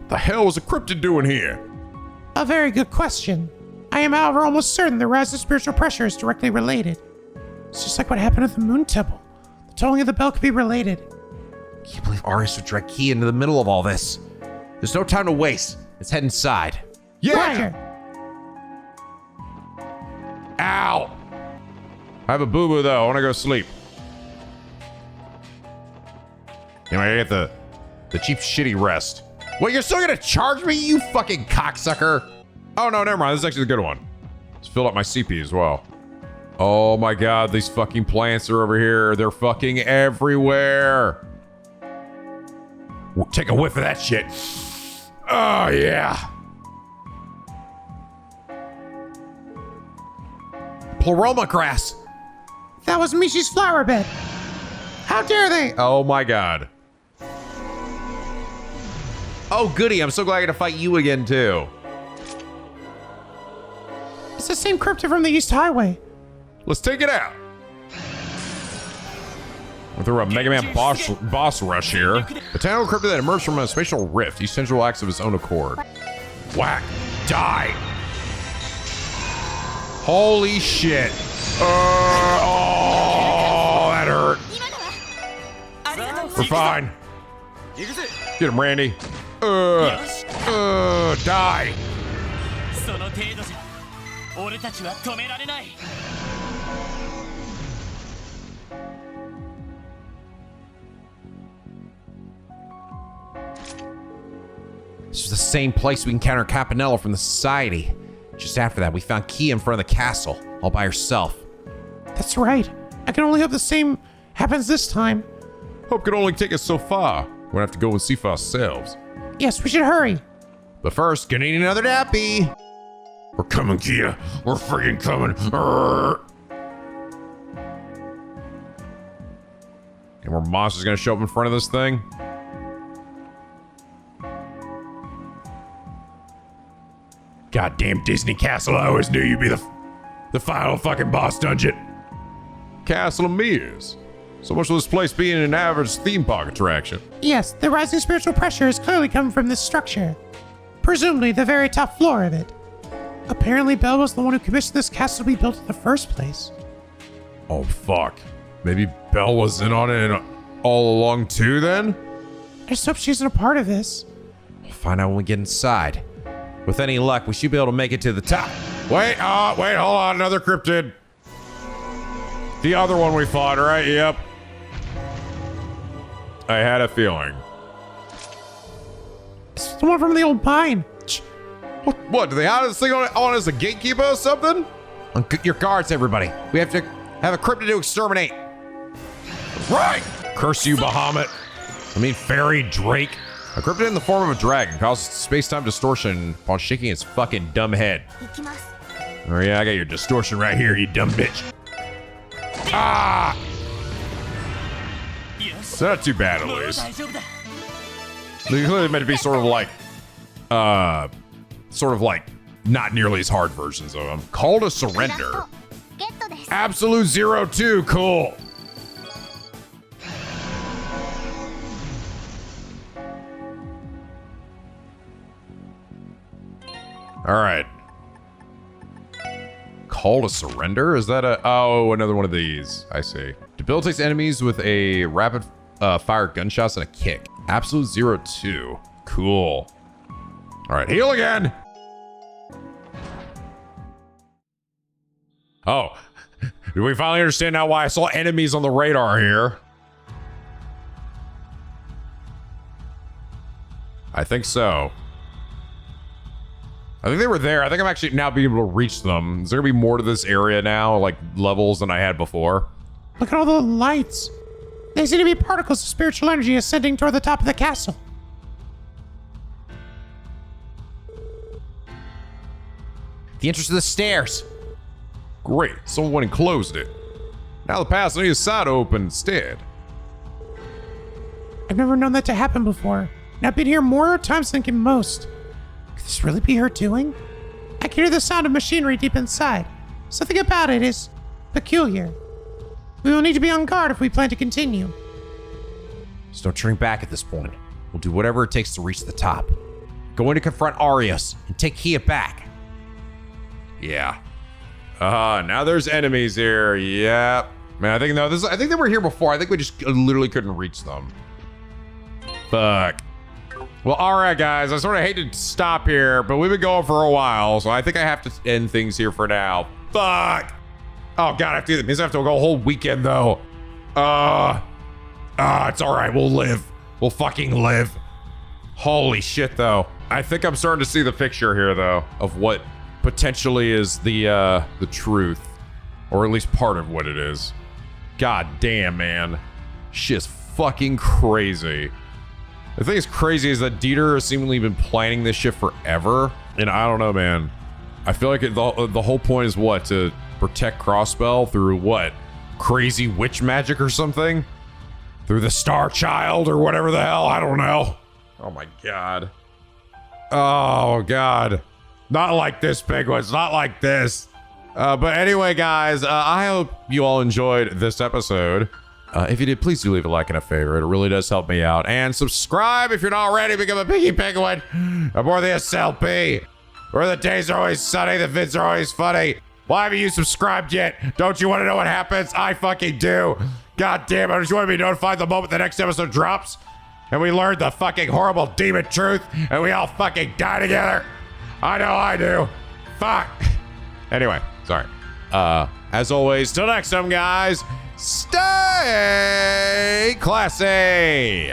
The hell was a cryptid doing here? A very good question. I am, however, almost certain the rise of spiritual pressure is directly related. It's just like what happened at the Moon Temple. The tolling of the bell could be related. Can't believe Arius would drag Key into the middle of all this. There's no time to waste. Let's head inside. Yeah! Roger. Ow! I have a boo-boo though. I want to go sleep. Am I get the cheap shitty rest? Wait, you're still gonna charge me, you fucking cocksucker? Oh no, never mind. This is actually the good one. Let's fill up my CP as well. Oh my god, these fucking plants are over here. They're fucking everywhere. Take a whiff of that shit. Oh yeah. Pleroma grass. That was Mishi's flower bed. How dare they? Oh my god. Oh goody, I'm so glad I get to fight you again too. It's the same cryptid from the East Highway. Let's take it out. We're through a Mega Man boss rush here. A tentacle cryptid that emerged from a spatial rift. Each tendril acts of its own accord. Whack. Die. Holy shit. Oh, that hurt. We're fine. Get him, Randy. Die. This was the same place we encountered Campanella from the Society. Just after that, we found Key in front of the castle, all by herself. That's right. I can only hope the same Happens this time. Hope can only take us so far. We're gonna have to go and see for ourselves. Yes, we should hurry. But first, gonna need another dappy. We're coming, Kia. We're freaking coming. Arrgh. And more monsters gonna show up in front of this thing. Goddamn Disney Castle. I always knew you'd be the final fucking boss dungeon. Castle of Mirrors. So much for this place being an average theme park attraction. Yes, the rising spiritual pressure is clearly coming from this structure. Presumably the very top floor of it. Apparently Bell was the one who commissioned this castle to be built in the first place. Oh fuck. Maybe Belle was in on it all along too then? I just hope she isn't a part of this. We'll find out when we get inside. With any luck, we should be able to make it to the top. Wait, hold on, another cryptid. The other one we fought, right? Yep. I had a feeling. It's the one from the old mine. What, do they have this thing on as a gatekeeper or something? On your guards, everybody. We have to have a cryptid to exterminate. Right! Curse you, Bahamut. I mean, Fairy Drake. A cryptid in the form of a dragon causes space-time distortion upon shaking its fucking dumb head. Oh yeah, I got your distortion right here, you dumb bitch. Ah! It's not too bad, at least. They're clearly meant to be sort of like not nearly as hard versions of them. Call to surrender. Absolute 02, cool. All right. Call to surrender? Is that another one of these? I see. Debilitates enemies with a rapid fire gunshots and a kick. Absolute 02. Cool. All right, heal again. Oh, do we finally understand now why I saw enemies on the radar here? I think so. I think they were there. I think I'm actually now being able to reach them. Is there gonna be more to this area now, like levels than I had before? Look at all the lights. They seem to be particles of spiritual energy ascending toward the top of the castle. The entrance to the stairs. Great, someone went and closed it. Now the path on either side open instead. I've never known that to happen before. And I've been here more times than can most. Could this really be her doing? I can hear the sound of machinery deep inside. Something about it is peculiar. We will need to be on guard if we plan to continue. There's no turning back at this point. We'll do whatever it takes to reach the top. Go in to confront Arius and take Kia back. Yeah. Now there's enemies here. Yep. Man, I think they were here before. I think we just literally couldn't reach them. Fuck. Well, all right, guys. I sort of hate to stop here, but we've been going for a while, so I think I have to end things here for now. Fuck. Oh, God, I have to do that. Means I have to go a whole weekend, though. It's all right. We'll live. We'll fucking live. Holy shit, though. I think I'm starting to see the picture here, though, of what potentially is the truth, or at least part of what it is. God damn, man. Shit's fucking crazy. The thing is crazy is that Dieter has seemingly been planning this shit forever, and I don't know, man. I feel like the whole point is what? To protect Crossbell through what? Crazy witch magic or something? Through the Star Child or whatever the hell? I don't know. Oh my God. Oh God. Not like this, Penguins. Not like this. But anyway, guys, I hope you all enjoyed this episode. If you did, please do leave a like and a favorite. It really does help me out. And subscribe if you're not already. Become a Piggy Penguin aboard the SLP, where the days are always sunny, the vids are always funny. Why haven't you subscribed yet? Don't you want to know what happens? I fucking do. God damn it. I just want to be notified the moment the next episode drops. And we learn the fucking horrible demon truth. And we all fucking die together. I know I do. Fuck. Anyway, sorry. As always, till next time, guys, stay classy.